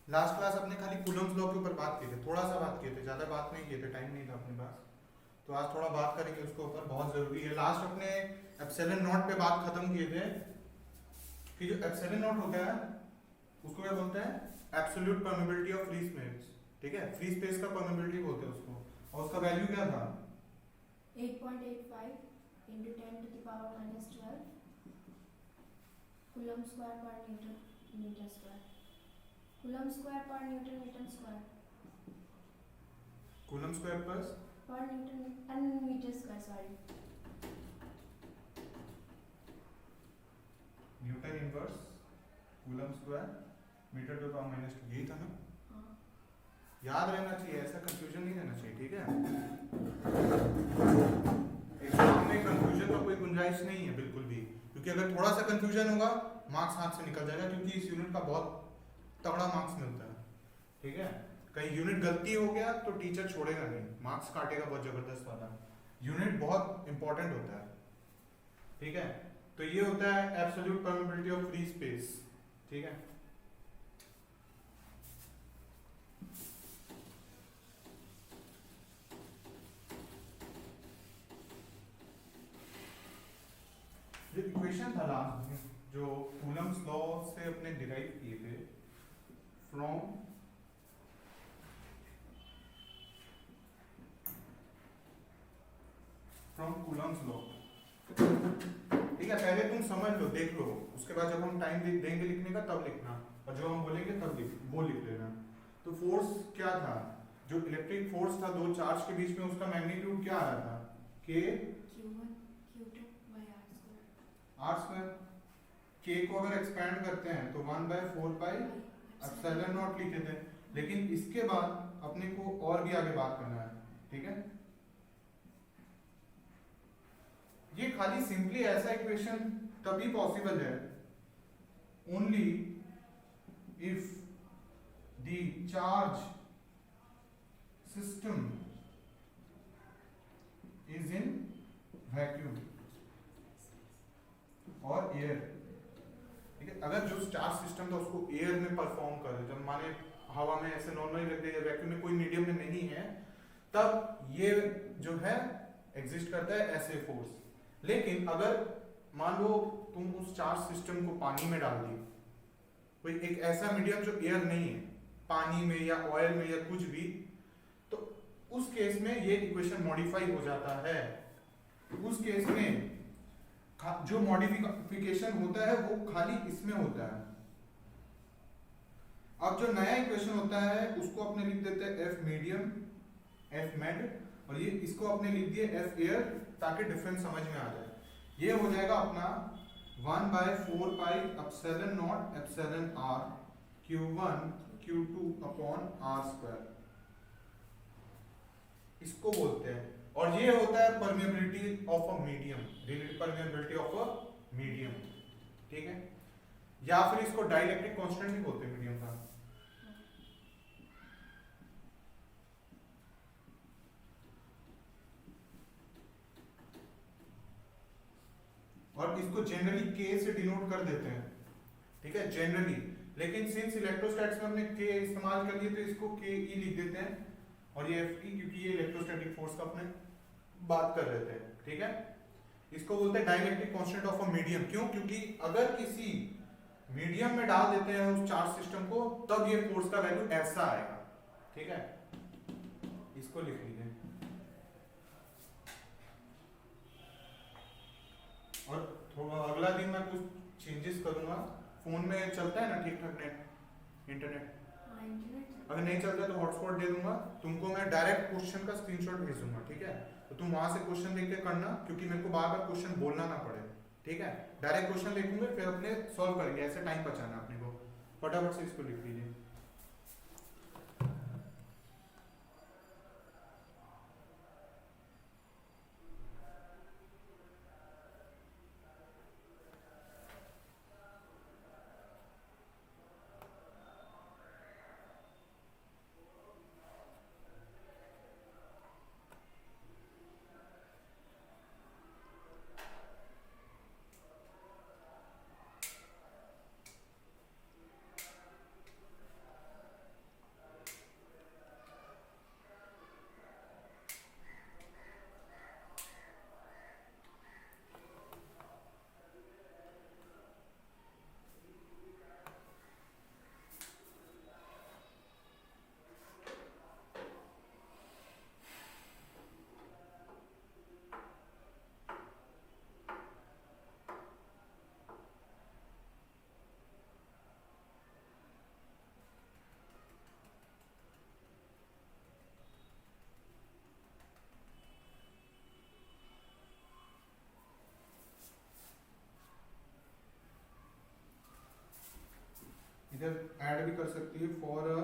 Last class अपने खाली Coulomb's law के ऊपर बात किए थे, थोड़ा सा बात किए थे, ज़्यादा बात नहीं किए थे, टाइम नहीं था अपने पास। तो आज थोड़ा बात करेंगे उसके ऊपर, बहुत ज़रूरी है। लास्ट अपने एप्सिलॉन नॉट पे बात खत्म किए थे कि जो एप्सिलॉन नॉट होता है उसको क्या बोलते हैं, absolute permeability of free space. ठीक है, फ्री स्पेस का परमेबिलिटी बोलते हैं उसको, और उसका वैल्यू क्या था, 8.85 into 10 to the power minus 12 coulomb square per Newton meter square. Coulomb square per Newton meter square. Coulomb square plus Per Newton meter square, sorry. Newton inverse coulomb square metre to power minus 2, यही था ना। हाँ. याद रहना चाहिए, ऐसा confusion नहीं रहना चाहिए। ठीक है, एग्जाम में कंफ्यूजन का कोई गुंजाइश नहीं है बिल्कुल भी, क्योंकि अगर थोड़ा सा कंफ्यूजन होगा मार्क्स हाथ से निकल जाएगा, क्योंकि इस यूनिट का बहुत तगड़ा मार्क्स मिलता है। ठीक है, कहीं यूनिट गलती हो गया तो टीचर छोड़ेगा नहीं, मार्क्स काटेगा बहुत जबरदस्त वाला। यूनिट बहुत इंपॉर्टेंट होता है। ठीक है, तो ये होता है absolute permeability of free space. ठीक है, जो इक्वेशन था लास्ट में, जो कूलम्स लॉ से अपने डिराइव किए थे, फ्रॉम कूलम्स लॉ। ठीक है, पहले तुम समझ लो, देख लो, उसके बाद जब हम टाइम देंगे लिखने का तब लिखना, और जो हम बोलेंगे तब वो लिख लेना। तो फोर्स क्या था, जो इलेक्ट्रिक फोर्स था दो चार्ज के बीच में, उसका मैग्नीट्यूड क्या आ रहा था, के Q1 Q2 by R square. R square. के को अगर एक्सपैंड करते हैं तो 1/4 एप्सिलॉन नॉट लिखे थे, लेकिन इसके बाद अपने को और भी आगे बात करना है। ठीक है, ये खाली सिंपली ऐसा इक्वेशन तभी पॉसिबल है only if the charge system is in vacuum और एयर। ठीक है, अगर जो चार्ज सिस्टम था उसको एयर में परफॉर्म करे, जब माने हवा में ऐसे नॉर्मली रख दिया, वैक्यूम में कोई मीडियम में नहीं है, तब ये जो है एग्जिस्ट करता है ऐसे फोर्स। लेकिन अगर मान लो तुम उस चार्ज सिस्टम को पानी में डाल दी, कोई एक ऐसा मीडियम जो एयर नहीं है, पानी में या ऑयल में या कुछ भी, तो उस केस में ये इक्वेशन मॉडिफाई हो जाता है। उस केस में जो मॉडिफिकेशन होता है वो खाली इसमें होता है। अब जो नया इक्वेशन होता है उसको अपने लिख देते हैं एफ मीडियम, एफ मेड, और ये इसको अपने लिख दिए एफ एयर, ताकि डिफरेंस समझ में आ जाए। ये हो जाएगा अपना 1/4 epsilon nought epsilon R Q1 Q2 upon R square, इसको बोलते हैं। और ये होता है permeability of a medium, relative permeability of a medium. ठीक है, या फिर इसको डाइलेक्ट्रिक कांस्टेंट भी बोलते हैं मीडियम का। और इसको जनरली के से डिनोट कर देते हैं। ठीक है, जनरली, लेकिन सिंस इलेक्ट्रोस्टैटिक्स में हमने के इस्तेमाल कर लिए तो इसको के ई लिख देते हैं, और ये एफ ई, क्योंकि ये इलेक्ट्रोस्टैटिक फोर्स का अपने बात कर रहे थे। ठीक है, इसको बोलते हैं dielectric constant of a medium. क्यों, क्योंकि अगर किसी मीडियम में डाल देते हैं उस चार्ज सिस्टम को, तब ये फोर्स का वैल्यू ऐसा आएगा। ठीक है, इसको लिख लीजिए। और थोड़ा अगला दिन मैं कुछ चेंजेस करूंगा। फोन में चलता है ना ठीक ठाक नेट, इंटरनेट? हाँ, इंटरनेट। अगर नहीं चलता तो हॉटस्पॉट दे दूंगा तुमको, मैं डायरेक्ट क्वेश्चन का स्क्रीनशॉट भेज दूंगा। ठीक है, तो तुम वहां से क्वेश्चन देख के करना, क्योंकि मेरे को बार बार क्वेश्चन बोलना ना पड़े। ठीक है, डायरेक्ट क्वेश्चन लिखूंगे फिर अपने सॉल्व करेंगे, ऐसे टाइम बचाना अपने को। फटाफट से इसको लिख लीजिए। ऐड भी कर सकती है for a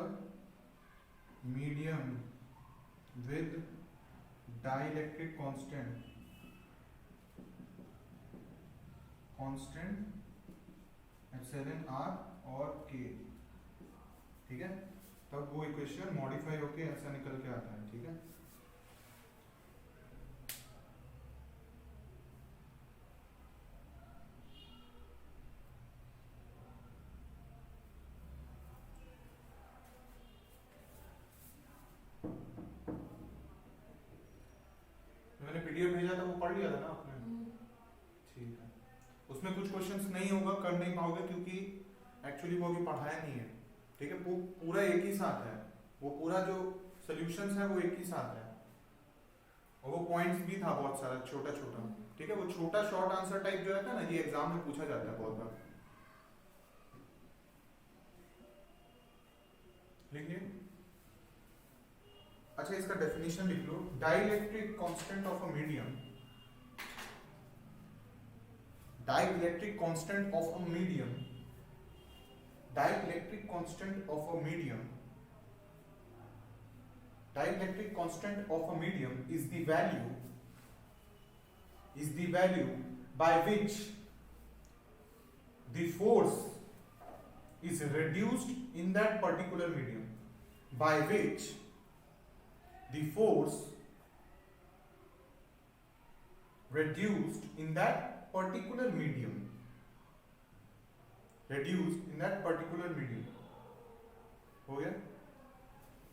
medium with dielectric constant epsilon R और के, ठीक है। तब वो इक्वेशन मॉडिफाई होके ऐसा निकल के आता है, ठीक है। मैंने पीडीएफ भेजा था, वो पढ़ लिया था ना आपने? ठीक है। उसमें कुछ क्वेश्चंस नहीं होगा, कर नहीं पाओगे क्योंकि एक्चुअली वो अभी पढ़ाया नहीं है, ठीक है। वो पूरा एक ही साथ है, वो पूरा जो सॉल्यूशंस है वो एक ही साथ है, और वो पॉइंट्स भी था बहुत सारा छोटा छोटा, ठीक है। वो छोटा शॉर्ट आंसर टाइप जो रहता है ना, ये एग्जाम में पूछा जाता है बहुत बार। लिखिए। अच्छा, इसका डेफिनेशन लिख लो। Dielectric constant of a medium, dielectric constant of a medium, dielectric constant of a medium, dielectric constant of a medium is the value by which the force is reduced in that particular medium, by which the force reduced in that particular medium, reduced in that particular medium। हो गया?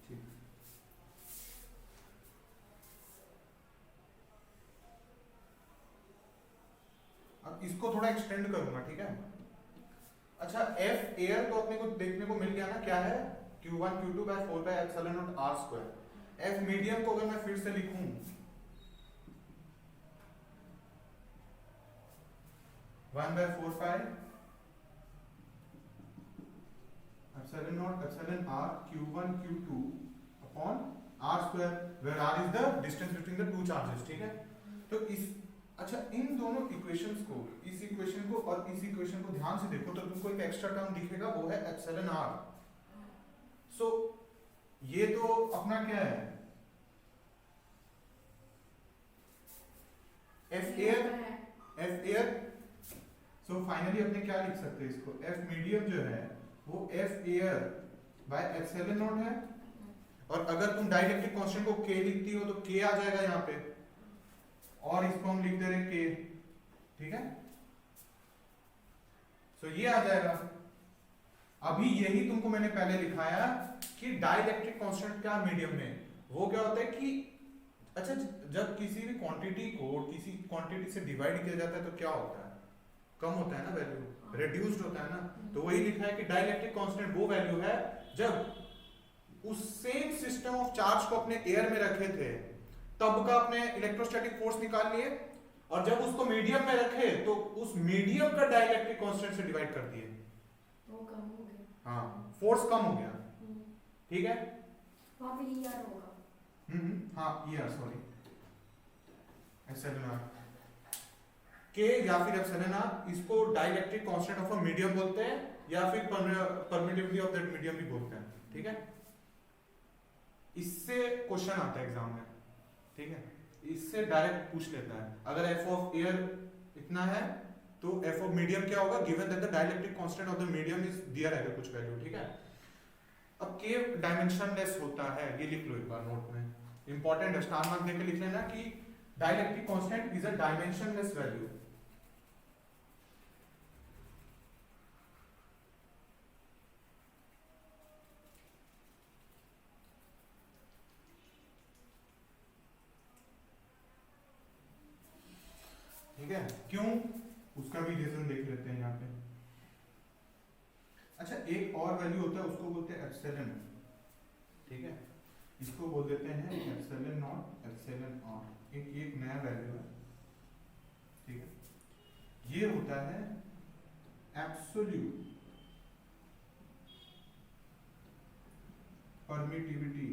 ठीक। अब इसको थोड़ा extend करूंगा, ठीक है। अच्छा, एफ एयर तो अपने को देखने को मिल गया ना, क्या है? Q1 Q2 by 4 by epsilon naught r square। F medium को अगर मैं फिर से लिखूं, 1 by 4 pi epsilon naught epsilon r Q1 Q2 upon r square, where r is the distance between the two charges, ठीक है। तो इस, अच्छा, इन दोनों इक्वेशंस को, इस इक्वेशन को और इस इक्वेशन को ध्यान से देखो तो तुमको एक एक्स्ट्रा टर्म दिखेगा, वो है epsilon r। सो ये तो अपना क्या है, एफ एयर। सो फाइनली अपने क्या लिख सकते हैं इसको, एफ मीडियम जो है वो F air by epsilon not है, और अगर तुम डाइलेक्ट्रिक कांस्टेंट को के लिखती हो तो के आ जाएगा यहाँ पे, और इसको हम लिख दे रहे के, ठीक है। सो ये आ जाएगा। अभी यही तुमको मैंने पहले लिखाया कि डाइलेक्ट्रिक कांस्टेंट क्या मीडियम में, वो क्या होता है कि, अच्छा, जब किसी भी क्वांटिटी को किसी क्वांटिटी से डिवाइड किया जाता है तो क्या होता है, कम होता है ना वैल्यू, रिड्यूस्ड होता है ना। तो वही लिखा है कि डाइलेक्ट्रिक कांस्टेंट वो वैल्यू है जब उस सेम सिस्टम ऑफ चार्ज को अपने एयर में रखे थे तब का अपने इलेक्ट्रोस्टैटिक फोर्स निकाल लिए, और जब उसको मीडियम में रखे तो उस मीडियम का डाइलेक्ट्रिक कांस्टेंट से डिवाइड कर दिए, वो कम हो गया, हाँ, फोर्स कम हो गया, ठीक है। वहां पे ईआर होगा, हाँ, ईआर, सॉरी, एप्सिलॉन आर के या फिर एप्सिलॉन आर, इसको dielectric constant of a medium बोलते हैं, या फिर परमिटिविटी ऑफ दैट मीडियम भी बोलते हैं, ठीक है। इससे क्वेश्चन आता है एग्जाम में, ठीक है, इससे डायरेक्ट पूछ लेता है। अगर एफ ऑफ एयर इतना है तो एफ ऑफ मीडियम क्या होगा, given that the dielectric constant of the medium is दिया रहेगा कुछ वैल्यू, ठीक है। अब के डायमेंशनलेस होता है, ये लिख लो एक बार नोट में, इंपॉर्टेंट है, स्टार मार्क देकर लिख लेना कि dielectric constant is a dimensionless value. ठीक है, क्यों, उसका भी रीजन देख लेते हैं यहाँ पे। अच्छा, एक और वैल्यू होता है, उसको बोलते हैं एप्सिलॉन, ठीक है, इसको बोल देते हैं एप्सिलॉन नॉट एप्सिलॉन आर। एक नया वैल्यू है, ठीक है। ये होता है absolute permittivity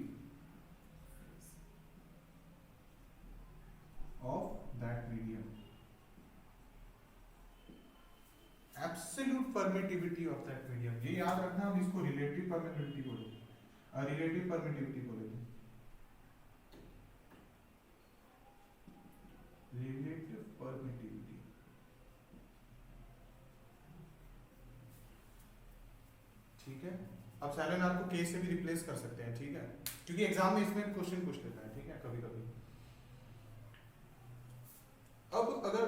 of that medium. Absolute permittivity of that medium, ये याद रखना, हम इसको रिलेटिव परमिटिविटी बोलेंगे, रिलेटिव परमिटिविटी बोलेंगे, रिलेटिव परमिटिविटी। ठीक है, अब साइलेंट आर को के से भी रिप्लेस कर सकते हैं, ठीक है, क्योंकि एग्जाम में इसमें क्वेश्चन पूछ लेता है, ठीक है, कभी कभी। अब अगर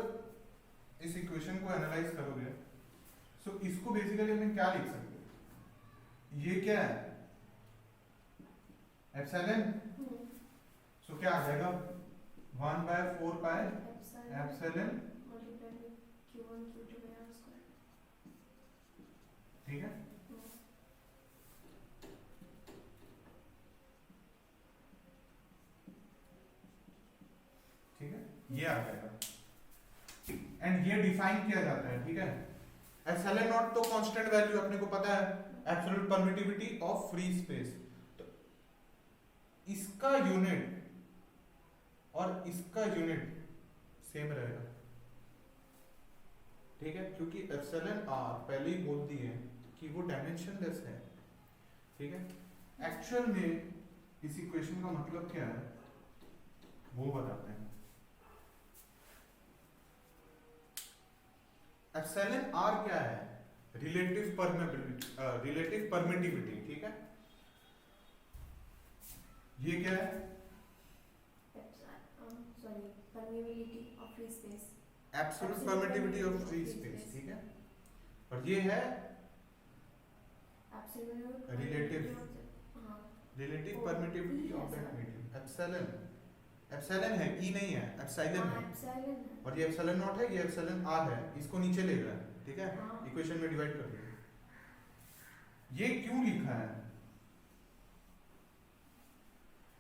इस इक्वेशन को एनालाइज करोगे, सो इसको बेसिकली हमें क्या लिख सकते हैं, ये क्या है, एप्सिलॉन, सो क्या आ जाएगा 1/4 पाई एप्सिलॉन, ठीक है, ठीक है, ये आ जाएगा, एंड ये डिफाइन किया जाता है, ठीक है। एप्सिलॉन नॉट तो कांस्टेंट वैल्यू अपने को पता है, absolute permittivity of free space, तो इसका यूनिट और इसका यूनिट सेम रहेगा, ठीक है, क्योंकि एप्सिलॉन आर पहले ही बोल दिए कि वो डायमेंशनलेस है, ठीक है। एक्चुअल में इस इक्वेशन का मतलब क्या है वो बताते हैं। एप्सिलॉन आर क्या है, रिलेटिव परमिटिविटी, रिलेटिव परमिटिविटी, ठीक है। ये क्या है, permittivity of free space, absolute permittivity of free space, ठीक है, और ये है relative, relative permittivity of that medium. Epsilon है, ई नहीं है, एप्सिलॉन है, और ये एप्सिलॉन नॉट है, ये एप्सिलॉन आर है, इसको नीचे ले रहा है, ठीक है, इक्वेशन में डिवाइड कर दिया। ये क्यों लिखा है,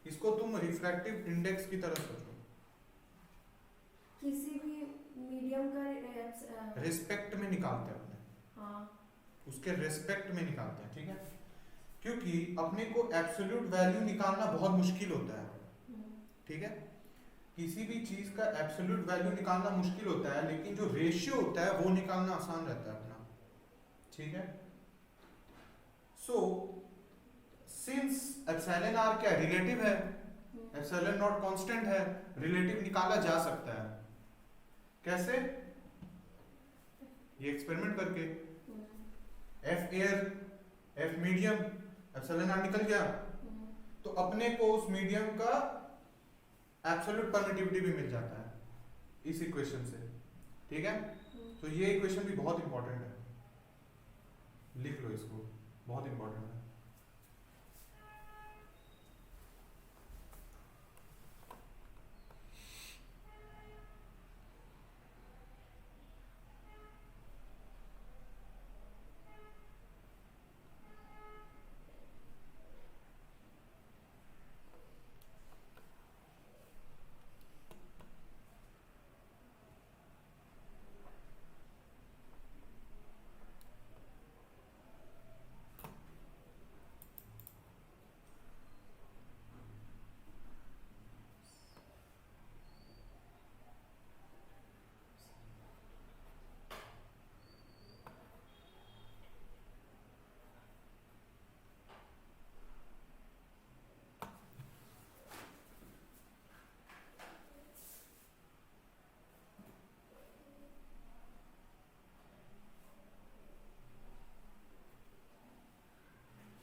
इसको तुम रिफ्रैक्टिव इंडेक्स की तरह सोचो, किसी भी मीडियम का रिस्पेक्ट में निकालते हैं अपने, हाँ, उसके रिस्पेक्ट में निकालते हैं, ठीक है, क्योंकि अपने को एब्सोल्यूट वैल्यू निकालना बहुत मुश्किल होता है, ठीक है, किसी भी चीज का एब्सोल्यूट वैल्यू निकालना मुश्किल होता है, लेकिन जो रेशियो होता है वो निकालना आसान रहता है अपना, ठीक है। सो सिंस एप्सिलॉन आर क्या रिलेटिव है, एप्सिलॉन नॉट कांस्टेंट है, रिलेटिव निकाला जा सकता है, कैसे, ये एक्सपेरिमेंट करके, F air, F medium, epsilon R निकल गया, तो अपने को उस मीडियम का एब्सोल्यूट परमिटिविटी भी मिल जाता है इस इक्वेशन से, ठीक है। तो ये इक्वेशन भी बहुत इंपॉर्टेंट है, लिख लो इसको, बहुत इंपॉर्टेंट है।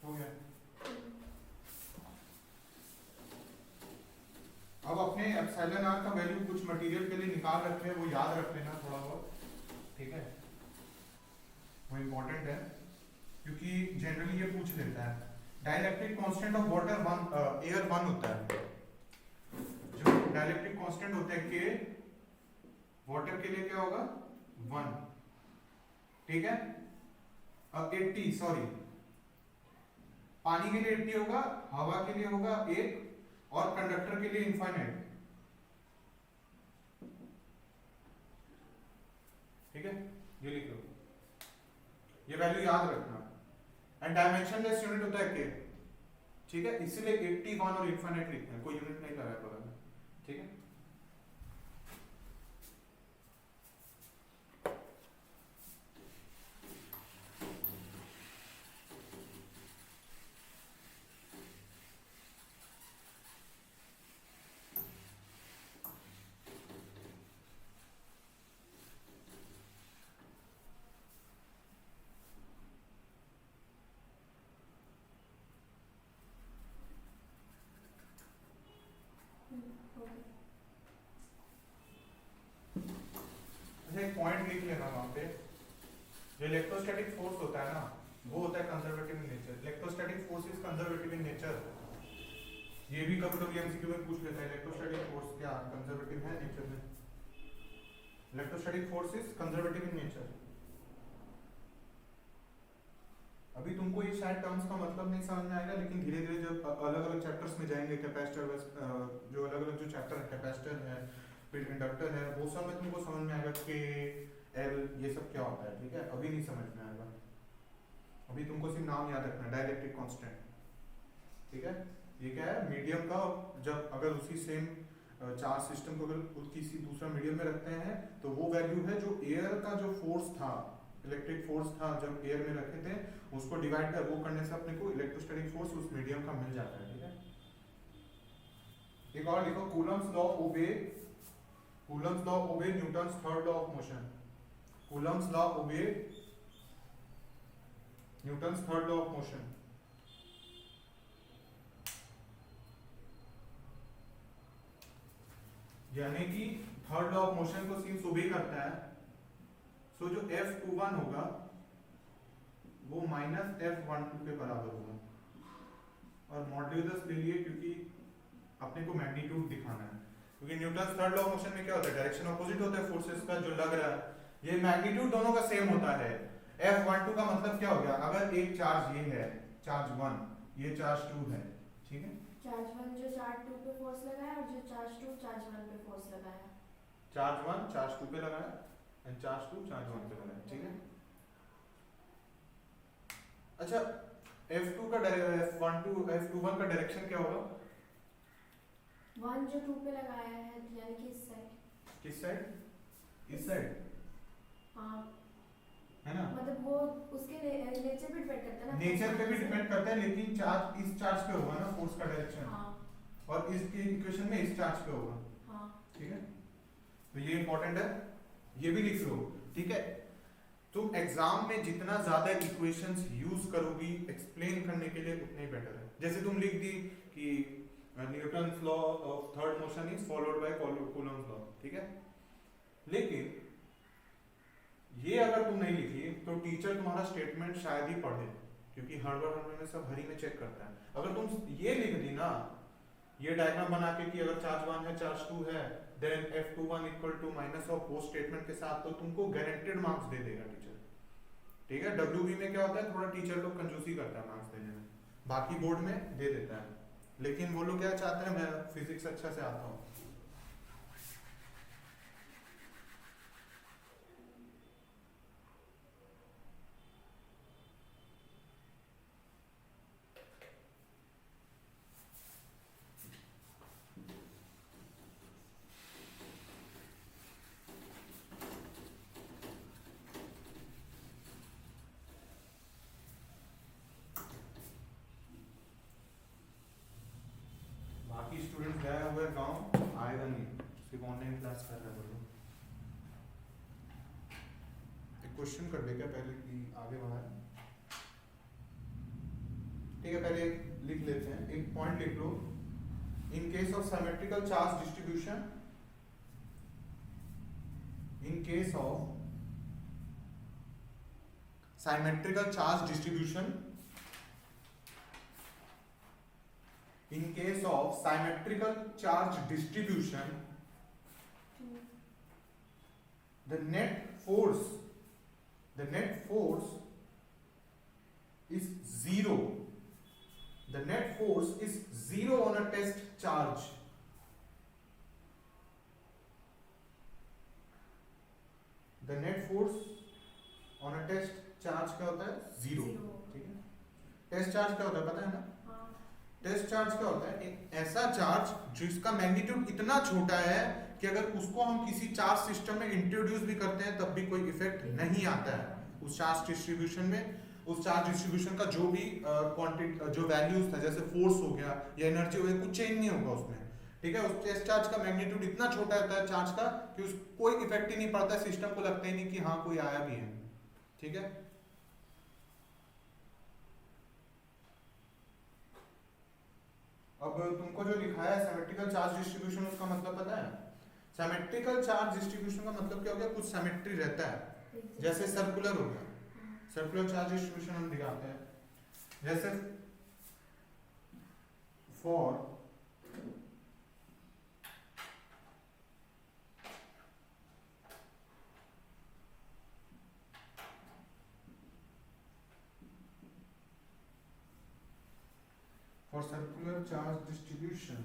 हो गया। अब अपने एप्सिलॉन आर का वैल्यू कुछ मटेरियल के लिए निकाल रखे हैं, वो याद रख लेना थोड़ा बहुत, ठीक है, वो इम्पोर्टेंट है, क्योंकि जनरली ये पूछ लेता है। Dielectric constant of water air 1 होता है, जो डाइलेक्ट्रिक कांस्टेंट होते हैं के, वाटर के लिए क्या होगा 1, ठीक है, 80 सॉरी, पानी के लिए 80 होगा, हवा के लिए होगा 1, और कंडक्टर के लिए इनफाइनाइट, ठीक है, ये लिख लो, ये वैल्यू याद रखना। एंड डायमेंशनलेस यूनिट होता है के, ठीक है, इसलिए 81 और इनफाइनाइट लिखते हैं, कोई यूनिट नहीं लगाया बगल में, ठीक है। अच्छा एक पॉइंट लिख लेना वहां पे, जो इलेक्ट्रोस्टैटिक फोर्स होता है ना वो होता है conservative in nature. Electrostatic force is conservative in nature. ये भी कभी कभी एमसीक्यू में पूछ लेता है, इलेक्ट्रोस्टैटिक फोर्स क्या कंजर्वेटिव है नेचर में? Electrostatic force is conservative in nature. अभी तुमको ये शायद टर्म्स का मतलब नहीं समझ में आएगा, लेकिन धीरे धीरे जब अलग अलग चैप्टर्स में जाएंगे, कैपेसिटर जो अलग अलग जो चैप्टर है, कैपेसिटर है फिर इंडक्टर है, वो सब में तुमको समझ में आएगा के एल ये सब क्या होता है। ठीक है, अभी नहीं समझ में आएगा, अभी तुमको सिर्फ नाम याद रखना है, डाइलेक्ट्रिक कांस्टेंट। ठीक है, ये क्या है मीडियम का, जब अगर उसी सेम चार्ज सिस्टम को अगर किसी दूसरा मीडियम में रखते हैं तो वो वैल्यू है जो एयर का जो फोर्स था, इलेक्ट्रिक फोर्स था जब एयर में रखे थे, उसको डिवाइड कर वो करने से अपने को इलेक्ट्रोस्टैटिक फोर्स उस मीडियम का मिल जाता है। ठीक है, एक और लिखो, कूलम्स लॉ ओबे, कूलम्स लॉ ओबे Newton's third law of motion. Coulomb's law ओबे Newton's third law of motion. यानी कि थर्ड लॉ ऑफ मोशन को सिंस ओबे करता है, सो जो F21 होगा वो माइनस F12 के बराबर होगा। और मॉड्यूलस ले लिए क्योंकि अपने को मैग्नीट्यूड दिखाना है, क्योंकि Newton's third law of motion में क्या होता है, डायरेक्शन ऑपोजिट होता है फोर्सेस का जो लग रहा है, ये मैग्नीट्यूड दोनों का सेम होता है। F12 का मतलब क्या हो गया, अगर एक चार्ज ये है चार्ज 1, ये चार्ज 2 है। ठीक है, चार्ज 1 जो चार्ज 2 पे फोर्स लगाया और जो चार्ज 2 चार्ज 1 पे फोर्स लगाया। चार्ज 1 चार्ज 2 पे लगाया एंड चार्ज 2 चार्ज 1 पे लगाया। ठीक है, अच्छा F2 का F12 F21 का डायरेक्शन क्या होगा? 1 जो 2 पे लगाया है यानी कि इस साइड। किस साइड? इस साइड। हाँ है ना, मतलब वो उसके नेचर पे डिपेंड करता है ना, नेचर पे भी डिपेंड करता है, लेकिन चार्ज इस चार्ज पे होगा ना फोर्स का डायरेक्शन। हाँ और इसकी इक्वेशन में इस चार्ज पे होगा। हाँ ठीक है, तो ये इंपॉर्टेंट है, ये भी लिख लो। ठीक है, तुम एग्जाम में जितना ज्यादा इक्वेशंस यूज करोगी एक्सप्लेन करने के लिए उतने बेटर है। जैसे तुम लिख दी कि Newton's law of third motion is followed by Coulomb's law. ठीक है, लेकिन ये अगर तुम नहीं लिखी तो टीचर तुम्हारा स्टेटमेंट शायद ही पढ़े, क्योंकि हड़बड़ में सब हरी में चेक करता है। अगर तुम ये लिख दी ना, ये डायग्राम बना के कि अगर चार्ज 1 है चार्ज 2 है then F21 equal to minus of वो स्टेटमेंट के साथ, तो तुमको गारंटेड मार्क्स दे देगा टीचर। ठीक है, WB में क्या होता है, थोड़ा टीचर लोग कंजूसी करता है मार्क्स देने में, बाकी बोर्ड में दे देता है, लेकिन वो लोग क्या चाहते हैं, मैं फिजिक्स अच्छा से आता हूँ। बाकी स्टूडेंट गए हुए गांव, आएगा नहीं, सिर्फ ऑनलाइन क्लास कर रहे हैं। बोलो एक क्वेश्चन कर दे क्या पहले कि आगे बढ़ाए। ठीक है, पहले लिख लेते हैं, एक पॉइंट लिख लो। In case of symmetrical charge distribution, in case of symmetrical charge distribution, in case of symmetrical charge distribution, the net force is zero. The net force is zero on a test charge. The net force on a test charge क्या होता है, zero. ठीक है, test charge क्या होता है पता है ना? टेस्ट चार्ज क्या होता है, एक ऐसा चार्ज जिसका मैग्नीट्यूड इतना छोटा है कि अगर उसको हम किसी चार्ज सिस्टम में इंट्रोड्यूस भी करते हैं तब भी कोई इफेक्ट नहीं आता है उस चार्ज डिस्ट्रीब्यूशन में। उस चार्ज डिस्ट्रीब्यूशन का जो भी क्वांटिटी जो वैल्यूज था, जैसे फोर्स हो गया या एनर्जी हो गया, कुछ चेंज नहीं होगा उसमें। ठीक है, उस टेस्ट चार्ज का मैग्नीट्यूड इतना छोटा होता है चार्ज का कि उस कोई इफेक्ट ही नहीं पड़ता, सिस्टम को लगता ही नहीं कि हाँ कोई आया भी है। ठीक है, अब तुमको जो लिखा है सिमेट्रिकल चार्ज डिस्ट्रीब्यूशन, उसका मतलब पता है? सिमेट्रिकल चार्ज डिस्ट्रीब्यूशन का मतलब क्या हो गया, कुछ सिमेट्री रहता है, जैसे सर्कुलर हो गया, सर्कुलर चार्ज डिस्ट्रीब्यूशन हम दिखाते हैं, जैसे फॉर सर्कुलर चार्ज डिस्ट्रीब्यूशन,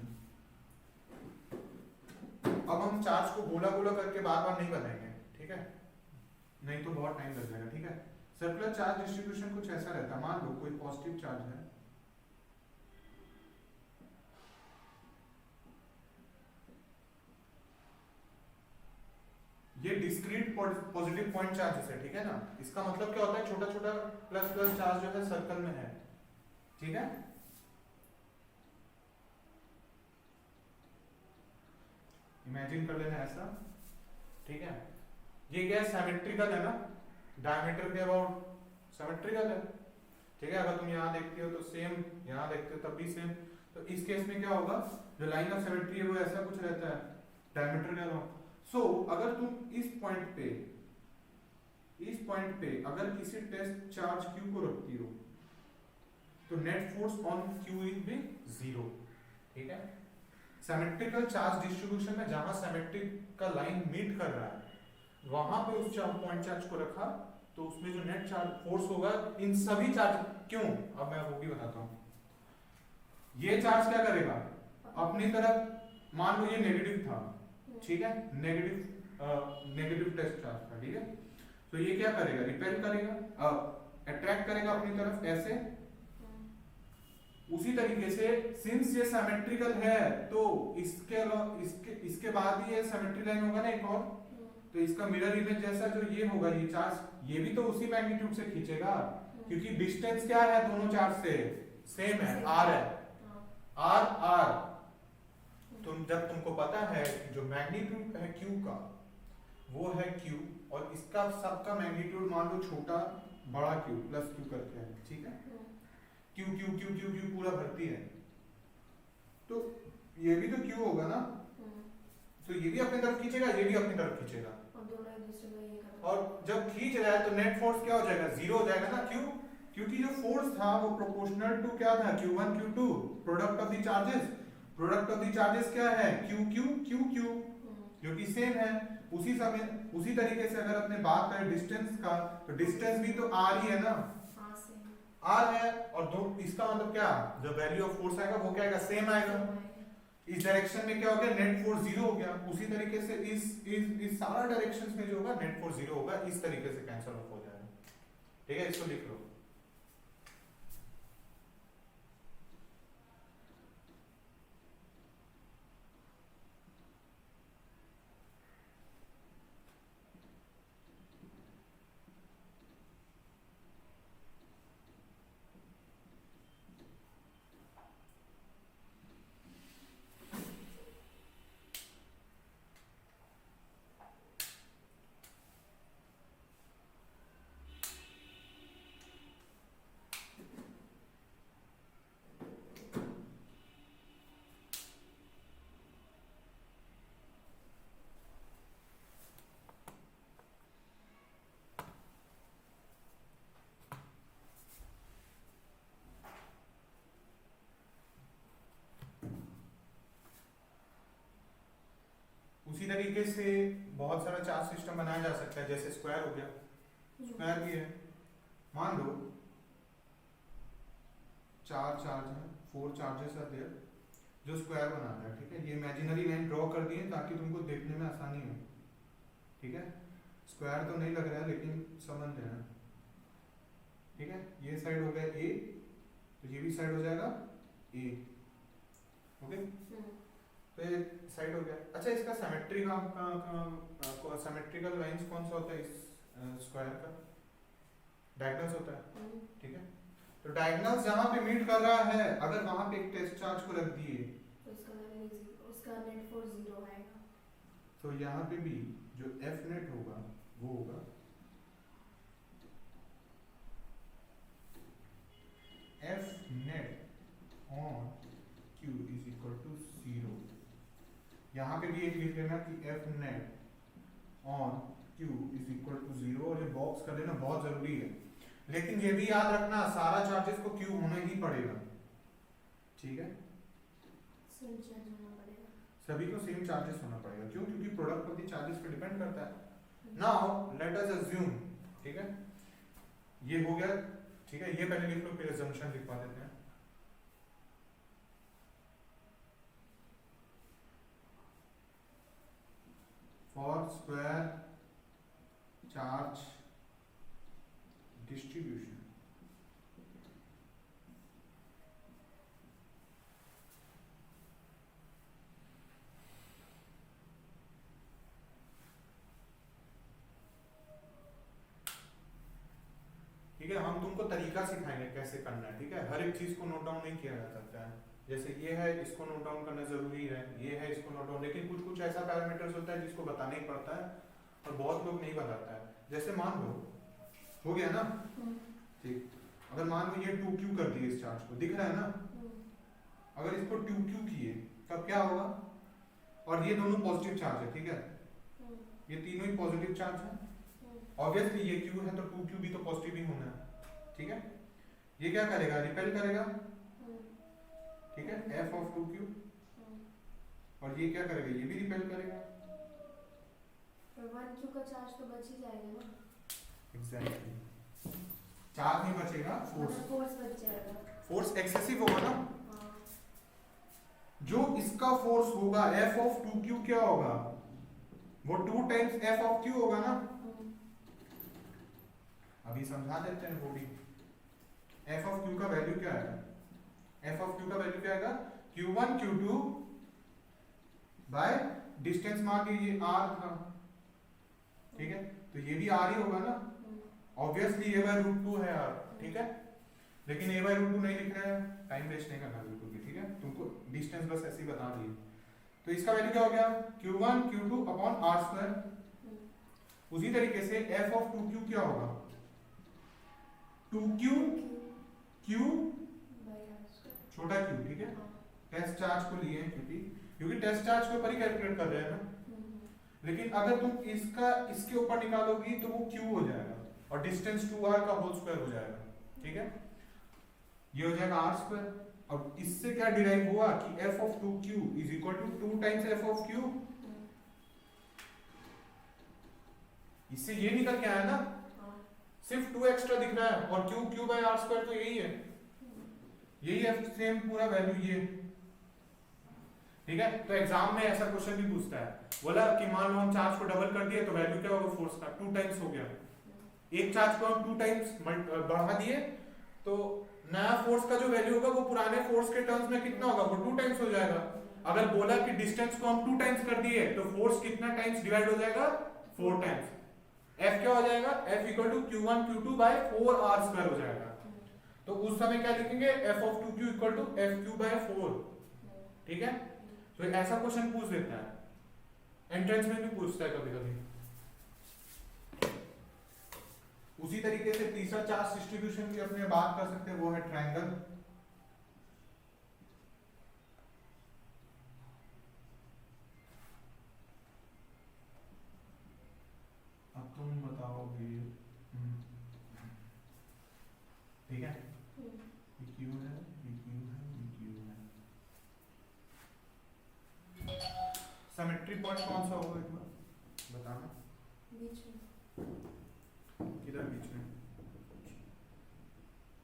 अब हम चार्ज को गोला गोला करके बार बार नहीं बनाएंगे, ठीक है, नहीं तो बहुत टाइम लग जाएगा, ठीक है। सर्कुलर चार्ज डिस्ट्रीब्यूशन कुछ ऐसा रहता है, मान लो कोई पॉजिटिव चार्ज है, ये डिस्क्रीट पॉजिटिव पॉइंट चार्जेस है, ठीक है ना। इसका मतलब क्या होता है, छोटा छोटा प्लस प्लस चार्ज जो है सर्कल में है, ठीक है। इमेजिन कर लेना ऐसा, ठीक है। ये क्या है, सिमेट्रिकल है ना, डायमीटर के अबाउट सिमेट्रिकल है, ठीक है। अगर तुम यहाँ देखते हो तो सेम, यहाँ देखते हो तब भी सेम। तो इस केस में क्या होगा, जो लाइन ऑफ सिमेट्री है वो ऐसा कुछ रहता है, डायमीटर के अबाउट। सो अगर तुम इस पॉइंट पे अगर किसी टेस्ट चार्ज Q को रखती हो तो net force on Q will be 0, ठीक है। सिमेट्रिकल चार्ज डिस्ट्रीब्यूशन में जहां सिमेट्रिक का लाइन मीट कर रहा है वहां पे उस पॉइंट चार्ज को रखा तो उसमें जो नेट चार्ज फोर्स होगा इन सभी चार्ज, क्यों, अब मैं वो भी बताता हूं। ये चार्ज क्या करेगा, अपनी तरफ, मान लो ये नेगेटिव था, ठीक है, नेगेटिव टेस्ट चार्ज था, ठीक है। तो ये क्या करेगा, रिपेल करेगा, अट्रैक्ट करेगा अपनी तरफ ऐसे। उसी तरीके से सिंस ये सिमेट्रिकल है तो इसके बाद ये सिमेट्री लाइन होगा ना एक और, तो इसका मिरर इमेज जैसा जो ये होगा, ये चार्ज ये भी तो उसी मैग्नीट्यूड से खींचेगा, क्योंकि डिस्टेंस क्या है दोनों चार्ज से, सेम है, r है, r। जब तुमको पता है कि जो मैग्नीट्यूड है Q का वो है Q और इसका सबका मैग्नीट्यूड मान लो छोटा बड़ा Q प्लस Q करके है, ठीक है। Q Q Q Q Q पूरा भरती है, तो ये भी तो Q होगा ना, तो ये भी अपनी तरफ खींचेगा, ये भी अपनी तरफ खींचेगा, और जब खींच रहा है तो नेट फोर्स क्या हो जाएगा, 0 हो जाएगा ना, क्यों, क्योंकि जो फोर्स था वो प्रोपोर्शनल टू क्या था, Q1 Q2, product of the charges. Product of the charges क्या है, Q Q Q Q, जो कि सेम है। उसी तरीके से अगर अपने बात करें डिस्टेंस का, तो डिस्टेंस भी तो r ही है ना, r है, और दो इसका मतलब क्या, जो वैल्यू ऑफ फोर्स आएगा वो क्या आएगा, सेम आएगा। इस डायरेक्शन में क्या हो गया, नेट फोर्स 0 हो गया। उसी तरीके से इस सारा डायरेक्शंस में जो होगा नेट फोर्स 0 होगा, इस तरीके से कैंसिल ऑफ हो जाएगा, ठीक है। इसको लिख लो। उसी तरीके से बहुत सारा चार्ज सिस्टम बनाया जा सकता है, जैसे स्क्वायर हो गया, स्क्वायर भी है। मान लो 4 चार्ज है, 4 चार्जेस आर देयर, जो स्क्वायर बनाता है, ठीक है। ये इमेजिनरी लाइन ड्रॉ कर दिए ताकि तुमको देखने में आसानी हो, ठीक है। स्क्वायर तो नहीं लग रहा है लेकिन समझ रहे हैं, ठीक है। ये साइड हो गया A, तो ये भी साइड हो जाएगा A, ओके। तो ये साइड हो गया। अच्छा, इसका सिमेट्री का सिमेट्रिकल लाइंस कौन सा होता है इस स्क्वायर का, डायगोनल्स होता है, ठीक है। तो डायगोनल्स जहां पे मीट कर रहा है, अगर वहां पे एक टेस्ट चार्ज को रख दिए तो उसका नेट फोर्स 0 आएगा, तो यहाँ पे भी जो F नेट होगा वो होगा F net on Q is equal to 0, यहाँ पे भी एक लिख लेना कि F net on Q is equal to 0 और ये बॉक्स कर लेना, बहुत जरूरी है। लेकिन ये भी याद रखना सारा चार्जेस को क्यू होना ही पड़ेगा, ठीक है, सेम चार्ज होना पड़ेगा, सभी को सेम चार्जेस होना पड़ेगा। क्यों? क्योंकि प्रोडक्ट ऑफ द चार्जेस पे डिपेंड करता है। नाउ लेट अस अज्यूम, ठीक है, ये हो गया, ठीक है, ये पहले लिख लो फिर अजम्पशन लिखवा देते हैं। फॉर स्क्वायर चार्ज डिस्ट्रीब्यूशन, ठीक है, हम तुमको तरीका सिखाएंगे कैसे करना है, ठीक है, हर एक चीज को नोट डाउन नहीं किया जा सकता है। जैसे ये है, इसको नोट डाउन करना जरूरी है, ये है, इसको नोट डाउन, लेकिन कुछ कुछ ऐसा पैरामीटर्स होता है जिसको बताना ही पड़ता है और बहुत लोग नहीं बताता है। जैसे मान लो हो गया ना, ठीक, अगर मान लो ये 2q कर दिए, इस चार्ज को दिख रहा है ना, अगर इसको 2q किए तब क्या होगा, और ये दोनों पॉजिटिव चार्ज है, ठीक है, ये तीनों ही पॉजिटिव चार्ज है, ऑब्वियसली ये q है तो 2q भी तो पॉजिटिव ही होना है, ठीक है, ये क्या करेगा, रिपेल करेगा, ठीक है, f ऑफ 2q, और ये क्या करेगा, ये भी रिपेल करेगा, पर 1q का चार्ज तो बच ही जाएगा ना। एग्जैक्टली, चार्ज नहीं बचेगा, फोर्स बच जाएगा, फोर्स एक्सेसिव होगा ना। हाँ। जो इसका फोर्स होगा f ऑफ 2q क्या होगा, वो 2 टाइम्स f ऑफ q होगा ना। अभी समझा देते हैं वो भी। f ऑफ q का वैल्यू क्या है, f ऑफ q का वैल्यू क्या आएगा, q1 q2 बाय डिस्टेंस मान लीजिए r था, ठीक है, तो ये भी r ही होगा ना, ऑब्वियसली a बाय रूट 2 है r, ठीक है, लेकिन a बाय रूट 2 नहीं लिख रहे हैं, टाइम वेस्ट नहीं करना बिल्कुल भी, ठीक है, तुमको डिस्टेंस बस ऐसे ही बता दिए। तो इसका वैल्यू क्या हो गया, q1 q2 upon r square. उसी तरीके से f ऑफ 2q क्या होगा, 2q q छोटा q, ठीक है, टेस्ट चार्ज को लिए क्योंकि टेस्ट चार्ज के ऊपर ही कैलकुलेट कर रहे हैं ना, लेकिन अगर तुम इसका इसके ऊपर निकालोगी तो वो q हो जाएगा और डिस्टेंस 2r का होल स्क्वायर हो जाएगा, ठीक है, ये हो जाएगा r स्क्वायर। अब इससे क्या डिराइव हुआ कि f of 2q is equal to 2 times f of q, इससे ये निकल के आया ना, सिर्फ 2 एक्स्ट्रा दिख रहा है और q बाय r स्क्वायर तो यही है, यही है सेम पूरा वैल्यू ये, ठीक है। तो एग्जाम में ऐसा क्वेश्चन भी पूछता है, बोला कि मान लो हम चार्ज को डबल कर दिए तो वैल्यू क्या होगा फोर्स का, 2 टाइम्स हो गया, एक चार्ज को हम 2 टाइम्स बढ़ा दिए तो नया फोर्स का जो वैल्यू होगा वो पुराने फोर्स के टर्म्स में कितना होगा, वो 2 टाइम्स हो जाएगा। अगर बोला कि डिस्टेंस को हम 2 टाइम्स कर दिए तो फोर्स कितना टाइम्स डिवाइड हो जाएगा, 4 टाइम्स। F क्या हो जाएगा, F equal to q1 q2 by 4r square हो जाएगा। तो उस समय क्या लिखेंगे, f of 2q equal to fq by 4, ठीक है। तो ऐसा क्वेश्चन पूछ देता है, एंट्रेंस में भी पूछता है कभी कभी। उसी तरीके से तीसरा चार्ज डिस्ट्रीब्यूशन की अपने बात कर सकते हैं, वो है ट्रायंगल। अब तुम बताओगे, ठीक है, ये Q है, ये Q है, ये Q है। सिमेट्री पॉइंट कौन सा होगा एक बार बताना, बीच में, किधर बीच में,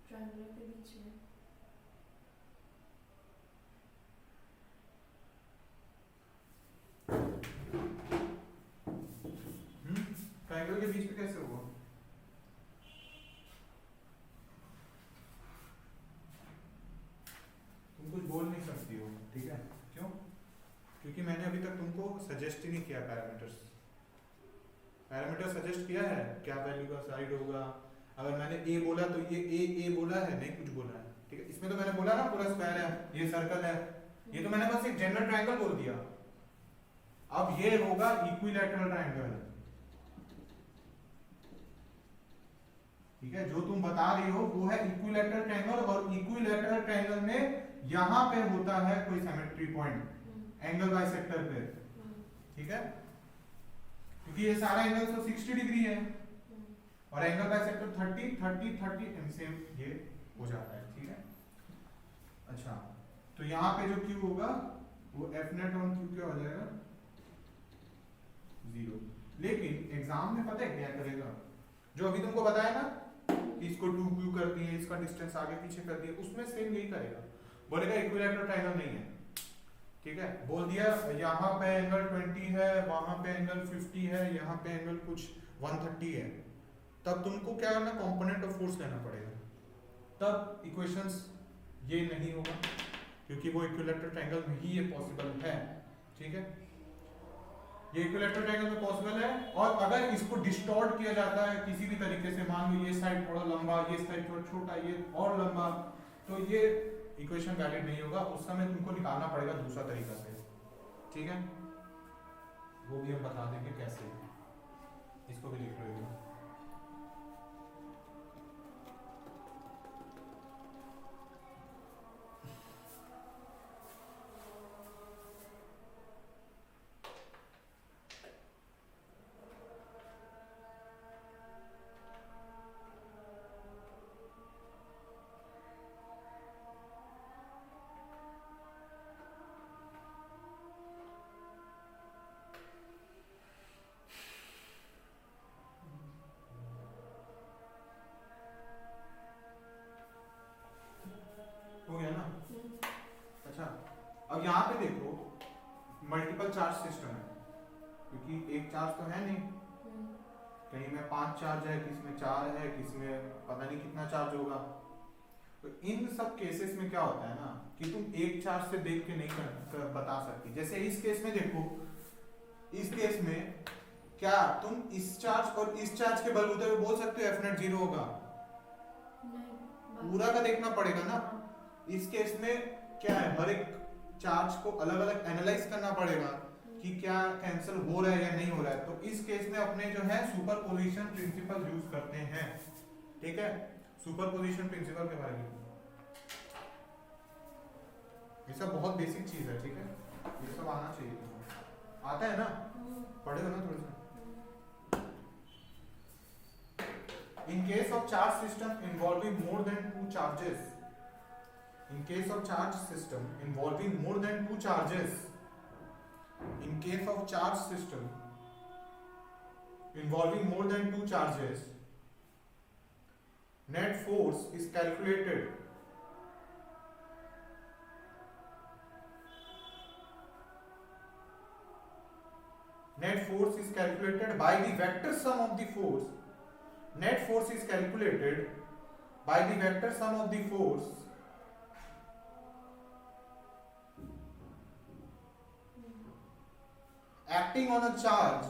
ट्रायंगल के बीच में, ट्रायंगल के बीच में कैसे होगा, तुम कुछ बोल नहीं सकती हो, ठीक है, क्यों, क्योंकि मैंने अभी तक तुमको सजेस्ट ही नहीं किया पैरामीटर्स। पैरामीटर सजेस्ट किया है क्या वैल्यू का साइड होगा, अगर मैंने a बोला तो ये a बोला है, नहीं कुछ बोला है, ठीक है। इसमें तो मैंने बोला ना पूरा स्क्वायर है, ये सर्कल है, ये तो मैंने बस एक जनरल ट्रायंगल बोल दिया। अब ये होगा इक्विलैटरल ट्रायंगल, ठीक है, जो तुम बता रही हो वो है इक्विलैटरल ट्रायंगल, और इक्विलैटरल ट्रायंगल में यहां पे होता है कोई सिमेट्री पॉइंट, एंगल बाइसेक्टर पे, ठीक है, क्योंकि ये सारा एंगल तो 60 डिग्री है और एंगल बाइसेक्टर 30 30 30 एंड सेम ये हो जाता है, ठीक है। अच्छा, तो यहाँ पे जो Q होगा वो F नेट ऑन Q क्या हो जाएगा 0। लेकिन एग्जाम में पता है क्या करेगा, जो अभी तुमको बताया ना कि इसको 2Q कर दिए, इसका डिस्टेंस आगे पीछे कर दिए, उसमें सेम यही करेगा, बोलेगा इक्विलैटरल ट्रायंगल नहीं है, ठीक है, बोल दिया यहाँ पे एंगल 20 है, वहां पे एंगल 50 है, यहाँ पे एंगल कुछ 130 है, तब तुमको क्या करना, कंपोनेंट ऑफ फोर्स लेना पड़ेगा, तब इक्वेशंस ये नहीं होगा क्योंकि वो इक्विलैटरल ट्रायंगल में ही ये पॉसिबल है, ठीक है, ये इक्विलैटरल ट्रायंगल में पॉसिबल है। और अगर इसको डिस्टॉर्ट किया जाता है किसी भी तरीके से, मान लो ये साइड थोड़ा लंबा, ये साइड थोड़ा छोटा, ये और लंबा, तो ये इक्वेशन वैलिड नहीं होगा, उस समय तुमको निकालना पड़ेगा दूसरा तरीका से, ठीक है, वो भी हम बता देंगे कैसे, इसको भी लिख लो। हो गया ना। अच्छा, अब यहाँ पे देखो मल्टीपल चार्ज सिस्टम है, क्योंकि एक चार्ज तो है नहीं, कहीं में 5 चार्ज है, किस में 4 है, किस में पता नहीं कितना चार्ज होगा। तो इन सब केसेस में क्या होता है ना कि तुम एक चार्ज से देख के नहीं बता सकती। जैसे इस केस में देखो, इस केस में क्या तुम इस चार्ज और इस चार्ज के बलबूते पे बोल सकते हो एफ नेट 0 होगा? पूरा का देखना पड़ेगा ना। इस केस में क्या है, हर एक चार्ज को अलग अलग एनालाइज करना पड़ेगा कि क्या कैंसिल हो रहा है या नहीं हो रहा है। तो इस केस में अपने जो है सुपरपोजिशन प्रिंसिपल यूज करते हैं, ठीक है। सुपरपोजिशन प्रिंसिपल के बारे में ये सब बहुत बेसिक चीज है, ठीक है, ये सब आना चाहिए। आता है ना, पढ़ेगा ना थोड़ा सा। In case of charge system involving more than two charges, in case of charge system involving more than two charges, in case of charge system involving more than two charges, net force is calculated by the vector sum of the force. Net force is calculated by the vector sum of the force acting on a charge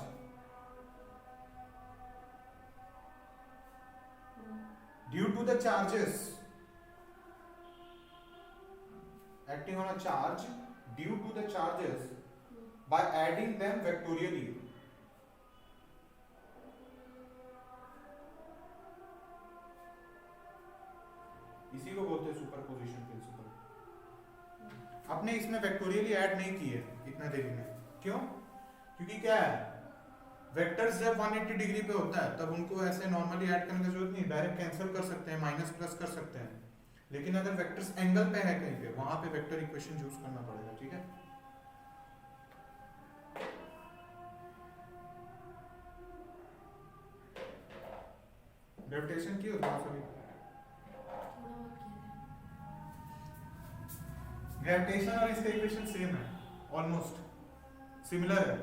due to the charges, acting on a charge due to the charges by adding them vectorially. इसी को बोलते हैं superposition principle. आपने इसमें vectorially add नहीं किए इतना देरी में, क्यों? क्योंकि क्या है, वेक्टर्स जब 180 डिग्री पे होता है तब उनको ऐसे नॉर्मली ऐड करने की जरूरत नहीं, डायरेक्ट कैंसिल कर सकते हैं, माइनस प्लस कर सकते हैं। लेकिन अगर वेक्टर्स एंगल पे है कहीं पे, वहां पे वेक्टर इक्वेशन यूज करना पड़ेगा, ठीक है। ग्रेविटेशन की होता है सभी, ग्रेविटेशन और इसका इक्वेशन सेम है, ऑलमोस्ट सिमिलर है।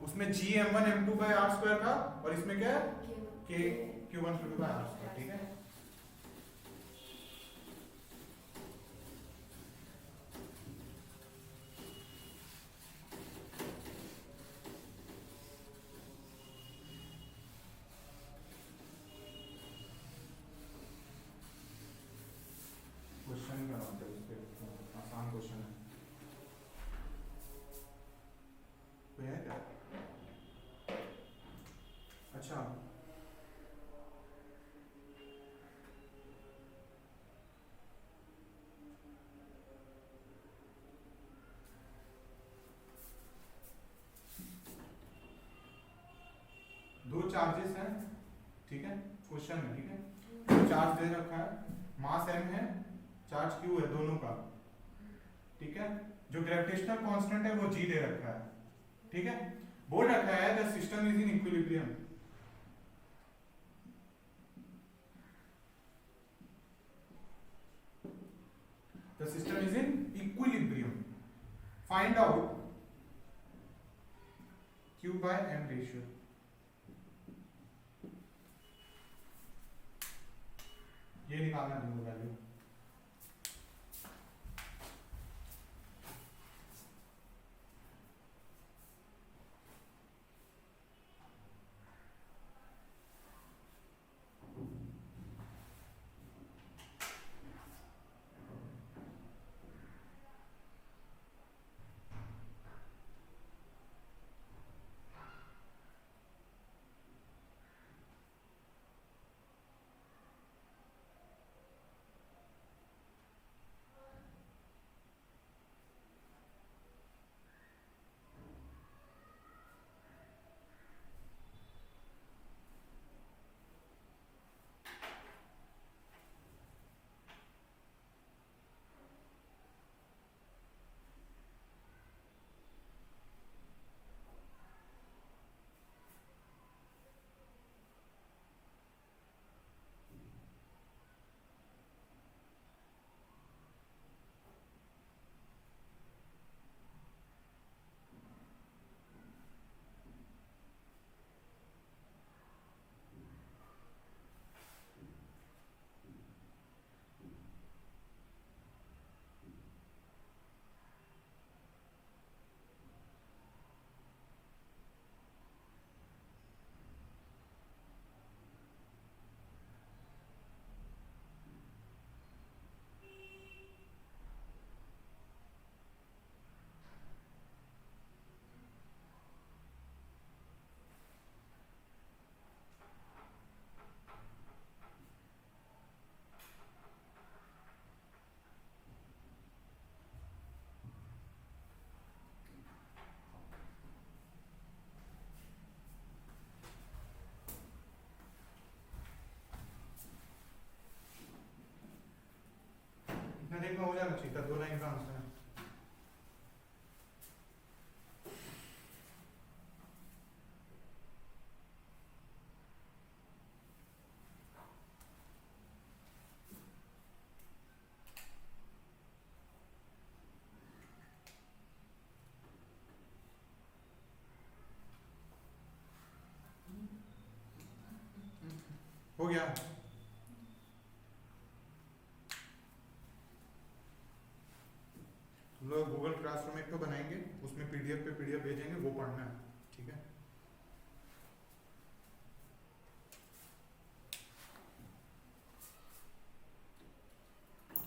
उसमें g m1 m2 by r square था और इसमें क्या है k q1 q2 by r square, ठीक है। क्वेश्चन क्या होता है इस पे, आसान क्वेश्चन है, कोई है क्या? अच्छा, दो चार्जेस हैं, ठीक है, क्वेश्चन है, ठीक है, तो चार्ज दे रखा है, मास m है, चार्ज q है, दोनों का, ठीक है, जो ग्रेविटेशनल कांस्टेंट है वो g दे रखा है, ठीक है, बोल रखा है the system is in equilibrium, the system is in equilibrium, find out q by m ratio, ये निकालना है दोनों वैल्यू। देखना हो जाना चाहिए था, दो लाइन का आंसर है। हो गया, हम लोग गूगल क्लासरूम एक तो बनाएंगे, उसमें पीडीएफ पे पीडीएफ भेजेंगे, वो पढ़ना है, ठीक है।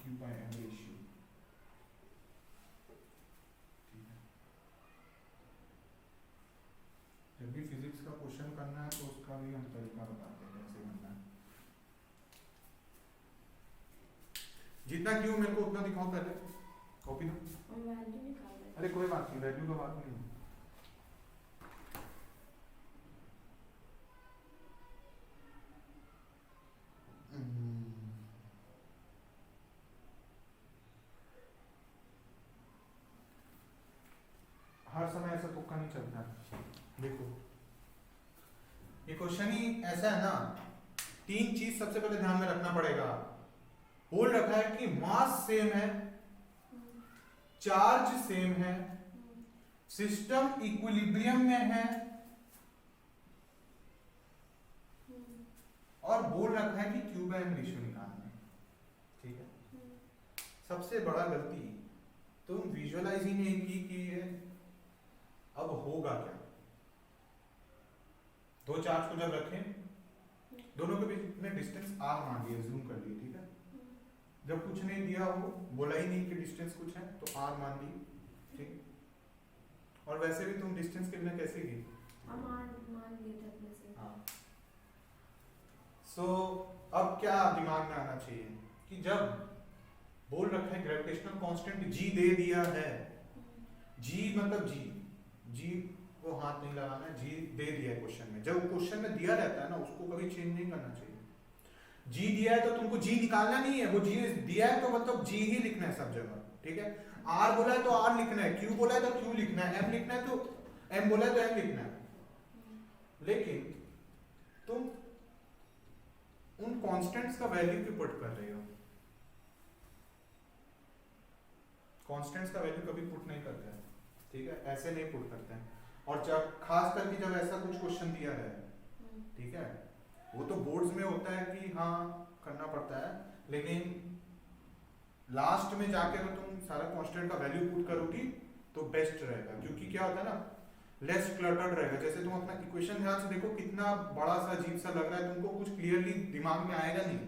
Q by M रेशियो, ठीक है। जब भी फिजिक्स का क्वेश्चन करना है तो उसका भी हम तरीका बताते हैं कैसे करना है। जितना क्यों मेरे को उतना दिखाओ पहले, कॉपी ना, वैल्यू निकाल रहे हैं। अरे कोई बात नहीं, वैल्यू का बात नहीं है। हर समय ऐसा तुक्का नहीं चलता। देखो ये क्वेश्चन ही ऐसा है ना, तीन चीज सबसे पहले ध्यान में रखना पड़ेगा। बोल रखा है कि मास सेम है, चार्ज सेम है, सिस्टम इक्विलिब्रियम में है, और बोल रखा है कि क्यू बाय एम रेशियो निकालना है, ठीक है। सबसे बड़ा गलती तुम विजुअलाइज ही नहीं की कि ये अब होगा क्या। दो चार्ज को जब रखें, दोनों के बीच में डिस्टेंस आर मान लिया, जूम कर लिए, ठीक है। जब कुछ नहीं दिया हो, बोला ही नहीं कि डिस्टेंस कुछ है, तो आर मान ली, ठीक। और वैसे भी तुम डिस्टेंस के बिना कैसे गई, मान लिए थे अपने से। हाँ। सो अब क्या दिमाग में आना चाहिए कि जब बोल रखा है ग्रेविटेशनल कांस्टेंट जी दे दिया है, जी मतलब जी को हाथ दिमाग नहीं लगाना है, जी दे दिया है क्वेश्चन में। जब क्वेश्चन में दिया रहता है ना, उसको कभी चेंज नहीं करना चाहिए। जी दिया है तो तुमको जी निकालना नहीं है, वो जी दिया है तो मतलब जी ही लिखना है सब जगह, ठीक है। आर बोला है तो आर लिखना है, क्यू बोला है तो क्यू लिखना है, एम लिखना है तो एम बोला है तो एम लिखना है। लेकिन तुम उन कांस्टेंट्स का वैल्यू क्यों पुट कर रहे हो? कांस्टेंट्स का वैल्यू कभी पुट नहीं करते हैं, ठीक है, ऐसे नहीं पुट करते हैं। और जब खास करके जब ऐसा कुछ क्वेश्चन दिया है, ठीक है, वो तो बोर्ड्स में होता है कि हाँ करना पड़ता है, लेकिन लास्ट में जाके अगर तुम सारा कांस्टेंट का वैल्यू पुट करोगी तो बेस्ट रहेगा, क्योंकि क्या होता है ना, लेस क्लटर्ड रहेगा। जैसे तुम अपना इक्वेशन ध्यान से देखो, कितना बड़ा सा अजीब सा लग रहा है, तुमको कुछ क्लियरली दिमाग में आएगा नहीं।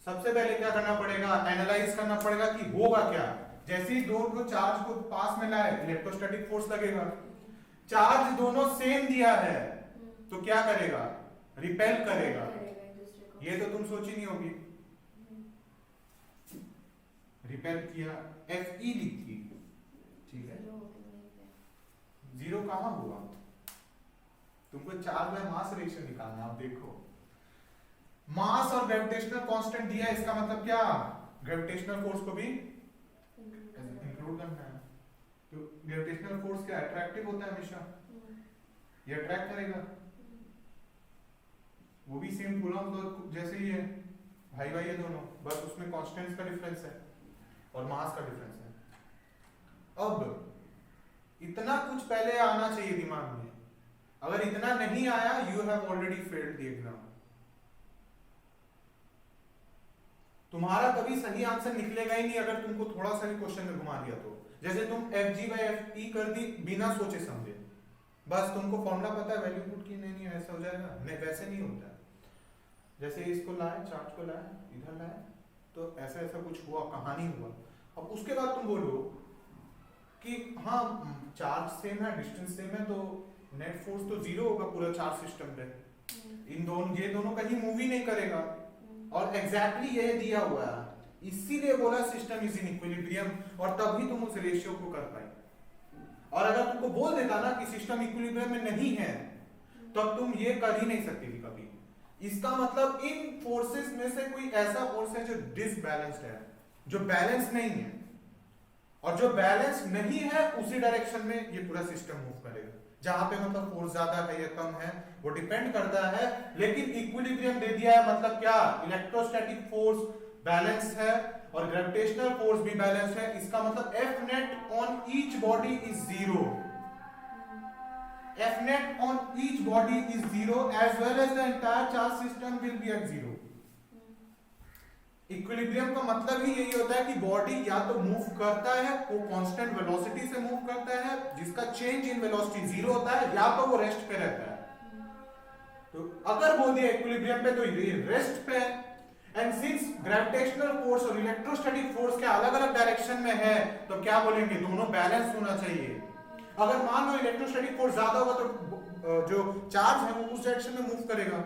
सबसे पहले क्या करना पड़ेगा, एनालाइज करना पड़ेगा कि होगा क्या। जैसे ही दो चार्ज को पास में लाए, इलेक्ट्रोस्टैटिक फोर्स लगेगा। चार्ज दोनों सेम दिया है तो क्या करेगा, रिपेल करेगा। ये तो तुम सोची नहीं होगी। रिपेल किया, Fe लिखी, ठीक है, जीरो कहां हुआ? तुमको चार्ज बाय मास रेशियो निकालना है। आप देखो, मास और ग्रेविटेशनल कांस्टेंट दिया है, इसका मतलब क्या, ग्रेविटेशनल फोर्स को भी इंक्लूड करना है। तो ग्रेविटेशनल फोर्स क्या अट्रैक्टिव होता है हमेशा, ये अट्रैक्ट करेगा। वो भी सेम कूलम्ब जैसे ही है, भाई भाई है दोनों, बस उसमें कांस्टेंट्स का डिफरेंस है और मास का डिफरेंस है। अब इतना कुछ पहले आना चाहिए दिमाग में, अगर इतना नहीं आया, you have already failed the exam. तुम्हारा कभी सही आंसर निकलेगा ही नहीं अगर तुमको थोड़ा सा भी क्वेश्चन में घुमा दिया तो। जैसे तुम Fg/Fe कर दी बिना सोचे समझे, बस तुमको फॉर्मूला पता है, वैल्यू पुट की, नहीं ऐसा हो जाएगा, नहीं वैसे नहीं होता है। जैसे इसको लाए, चार्ज को लाए, इधर लाए, तो ऐसा ऐसा कुछ हुआ, कहानी हुआ। अब उसके बाद तुम बोलो कि हाँ चार्ज सेम है, डिस्टेंस सेम है, तो नेट फोर्स तो जीरो होगा पूरा चार्ज सिस्टम पे। इन दोनों, ये दोनों कहीं मूव ही नहीं करेगा, और एग्जैक्टली ये दिया हुआ है, इसीलिए बोला सिस्टम इज इन इक्विलिब्रियम, और तभी तुम उस रेशियो को कर पाए। और अगर तुमको बोल देता ना कि सिस्टम इक्विलिब्रियम में नहीं है, तब तुम ये कर ही नहीं सकते थी कभी। इसका मतलब इन फोर्सेस में से कोई ऐसा फोर्स है जो डिसबैलेंस्ड है, जो बैलेंस नहीं है, और जो बैलेंस नहीं है उसी डायरेक्शन में ये पूरा सिस्टम मूव करेगा। जहां पे मतलब फोर्स ज्यादा है या कम है वो डिपेंड करता है, लेकिन इक्विलिब्रियम दे दिया है, मतलब क्या, इलेक्ट्रोस्टैटिक फोर्स बैलेंस है और ग्रेविटेशनल फोर्स भी बैलेंस है। इसका मतलब F net on each body is zero. F net on each body is zero, as well as the entire charge system will be at zero. Equilibrium का मतलब ही यही होता है कि बॉडी या तो मूव करता है, वो कांस्टेंट वेलोसिटी से मूव करता है जिसका चेंज इन वेलोसिटी जीरो होता है, या तो वो रेस्ट पे रहता है। तो अगर बोल दिया इक्विलिब्रियम पे तो ये रेस्ट पे है। एंड सिंस ग्रेविटेशनल फोर्स और इलेक्ट्रोस्टैटिक फोर्स के अलग अलग डायरेक्शन में है, तो क्या बोलेंगे, दोनों बैलेंस होना चाहिए। अगर मान लो इलेक्ट्रोस्टैटिक फोर्स ज्यादा होगा तो जो चार्ज है वो उस डायरेक्शन में मूव करेगा,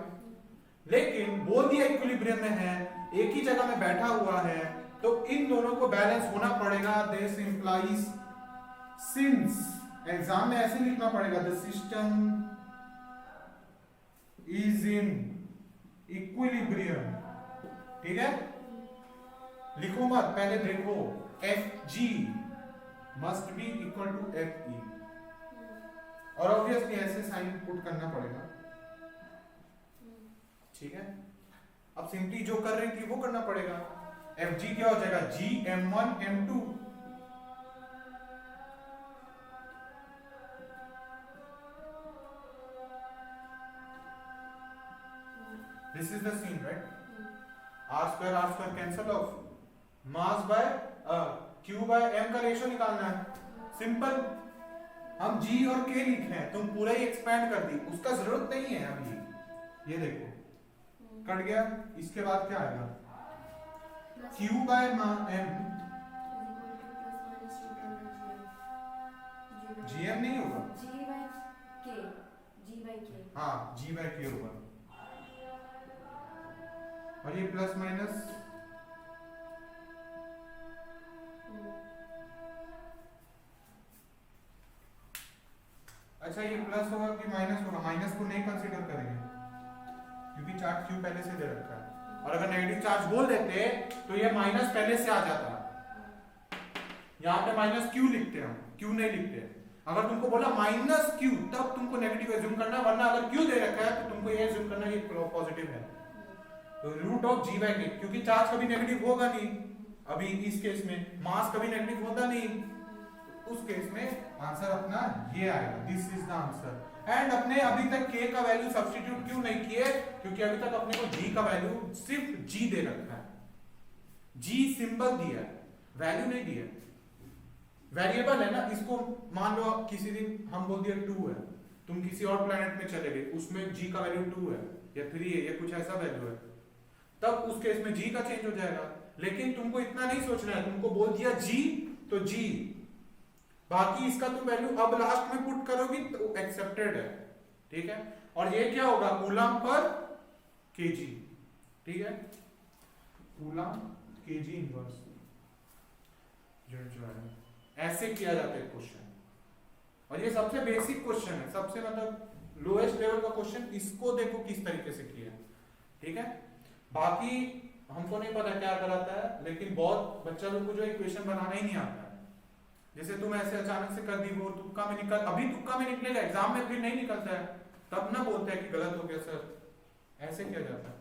लेकिन बोल दिया इक्विलिब्रियम में है, एक ही जगह में बैठा हुआ है, तो इन दोनों को बैलेंस होना पड़ेगा। दिस इंप्लाइज, सिंस, एग्जाम में ऐसे लिखना पड़ेगा, the system is in equilibrium, ठीक है, लिखो मत, पहले देखो, Fg must be equal to Fe, और ऑब्वियसली ऐसे साइन पुट करना पड़ेगा, ठीक है। अब सिंपली जो कर रही थी वो करना पड़ेगा। Fg क्या हो जाएगा, Gm1 m2, this is the scene, right? r square cancel off, mass by q by m का रेशियो निकालना है। सिंपल, हम g और k लिखे हैं, तुम पूरा ही एक्सपैंड कर दी, उसका जरूरत नहीं है अभी। ये देखो कट गया, इसके बाद क्या आएगा, q बाय m, gm नहीं होगा, हाँ g बाय k होगा, और ये प्लस माइनस अच्छा ये प्लस होगा कि माइनस होगा? माइनस को नहीं कंसीडर करेंगे क्योंकि चार्ज क्यू पहले से दे रखा है, और अगर नेगेटिव चार्ज बोल देते तो ये माइनस पहले से आ जाता। यहाँ पे माइनस क्यू लिखते हैं हम, क्यू नहीं लिखते। अगर तुमको बोला माइनस क्यू तब तुमको नेगेटिव एज्यूम करना, वरना अगर क्यू दे रखा है तो तुमको ये एज्यूम करना ये पॉजिटिव है। तो रूट ऑफ जी बाई के, क्योंकि चार्ज कभी नेगेटिव होगा नहीं अभी इस केस में, मास कभी नेगेटिव होता नहीं, उस केस में आंसर अपना ये आएगा। This is the answer. And अपने अभी तक k का वैल्यू सब्स्टिट्यूट क्यों नहीं किए? क्योंकि अभी तक अपने को g का वैल्यू सिर्फ g दे रखा है, g सिंबल दिया है, वैल्यू नहीं दिया। वेरिएबल है ना, इसको मान लो किसी दिन हम बोल दिया 2 है, तुम किसी और प्लेनेट में चले गए, उसमें g का वैल्यू 2 है या 3 है या कुछ ऐसा वैल्यू है, तब उस केस में g का चेंज हो जाएगा। लेकिन तुमको इतना नहीं सोचना है, तुमको बोल दिया g तो g, बाकी इसका तुम वैल्यू अब लास्ट में पुट करोगी तो एक्सेप्टेड है, ठीक है। और ये क्या होगा? कूलम पर केजी, ठीक है, कूलम केजी इनवर्स जो है। ऐसे किया जाता है क्वेश्चन, और ये सबसे बेसिक क्वेश्चन है, सबसे मतलब लोएस्ट लेवल का क्वेश्चन। इसको देखो किस तरीके से किया, ठीक है। बाकी हमको नहीं पता क्या कराता है, लेकिन बहुत बच्चा लोग को जो इक्वेशन बनाना ही नहीं आता है। जैसे तुम ऐसे अचानक से कर दी, वो तुक्का में निकल, अभी तुक्का में निकलेगा, एग्जाम में फिर नहीं निकलता है, तब ना बोलते हैं कि गलत हो गया सर। ऐसे किया जाता है।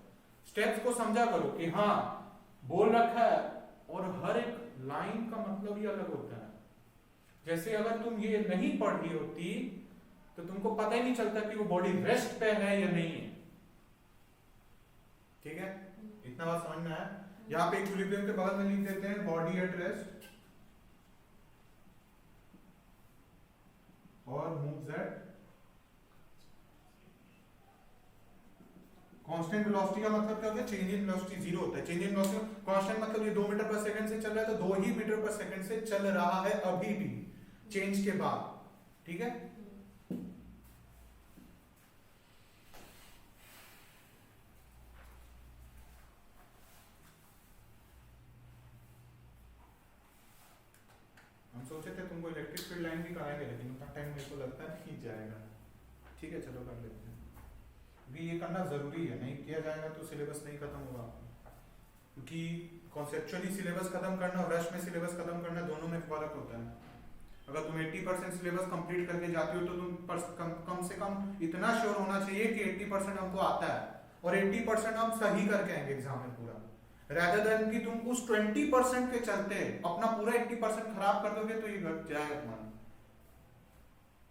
स्टेप्स को समझा करो कि हाँ बोल रखा है, और हर एक लाइन का मतलब ही अलग होता है। जैसे अगर तुम ये नहीं पढ़ रही होती तो तुमको पता ही नहीं चलता कि वो बॉडी रेस्ट पे है या नहीं है, ठीक है। इतना बात समझ में आया? यहाँ पे इक्विलिब्रियम के बगल में लिख देते हैं बॉडी एट रेस्ट और मूव्स एट कांस्टेंट वेलोसिटी। का मतलब क्या हो गया? चेंज इन वेलोसिटी जीरो होता है। चेंज इन वेलोसिटी कांस्टेंट मतलब ये 2 मीटर पर सेकंड से चल रहा है, तो 2 ही मीटर पर सेकंड से चल रहा है अभी भी चेंज के बाद, ठीक है। हम सोचे थे तुमको इलेक्ट्रिक फील्ड लाइन भी कराएंगे, लेकिन उतना टाइम मेरे को लगता नहीं जाएगा, ठीक है। चलो कर लेते हैं, भी ये करना जरूरी है, नहीं किया जाएगा तो सिलेबस नहीं खत्म होगा। क्योंकि कॉन्सेप्चुअली सिलेबस खत्म करना और रश में सिलेबस खत्म करना दोनों में फर्क होता है। अगर तुम 80% सिलेबस कंप्लीट करके जाती हो तो तुम कम से कम इतना श्योर होना चाहिए कि 80% हमको आता है, और 80% हम सही करके आएंगे एग्जाम में पूरा, rather than कि तुम उस 20% के चलते अपना पूरा 80% खराब कर दोगे, तो ये घट जाएगा तुम्हारा।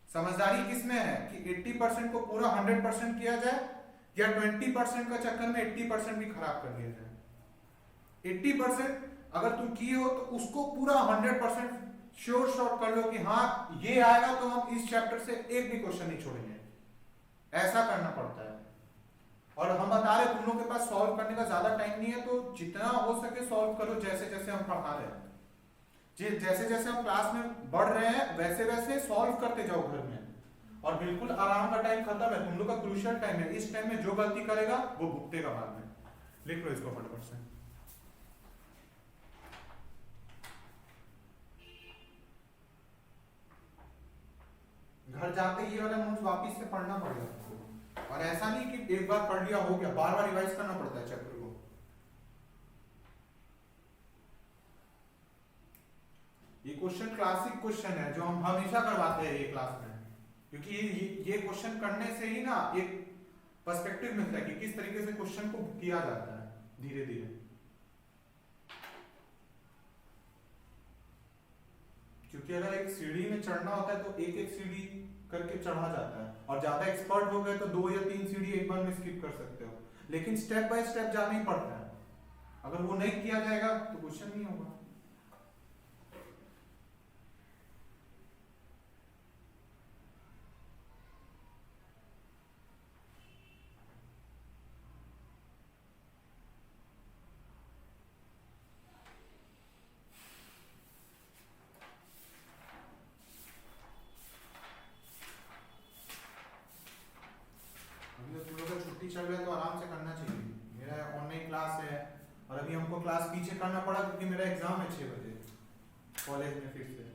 समझदारी किसमें है कि 80% को पूरा 100% किया जाए, या 20% का चक्कर में 80% भी खराब कर दिया जाए। 80% अगर तुम किए हो तो उसको पूरा 100% श्योर शॉट कर लो कि हाँ ये आएगा तो हम इस चैप्टर से एक भी क्वेश्चन नहीं छोड़ेंगे, ऐसा करना पड़ता है। और हम बता रहे तुम लोग के पास सॉल्व करने का ज्यादा टाइम नहीं है, तो जितना हो सके सॉल्व करो, जैसे जैसे हम पढ़ा रहे हैं, जैसे जैसे हम क्लास में बढ़ रहे हैं वैसे वैसे सॉल्व करते जाओ घर में। और बिल्कुल आराम का टाइम खत्म है, तुम लोग का क्रूशियल टाइम है। इस टाइम में जो गलती करेगा वो भुगतेगा बाद में। लिख लो इसको फटाफट से। घर जाके ये वाला नोट्स वापस से पढ़ना पड़ेगा, और ऐसा नहीं कि एक बार पढ़ लिया हो गया, बार बार रिवाइज करना पड़ता है चैप्टर को। ये क्वेश्चन क्लासिक क्वेश्चन है जो हम हमेशा करवाते हैं ये क्लास में, क्योंकि ये क्वेश्चन करने से ही ना एक पर्सपेक्टिव मिलता है कि किस तरीके से क्वेश्चन को किया जाता है धीरे धीरे। क्योंकि अगर एक सीढ़ी में चढ़ना होता है तो एक एक सीढ़ी करके चढ़ा जाता है, और ज्यादा एक्सपर्ट हो गए तो 2 या 3 सीढ़ी एक बार में स्किप कर सकते हो, लेकिन स्टेप बाय स्टेप जाना ही पड़ता है। अगर वो नहीं किया जाएगा तो क्वेश्चन नहीं होगा। चल रहा है तो आराम से करना चाहिए। मेरा ऑनलाइन क्लास है, और अभी हमको क्लास पीछे करना पड़ा क्योंकि मेरा एग्जाम है 6 बजे कॉलेज में, फिर से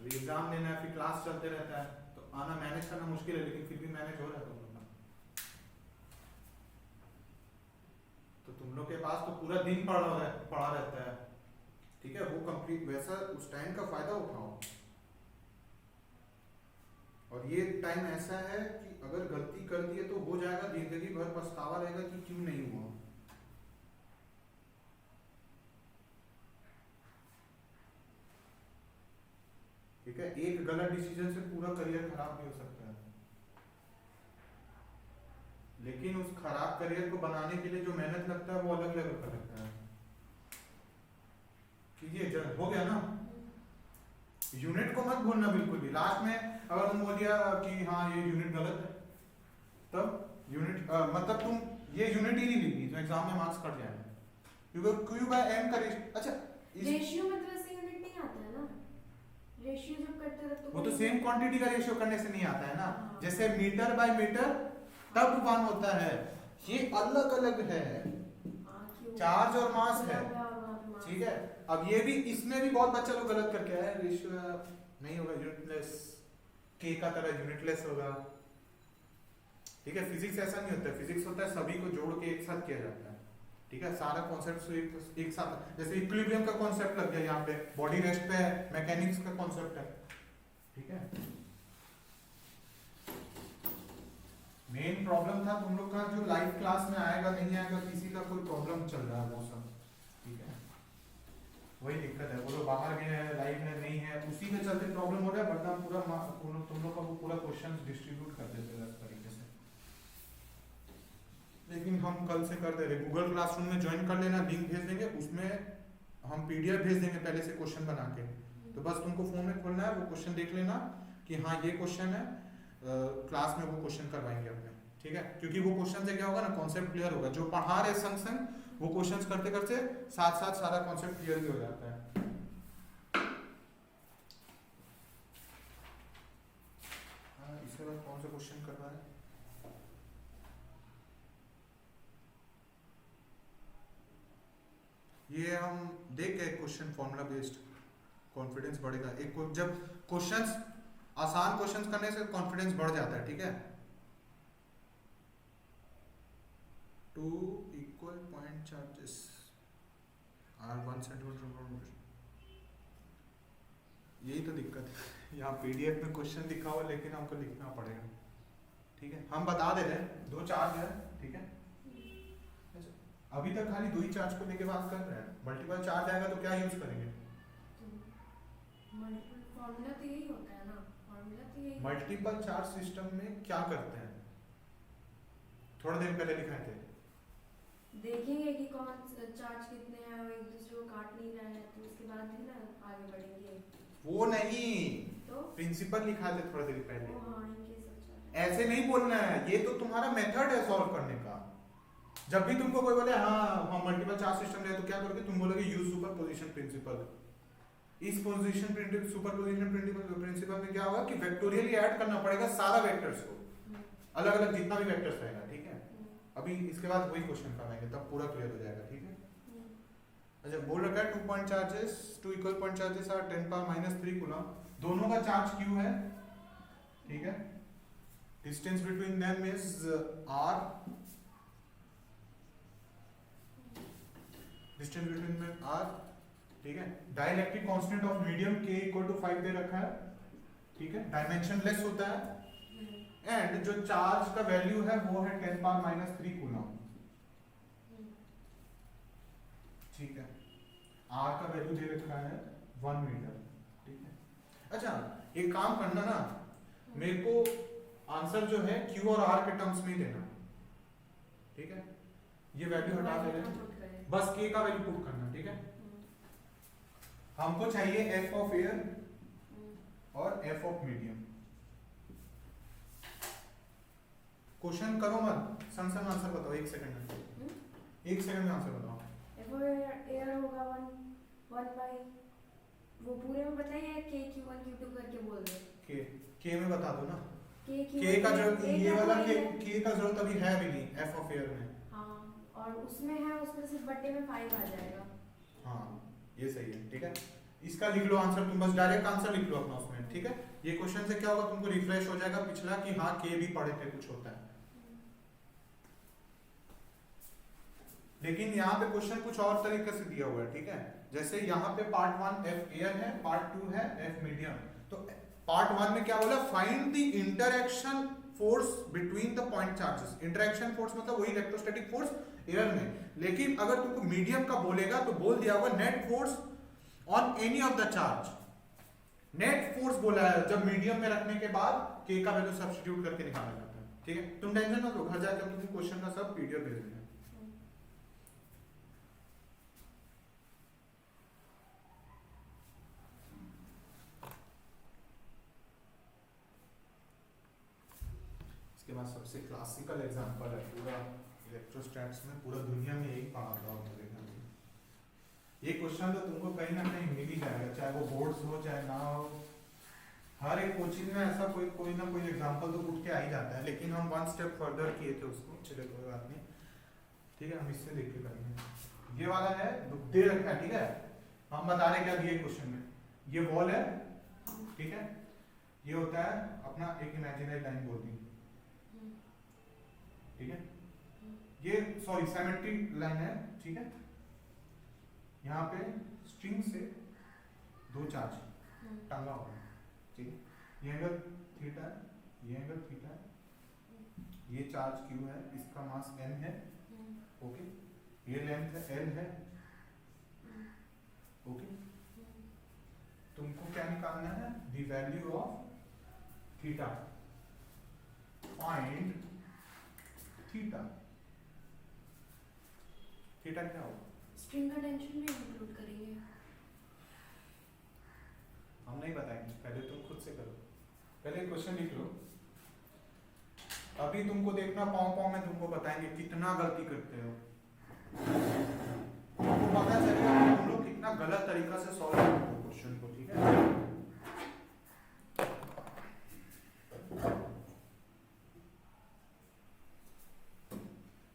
अभी एग्जाम देना है, फिर क्लास चलते रहता है, तो आना मैनेज करना मुश्किल है, लेकिन फिर भी मैनेज हो रहा है तुम लोग का। तो तुम लोग के पास तो पूरा दिन पड़ा रहता है, ठीक है, वो कंप्लीट वैसा उस टाइम का फायदा उठाओ। और ये टाइम ऐसा है कि अगर गलती कर दिए तो हो जाएगा, जिंदगी भर पछतावा रहेगा कि क्यों नहीं हुआ। ठीक है, एक गलत डिसीजन से पूरा करियर खराब भी हो सकता है, लेकिन उस खराब करियर को बनाने के लिए जो मेहनत लगता है वो अलग लेवल का लगता है। कीजिए, हो गया ना। यूनिट को मत भूलना बिल्कुल भी। लास्ट में अगर तुम बोल दिया कि हाँ ये यूनिट गलत है, तब यूनिट मतलब तुम ये यूनिट ही नहीं लिखी तो एग्जाम में मार्क्स कट जाएंगे, क्योंकि क्यू बाय एम का अच्छा रेशियो में तो ऐसे यूनिट नहीं आता है ना, रेशियो जब करते हैं तो वो तो सेम क्वांटिटी का रेशियो करने से नहीं आता है ना। हाँ। जैसे मीटर बाय मीटर तब वन होता है, ये अलग अलग है, चार्ज और मास है, ठीक है। अब ये भी, इसमें भी बहुत बच्चा लोग गलत करके आए, रेशियो नहीं होगा, यूनिटलेस के का तरह यूनिटलेस होगा, ठीक है। फिजिक्स ऐसा नहीं होता है, फिजिक्स होता है सभी को जोड़ के एक साथ किया जाता है, ठीक है। सारा कॉन्सेप्ट एक साथ, जैसे इक्विलिब्रियम का कॉन्सेप्ट लग गया यहाँ पे, बॉडी रेस्ट पे है, मैकेनिक्स का कॉन्सेप्ट है, ठीक है। मेन प्रॉब्लम था तुम लोग का जो लाइव क्लास में आएगा नहीं आएगा, किसी का कोई प्रॉब्लम चल रहा है वो सब, ठीक है, वही दिक्कत है। वो लोग बाहर गए हैं, लाइव में नहीं है, उसी के चलते प्रॉब्लम हो रहा है, वरना पूरा तुम लोग का वो पूरा क्वेश्चन डिस्ट्रीब्यूट कर देते हैं इस तरीके से। लेकिन हम कल से कर दे रहे, गूगल क्लासरूम में ज्वाइन कर लेना, लिंक भेज देंगे, उसमें हम पीडीएफ भेज देंगे पहले से क्वेश्चन बना के, तो बस तुमको फोन में खोलना है, वो क्वेश्चन देख लेना कि हाँ ये क्वेश्चन है, क्लास में वो क्वेश्चन करवाएंगे अपने, ठीक है। क्योंकि वो क्वेश्चन से क्या होगा ना, कॉन्सेप्ट क्लियर होगा, जो पढ़ा रहे संग संग वो क्वेश्चंस करते करते साथ साथ सारा कॉन्सेप्ट क्लियर भी हो जाता है। इसके बाद कौन सा क्वेश्चन करना है, ये हम देख के क्वेश्चन फॉर्मूला बेस्ड कॉन्फिडेंस बढ़ेगा। एक जब क्वेश्चंस आसान क्वेश्चंस करने से कॉन्फिडेंस बढ़ जाता है, ठीक है। Two equal point charges are 1 centimetre, यही तो दिक्कत है। यहाँ पीडीएफ में क्वेश्चन दिखा हुआ लेकिन हमको लिखना पड़ेगा, ठीक है। हम बता दे रहे हैं 2 चार्ज है, ठीक है। अभी तक खाली 2 ही चार्ज को लेके बात कर रहे हैं, मल्टीपल चार्ज आएगा तो क्या यूज करेंगे, फॉर्मूला तो यही होता है ना, फॉर्मूला तो यही। मल्टीपल चार्ज सिस्टम में क्या करते हैं, थोड़ा देर पहले लिखाए थे, देखेंगे कि कौन चार्ज कितने हैं और एक दूसरे को काट नहीं रहा है, तो उसके बाद ही ना आगे बढ़ेंगे। वो नहीं, तो प्रिंसिपल लिखा थे थोड़ा देर पहले। हाँ, इनके सब ऐसे नहीं बोलना है, ये तो तुम्हारा मेथड है सॉल्व करने का। जब भी तुमको कोई बोले हाँ हम मल्टीपल चार्ज सिस्टम ले, तो क्या करोगे, तुम बोलोगे यूज सुपरपोजिशन प्रिंसिपल। इस पोजीशन सुपरपोजिशन प्रिंसिपल में क्या होगा कि वेक्टोरियली ऐड करना पड़ेगा सारा वेक्टर्स को, अलग अलग जितना भी वेक्टर्स रहेगा, ठीक है। अभी इसके बाद वही क्वेश्चन करवाएंगे, तब पूरा क्लियर हो जाएगा, ठीक है। अच्छा, बोल रखा है 2 point charges, 2 equal point charges are 10⁻³ coulomb, दोनों का चार्ज q है, ठीक है। Distance between them is r, distance between में r, ठीक है। Dielectric constant of medium k equal to 5 दे रखा है, ठीक है। डायमेंशन लेस होता है, एंड जो चार्ज का वैल्यू है वो है 10⁻³ कूलम, ठीक है। r का वैल्यू दे रखा है 1 मीटर, ठीक है। अच्छा, एक काम करना ना, मेरे को आंसर जो है q और r के टर्म्स में ही देना, ठीक है। ये वैल्यू हटा दे रहे हैं, बस k का वैल्यू पुट करना, ठीक है। हमको चाहिए f ऑफ एयर और f ऑफ मीडियम। क्वेश्चन करो मत, संग संग आंसर बताओ, 1 सेकंड में, 1 सेकंड में आंसर बताओ। f ऑफ एयर होगा 1 बाई, वो पूरे में बताइए, k q1 q2 करके बोल दो, k में बता दो ना, k का जो ये वाला k का जरूरत अभी है भी नहीं f ऑफ एयर में, हाँ, और उसमें है, उसमें सिर्फ बट्टे में 5 आ जाएगा, हाँ ये सही है, ठीक है। इसका लिख लो आंसर, तुम बस डायरेक्ट आंसर लिख लो अपना उसमें, ठीक है। ये क्वेश्चन से क्या होगा, तुमको रिफ्रेश हो जाएगा पिछला कि हाँ के भी पढ़े थे, कुछ होता है। लेकिन यहाँ पे क्वेश्चन कुछ और तरीके से दिया हुआ है, ठीक है। जैसे यहाँ पे पार्ट 1 एफ एयर है, पार्ट 2 है एफ मीडियम। तो पार्ट 1 में क्या बोला, find the interaction force between the point charges. Interaction force मतलब वही इलेक्ट्रोस्टैटिक फोर्स एयर में। लेकिन अगर तुमको मीडियम का बोलेगा तो बोल दिया होगा net force on any of the charge. Net force बोला है जब मीडियम में रखने के बाद के का वैल्यू सब्स्टिट्यूट करके निकाला जाता है, ठीक है। तुम टेंशन मत लो, घर जाकर तुम क्वेश्चन का सब पीडीएफ भेज देना। इसके बाद सबसे क्लासिकल एग्जांपल है पूरा इलेक्ट्रोस्टैट्स में, पूरा दुनिया में यही पढ़ाता हूँ मेरे ख्याल से। ये क्वेश्चन तो तुमको कहीं ना कहीं मिल ही जाएगा, चाहे वो बोर्ड्स हो चाहे ना हो। हर एक कोचिंग में ऐसा कोई ना कोई एग्जांपल तो उठ के आ ही जाता है। लेकिन हम वन स्टेप फर्दर किए थे उसको, चले कोई बात नहीं, ठीक है। हम इससे देख के करेंगे। ये वाला है दे रखा है, ठीक है। हम बता रहे क्या दिए क्वेश्चन में, ये वॉल है, ठीक है। ये होता है अपना एक इमेजिनरी लाइन बोल दी, ठीक है। ये सॉरी सिमेट्रिक लाइन है, ठीक है। यहाँ पे स्ट्रिंग से दो चार्ज टंगा हुआ है, ठीक है। ये एंगल थीटा है, ये एंगल थीटा है, ये चार्ज क्यू है, इसका मास m है, ओके। ये लेंथ है l है, ओके। तुमको क्या निकालना है, the value of theta, find theta. Theta क्या होगा, स्ट्रिंग का टेंशन में इंक्लूड करेंगे। हम नहीं बताएंगे, पहले तुम खुद से करो। पहले क्वेश्चन लिख लो, अभी तुमको देखना पाँव में तुमको बताएंगे कितना गलती करते हो। तुमको पता चलेगा कि तुम लोग कितना गलत तरीका से सॉल्व करते हो क्वेश्चन को, ठीक है।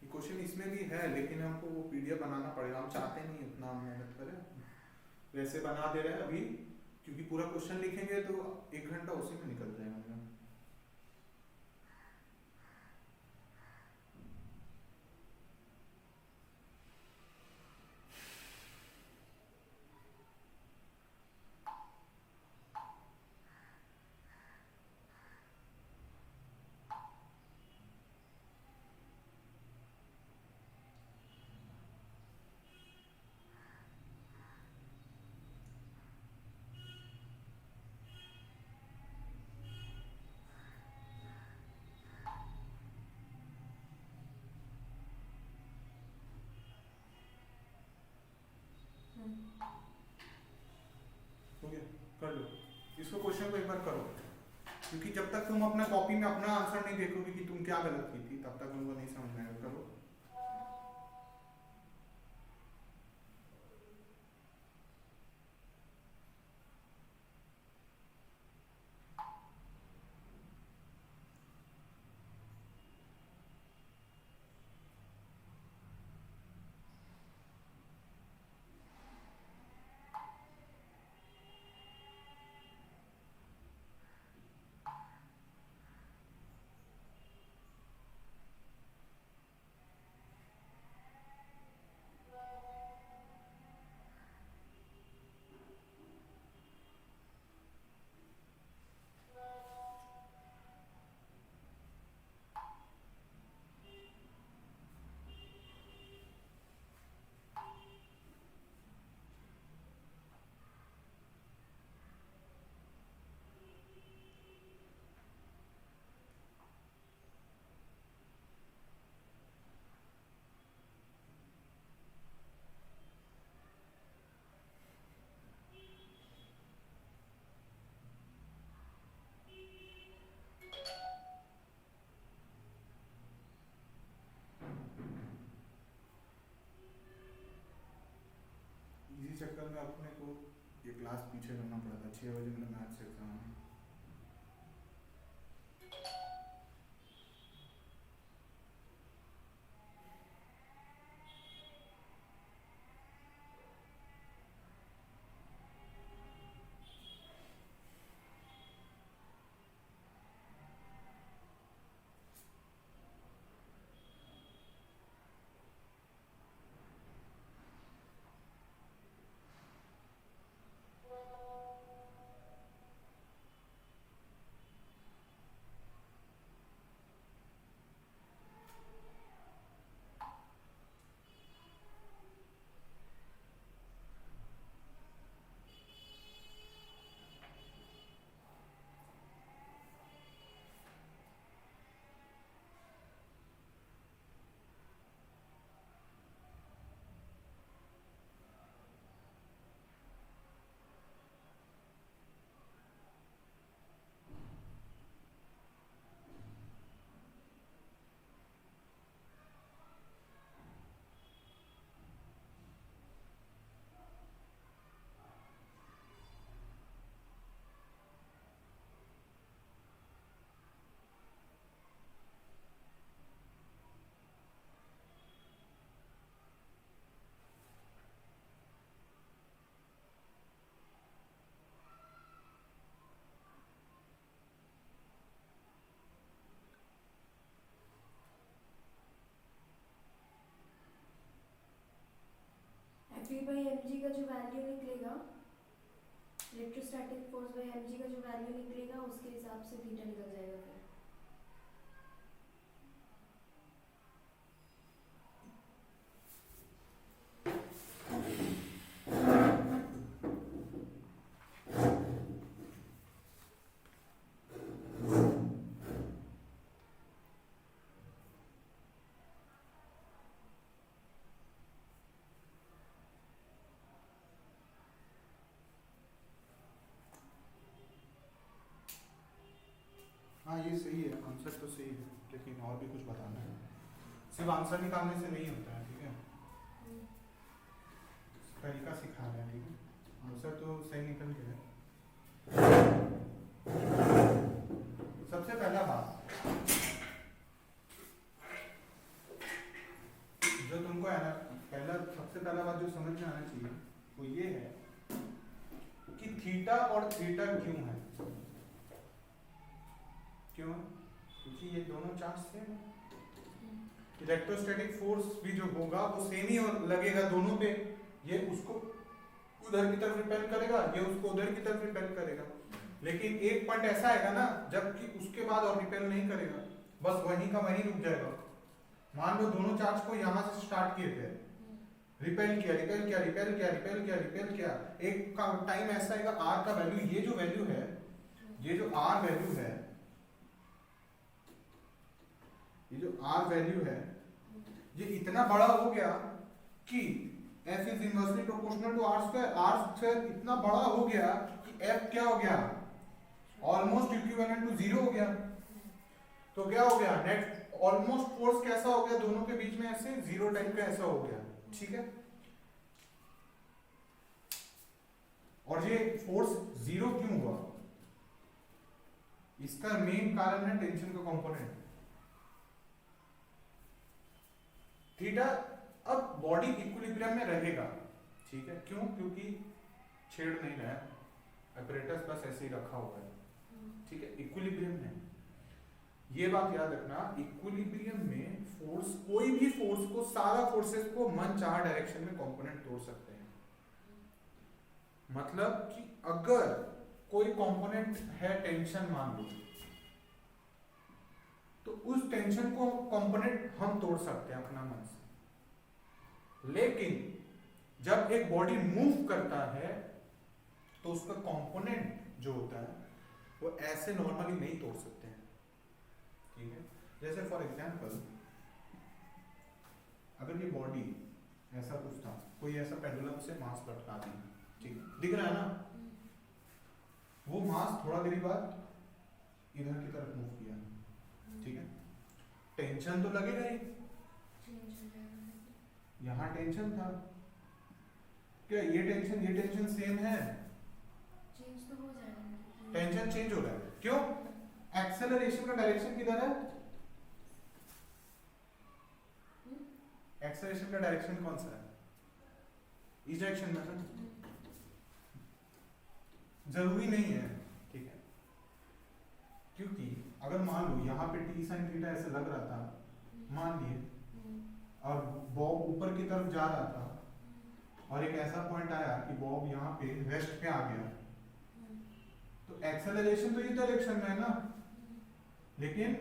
ये क्वेश्चन इसमें भी है, लेकिन हमको वो पीडीएफ बनाना पड़ेगा। हम चाहते नहीं इतना मेहनत करें, वैसे बना दे रहे हैं अभी, क्योंकि पूरा क्वेश्चन लिखेंगे तो 1 घंटा उसी में निकल जाएगा मेरा। हो गया, कर लो इसको, क्वेश्चन को एक बार करो, क्योंकि जब तक तुम अपना कॉपी में अपना आंसर नहीं देखोगे कि तुम क्या गलत की थी, तब तक तुमको नहीं समझ में आएगा। करो। इसी चक्कर में अपने को ये क्लास पीछे करना पड़ा था। 6 बजे मेरा मैथ्स एग्जाम है। वैल्यू निकलेगा, इलेक्ट्रोस्टैटिक फोर्स बाय mg का जो वैल्यू निकलेगा उसके हिसाब से थीटा निकल जाएगा फिर। हाँ ये सही है, आंसर तो सही है, लेकिन और भी कुछ बताना है, सिर्फ आंसर निकालने से नहीं होता है, ठीक है, तरीका सिखा रहे हैं, ठीक है, आंसर तो सही निकल गया है। सबसे पहला बात जो तुमको है ना, सबसे पहला बात जो समझ में आना चाहिए वो ये है कि थीटा और थीटा क्यों है, क्यों? क्योंकि ये दोनों चार्ज सेम है, इलेक्ट्रोस्टैटिक फोर्स भी जो होगा वो सेम ही लगेगा दोनों पे, ये उसको उधर की तरफ रिपेल करेगा, ये उसको उधर की तरफ रिपेल करेगा, लेकिन एक पॉइंट ऐसा आएगा ना जबकि उसके बाद और रिपेल नहीं करेगा, बस वहीं का वहीं रुक जाएगा। मान लो दोनों चार्ज को यहाँ से स्टार्ट किए थे, रिपेल किया रिपेल किया रिपेल किया रिपेल किया रिपेल किया, एक टाइम ऐसा आएगा आर का वैल्यू, ये जो वैल्यू है, ये जो आर वैल्यू है, ये जो आर वैल्यू है ये इतना बड़ा हो गया कि F is inversely proportional to R square इतना बड़ा हो गया कि F क्या हो गया, ऑलमोस्ट इक्विवेलेंट टू जीरो हो गया। तो क्या हो गया, नेट ऑलमोस्ट फोर्स कैसा हो गया दोनों के बीच में, ऐसे जीरो टाइप का ऐसा हो गया, ठीक है। और ये फोर्स जीरो क्यों हुआ, इसका मेन कारण है टेंशन का कंपोनेंट थीटा। अब बॉडी इक्विलिब्रियम में रहेगा, ठीक है, क्यों? क्योंकि छेड़ नहीं रहा है, apparatus बस ऐसे ही रखा हुआ है, ठीक है, इक्विलिब्रियम में। ये बात याद रखना, इक्विलिब्रियम में फोर्स, कोई भी फोर्स को, सारा फोर्सेस को मन चाह डायरेक्शन में कंपोनेंट तोड़ सकते हैं। मतलब कि अगर कोई कंपोनेंट है टेंशन मान लो, तो उस टेंशन को कंपोनेंट हम तोड़ सकते हैं अपना मन से, लेकिन जब एक बॉडी मूव करता है तो उसका कंपोनेंट जो होता है वो ऐसे नॉर्मली नहीं तोड़ सकते हैं, ठीक है। जैसे फॉर एग्जांपल अगर ये बॉडी ऐसा कुछ था, कोई ऐसा पेंडुलम से मास लटका दी, ठीक दिख रहा है ना, वो मास थोड़ा देर बाद इधर की तरफ मूव किया, ठीक है, टेंशन तो लगेगा ही, यहां टेंशन था, क्या ये टेंशन सेम है? चेंज तो हो जाएगा, टेंशन चेंज हो रहा है, क्यों? एक्सेलरेशन का डायरेक्शन किधर है? एक्सेलरेशन का डायरेक्शन कौन सा है? इस डायरेक्शन में है, जरूरी नहीं है, ठीक है, क्योंकि अगर मान लो यहाँ पे टी साइन थीटा ऐसे लग रहा था, मान लिए, और बॉब ऊपर की तरफ जा रहा था, और एक ऐसा पॉइंट आया कि बॉब यहाँ पे रेस्ट पे आ गया, तो एक्सेलरेशन तो इस डायरेक्शन में है ना, लेकिन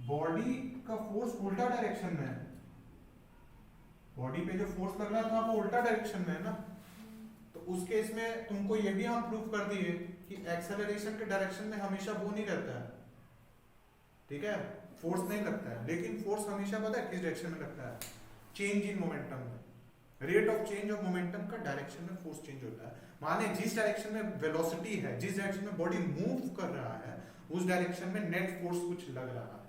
बॉडी का फोर्स उल्टा डायरेक्शन में है, बॉडी पे जो फोर्स लग रहा था वो उल्टा डायरेक्शन में है ना। तो उस केस में तुमको ये भी हम प्रूव कर दिए कि एक्सेलरेशन के डायरेक्शन में हमेशा वो नहीं रहता है, ठीक है, फोर्स नहीं लगता है, लेकिन फोर्स हमेशा पता है किस डायरेक्शन में लगता है, चेंज इन मोमेंटम में, rate of change of momentum का डायरेक्शन में फोर्स चेंज होता है। माने जिस डायरेक्शन में वेलोसिटी है, जिस डायरेक्शन में बॉडी मूव कर रहा है, उस डायरेक्शन में नेट फोर्स कुछ लग रहा है।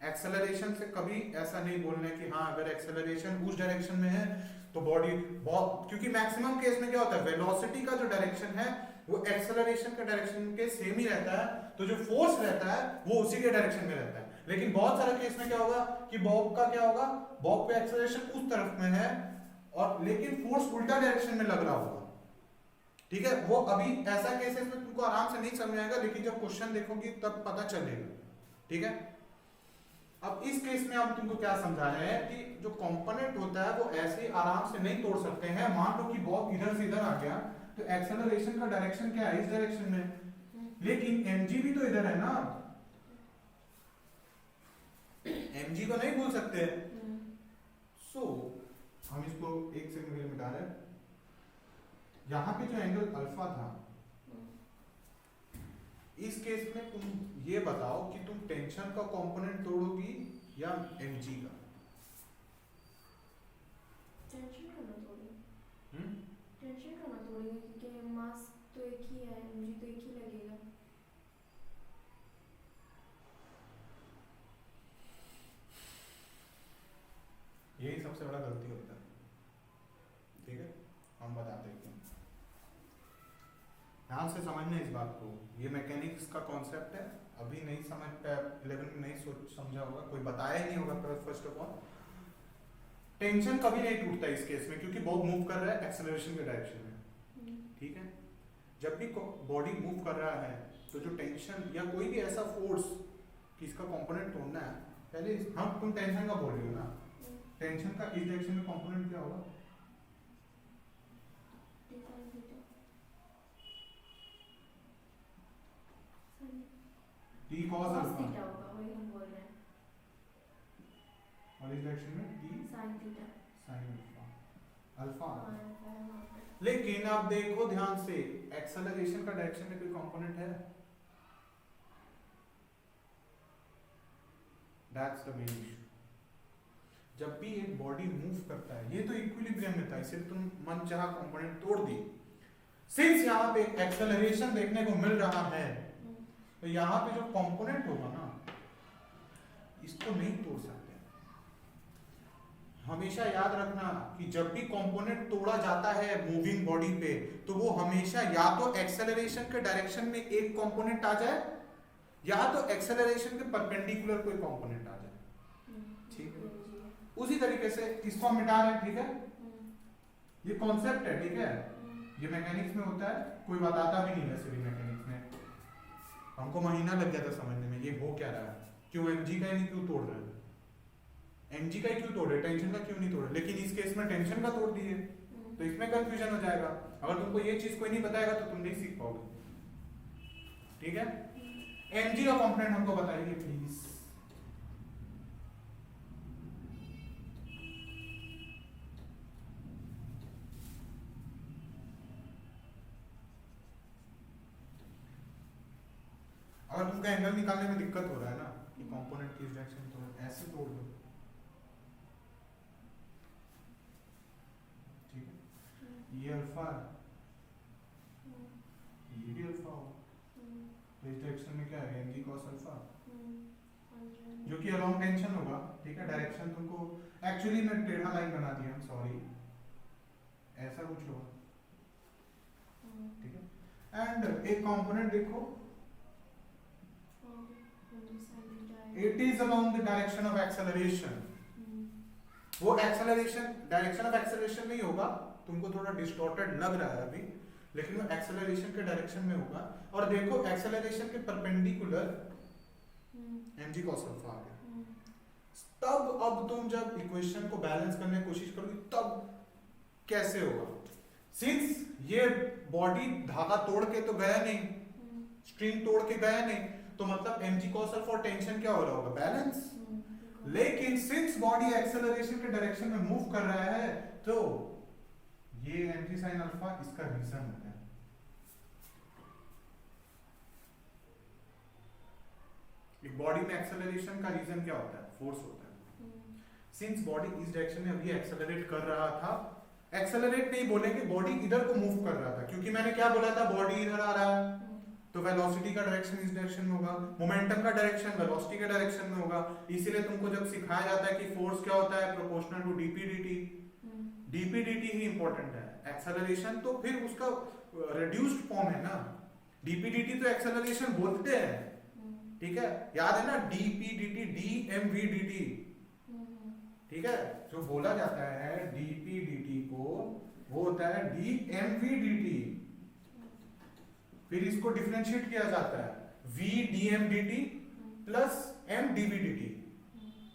एक्सेलरेशन से कभी ऐसा नहीं बोलना है कि हाँ अगर एक्सेलरेशन उस डायरेक्शन में है तो बॉडी बहुत, क्योंकि मैक्सिमम केस में क्या होता है, वेलोसिटी का जो डायरेक्शन है वो एक्सेलरेशन के डायरेक्शन के सेम ही रहता है, तो जो फोर्स रहता है वो उसी के डायरेक्शन में रहता है। लेकिन बहुत सारे केस में क्या होगा कि बॉब का क्या होगा, बॉब पे एक्सेलरेशन उस तरफ में है और लेकिन फोर्स उल्टा डायरेक्शन में लग रहा होगा, ठीक है। वो अभी ऐसा केसेस में तुमको आराम से नहीं समझ आएगा, लेकिन जब क्वेश्चन देखोगी तब पता चलेगा, ठीक है। अब इस केस में हम तुमको क्या समझा रहे हैं कि जो कंपोनेंट होता है वो ऐसे आराम से नहीं तोड़ सकते हैं। मान लो कि बॉल इधर से इधर आ गया तो एक्सेलरेशन का डायरेक्शन क्या है, इस डायरेक्शन में, लेकिन mg भी तो इधर है ना, mg को नहीं भूल सकते। सो हम इसको एक सेकंड के लिए मिटा रहे हैं। यहां पे जो एंगल अल्फा था, इस केस में तुम ये बताओ कि तुम टेंशन का कंपोनेंट तोड़ोगी या mg का? टेंशन का ना तोड़े, टेंशन का ना तोड़ेगा क्योंकि मास तो एक ही है, mg तो एक ही लगेगा। यही सबसे बड़ा गलती होता है, ठीक है, हम बताते हैं क्यों। ध्यान से समझना इस बात को, ये मैकेनिक्स का कॉन्सेप्ट है, अभी नहीं समझ पाया, 11 में नहीं सोच समझा होगा, कोई बताया ही नहीं होगा। फर्स्ट ऑफ ऑल टेंशन कभी नहीं टूटता इस केस में, क्योंकि बॉडी मूव कर रहा है एक्सेलरेशन के डायरेक्शन में, ठीक है। जब भी बॉडी मूव कर रहा है तो जो टेंशन या कोई भी ऐसा फोर्स कि इसका कंपोनेंट तोड़ना है, पहले हम तुम टेंशन का बोल रहे हो ना, टेंशन का इस डायरेक्शन में कंपोनेंट क्या होगा? टी कॉस अल्फा, वही हम बोल रहे हैं, और इस डायरेक्शन में T sine theta, sine alpha, alpha. लेकिन आप देखो ध्यान से, एक्सेलरेशन का डायरेक्शन में कोई कंपोनेंट है? That's the main issue. जब भी एक बॉडी मूव करता है, ये तो इक्विलिब्रियम में था, इसे तुम मन चाहा कंपोनेंट तोड़ दी। सिंस यहाँ पे एक्सेलरेशन देखने को मिल रहा है, तो यहाँ पे जो कंपोनेंट होगा ना, इसको नहीं तोड़ सकते। हमेशा याद रखना कि जब भी कंपोनेंट तोड़ा जाता है मूविंग बॉडी पे, तो वो हमेशा या तो एक्सेलरेशन के डायरेक्शन में एक कंपोनेंट आ जाए, या तो एक्सेलरेशन के परपेंडिकुलर कोई कंपोनेंट आ जाए, ठीक है। उसी तरीके से इसको हम मिटा रहे हैं, ठीक है। ये कॉन्सेप्ट है, ठीक है, ये मैकेनिक्स में होता है, कोई बताता भी नहीं वैसे भी मैकेनिक्स में, हमको महीना लग गया था समझने में ये हो क्या रहा है, क्यों mg का ही क्यों तोड़ रहे हैं, mg का ही क्यों तोड़ रहे, टेंशन का क्यों नहीं तोड़ रहे। लेकिन इस केस में टेंशन का तोड़ दिए, तो इसमें कंफ्यूजन हो जाएगा। अगर तुमको ये चीज कोई नहीं बताएगा तो तुम नहीं सीख पाओगे, ठीक है। mg का कंपोनेंट हमको बताइए प्लीज। अगर तुमका एंगल निकालने में दिक्कत हो रहा है ना कि कंपोनेंट किस डायरेक्शन में, तो ऐसे तोड़ दो, ठीक है। ये अल्फा है, ये भी अल्फा होगा, तो इस डायरेक्शन में क्या है, mg cos अल्फा, जो कि अलोंग टेंशन होगा, ठीक है। डायरेक्शन तुमको एक्चुअली मैं टेढ़ा लाइन बना दिया, सॉरी, ऐसा कुछ होगा, ठीक है। एंड एक कंपोनेंट देखो, it is along the direction of acceleration, वो एक्सेलरेशन डायरेक्शन ऑफ एक्सेलरेशन नहीं होगा, तुमको थोड़ा डिस्टॉर्टेड लग रहा है अभी, लेकिन वो एक्सेलरेशन के डायरेक्शन में होगा। और देखो एक्सेलरेशन के परपेंडिकुलर mg cos अल्फा आ गया। तब अब तुम जब इक्वेशन को बैलेंस करने की कोशिश करोगे तब कैसे होगा, सिंस ये बॉडी धागा तोड़ के तो गया नहीं, स्ट्रिंग तोड़ के गया नहीं, तो मतलब mg cos अल्फा और टेंशन क्या हो रहा होगा, बैलेंस। लेकिन सिंस बॉडी एक्सेलरेशन के डायरेक्शन में मूव कर रहा है, तो ये mg sin अल्फा इसका रीजन होता है। एक बॉडी में एक्सेलरेशन का रीजन क्या होता है, फोर्स होता है। सिंस बॉडी इस डायरेक्शन में अभी एक्सेलरेट कर रहा था, एक्सेलरेट नहीं बोलेंगे, बॉडी इधर को मूव कर रहा था, क्योंकि मैंने क्या बोला था, बॉडी इधर आ रहा है, तो वेलोसिटी का डायरेक्शन इस डायरेक्शन में होगा, मोमेंटम का डायरेक्शन वेलोसिटी के डायरेक्शन में होगा। इसीलिए तुमको जब सिखाया जाता है कि फोर्स क्या होता है, proportional to dp dt, dp dt ही इंपॉर्टेंट है। एक्सेलरेशन तो फिर उसका रिड्यूस्ड फॉर्म है ना, dp dt तो एक्सेलरेशन बोलते हैं, ठीक है, याद है ना, dp dt dmv dt, ठीक है। जो बोला जाता है dp dt को, वो होता है dmv dt, फिर इसको डिफरेंशिएट किया जाता है v dm dt plus m dv dt,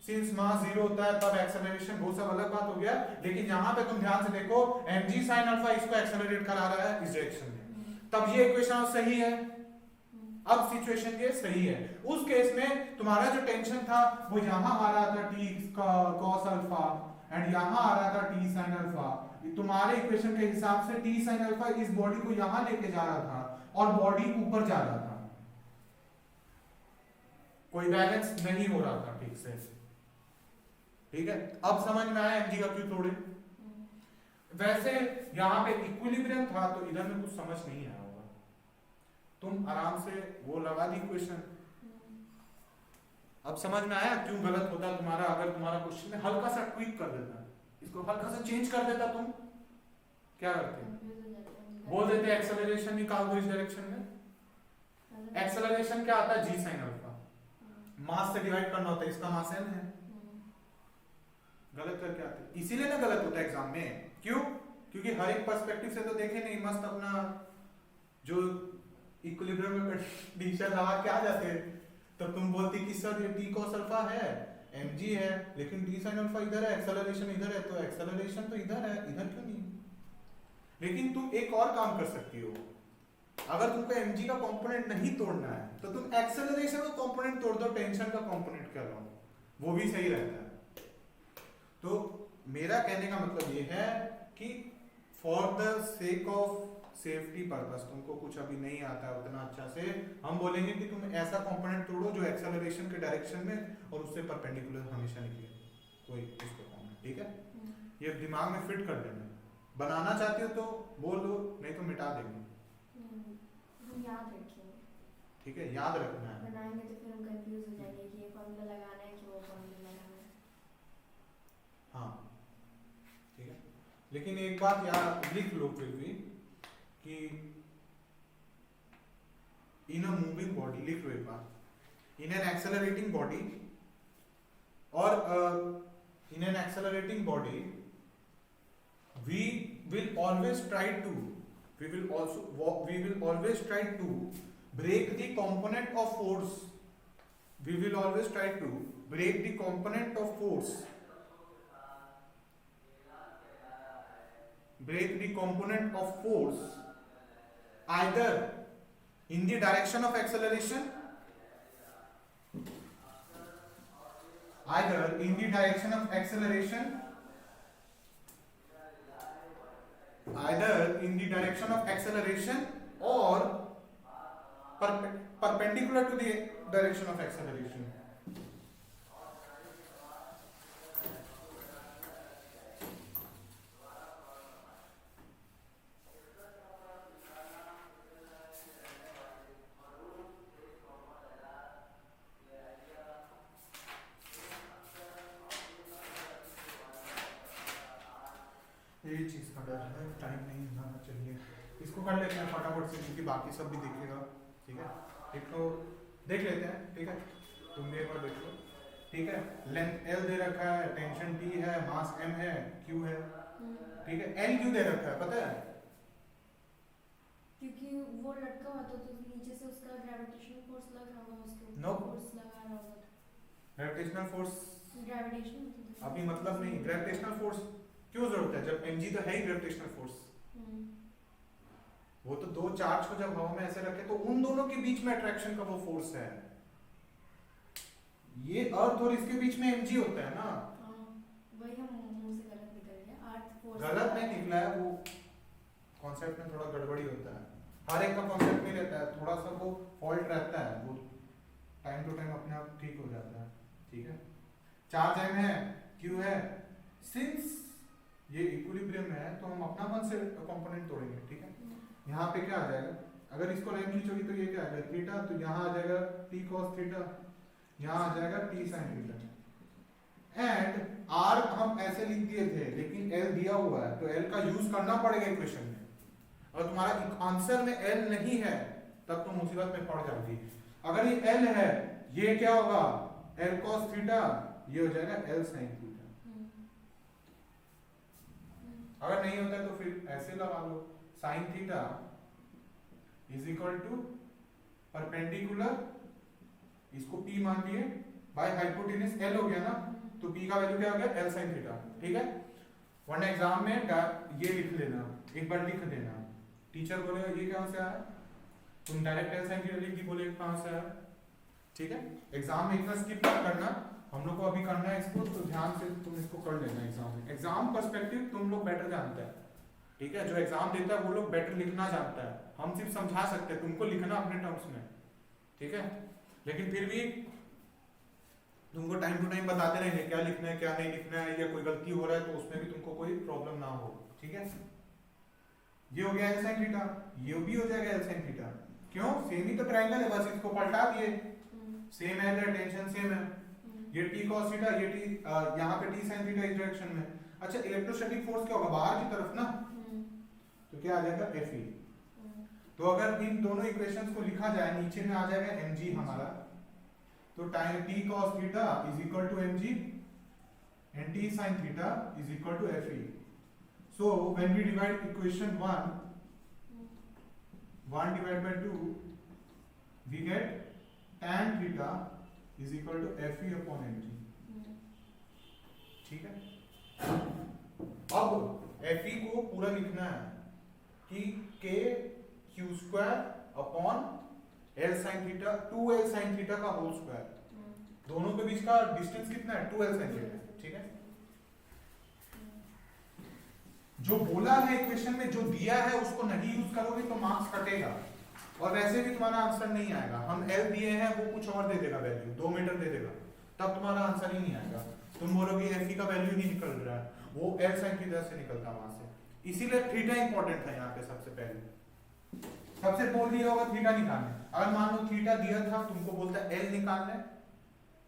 since mass 0 होता है तब एक्सेलरेशन, वो सब अलग बात हो गया, लेकिन यहाँ पे तुम ध्यान से देखो mg sin अल्फा इसको एक्सेलरेट करा रहा है इस डायरेक्शन में, तब ये इक्वेशन सही है। अब सिचुएशन ये सही है, उस केस में तुम्हारा जो टेंशन था वो यहाँ आ रहा था t cos अल्फा एंड यहाँ आ रहा था t sin अल्फा, तुम्हारे इक्वेशन के हिसाब से t sin अल्फा इस बॉडी को यहाँ लेके जा रहा था और बॉडी ऊपर जा रहा था, कोई बैलेंस नहीं हो रहा था ठीक से। ठीक है, अब समझ में आया mg का क्यों तोड़े। वैसे यहाँ पे इक्विलिब्रियम था तो इधर में कुछ समझ नहीं आया होगा, तुम आराम से वो लगा दी इक्वेशन। अब समझ में आया क्यों गलत होता तुम्हारा, अगर तुम्हारा क्वेश्चन में हल्का सा ट्वीक कर देता, इसको हल्का सा चेंज कर देता, तुम क्या करते, बोल देते एक्सेलरेशन निकाल दो इस डायरेक्शन में। एक्सेलरेशन क्या आता है, जी साइन अल्फा, मास से डिवाइड करना होता है, इसका मास m है, गलत करके आते, इसीलिए ना गलत होता है एग्जाम में। क्यों, क्योंकि हर एक पर्सपेक्टिव से तो देखे नहीं, मस्त अपना जो इक्विलिब्रियम में कंडीशन लगा के आ जाते, तो तुम बोलती कि सर ये t cos अल्फा है, mg है, लेकिन t sin अल्फा इधर है, एक्सेलरेशन इधर है, तो एक्सेलरेशन तो इधर है, इधर क्यों नहीं। लेकिन तुम एक और काम कर सकती हो, अगर तुमको mg का कंपोनेंट नहीं तोड़ना है तो तुम एक्सेलरेशन का कंपोनेंट तोड़ दो, टेंशन का कंपोनेंट कर लो, वो भी सही रहता है। तो मेरा कहने का मतलब ये है कि for the sake of safety purpose, तुमको कुछ अभी नहीं आता है उतना अच्छा से, हम बोलेंगे कि तुम ऐसा कंपोनेंट तोड़ो जो एक्सेलरेशन के डायरेक्शन में और उससे परपेंडिकुलर हमेशा निकले, कोई उसको कंपोनेंट। ठीक है, ये दिमाग में फिट कर लेना, बनाना चाहते हो तो बोल दो, नहीं तो मिटा देंगे। हम याद रखेंगे, ठीक है, याद रखना है, बनाएंगे तो फिर हम कंफ्यूज हो जाएंगे कि ये फॉर्मूला लगाना है कि वो फॉर्मूला लगाना है। हाँ ठीक है, लेकिन एक बात याद लिख लो फिर भी कि इन अ मूविंग बॉडी, लिख लो एक बार, इन एन एक्सेलरेटिंग बॉडी और in an accelerating body we will always try to break the component of force, we will always try to break the component of force, break the component of force either in the direction of acceleration, either in the direction of acceleration, either in the direction of acceleration or perpendicular to the direction of acceleration. यही चीज का डर है, time नहीं जाना चाहिए, इसको कर लेते हैं फटाफट से क्योंकि बाकी सब भी देखेगा। ठीक है, एक तो देख लेते हैं। ठीक है, तुम भी एक बार देख लो। ठीक है, लेंथ L दे रखा है, टेंशन T है, मास M है, Q है। ठीक है, L क्यों दे रखा है पता है? क्योंकि वो लटका हुआ था तो नीचे से उसका ग्रेविटेशनल फोर्स लग रहा होगा, उसके No. फोर्स लगा रहा होगा, ग्रेविटेशनल फोर्स ग्रेविटेशन अभी मतलब नहीं, ग्रेविटेशनल फोर्स क्यों जरूरत है जब mg तो है ही ग्रेविटेशनल फोर्स। वो तो दो चार्ज को जब हवा में ऐसे रखे तो उन दोनों के बीच में अट्रैक्शन का वो फोर्स है, ये अर्थ और इसके बीच में mg होता है ना। वही हम मुंह से गलत निकल गया, अर्थ फोर्स गलत नहीं निकला है, वो कॉन्सेप्ट में थोड़ा गड़बड़ी होता है, हर एक का कॉन्सेप्ट नहीं रहता है, थोड़ा सा वो फॉल्ट रहता है, वो टाइम टू टाइम अपने आप ठीक हो जाता है। ठीक है, चार्ज m है, q है, सिंस ये इक्विलिब्रियम में है तो हम अपना मन से कंपोनेंट तोड़ेंगे। ठीक है, यहाँ पे क्या आ जाएगा, अगर इसको लाइन खींचोगी तो ये क्या आएगा थीटा, तो यहाँ आ जाएगा t cos थीटा, यहाँ आ जाएगा t sin theta, and r हम ऐसे लिख दिए थे लेकिन l दिया हुआ है तो l का यूज करना पड़ेगा इक्वेशन में। अगर तुम्हारा आंसर में l नहीं है तब तुम मुसीबत में पड़ जाओगी। अगर ये l है, ये क्या होगा l cos थीटा, ये हो जाएगा l sin थीटा। अगर नहीं होता है तो फिर ऐसे लगा लो, sine theta is equal to perpendicular, इसको P मान लिए, बाय हाइपोटेन्यूज एल हो गया ना, तो पी का वैल्यू क्या हो गया, एल साइन थीटा। ठीक है, वरना एग्जाम में ये लिख लेना, एक बार लिख देना, टीचर बोलेगा ये कहां से आया, तुम डायरेक्ट एल साइन थीटा लिख दी, बोले कहां से आया। ठीक है, एग्जाम में इतना स्किप मत करना, हम लोग को अभी करना है इसको, तो ध्यान से तुम इसको कर लेना एग्जाम में। एग्जाम पर्सपेक्टिव तुम लोग बेटर जानते हैं, ठीक है, जो एग्जाम देता है वो लोग बेटर लिखना जानता है, हम सिर्फ समझा सकते हैं, तुमको लिखना अपने टर्म्स में। ठीक है, लेकिन फिर भी तुमको टाइम टू टाइम बताते रहेंगे क्या लिखना है क्या नहीं लिखना है, या कोई गलती हो रहा है तो उसमें भी तुमको कोई प्रॉब्लम ना हो। ठीक है, ये हो गया एल साइन थीटा, ये भी हो जाएगा एल साइन थीटा। क्यों, सेम ही तो ट्रायंगल है, बस इसको पलटा दिए, सेम एंगल टेंशन सेम है। ये t cos थीटा, ये t यहाँ पे t sin थीटा इस डायरेक्शन में। अच्छा, इलेक्ट्रोस्टैटिक फोर्स क्या होगा, बाहर की तरफ ना, तो क्या आ जाएगा Fe। तो अगर इन दोनों इक्वेशंस को लिखा जाए, नीचे में आ जाएगा mg हमारा, तो time t cos theta is equal to mg and t sin theta is equal to Fe। So when we divide equation 1 divided by 2 we get tan theta is equal to Fe upon mg। ठीक है, अब Fe को पूरा लिखना है कि k q square upon l sin theta 2l sin theta का whole square, दोनों के बीच का डिस्टेंस कितना है, 2l sin थीटा। ठीक है, जो बोला है इक्वेशन में, जो दिया है उसको नहीं यूज करोगे तो मार्क्स कटेगा, और वैसे भी तुम्हारा आंसर नहीं आएगा। हम l दिए हैं, वो कुछ और दे देगा वैल्यू, 2 मीटर दे देगा, तब तुम्हारा आंसर ही नहीं आएगा। तुम बोलोगे Fe का वैल्यू नहीं निकल रहा है, वो l sin थीटा से निकलता वहां से, इसीलिए थीटा इंपॉर्टेंट है यहाँ पे। सबसे बोल दिया होगा थीटा निकालने, अगर मान लो थीटा दिया था, तुमको बोलता है l निकालना है,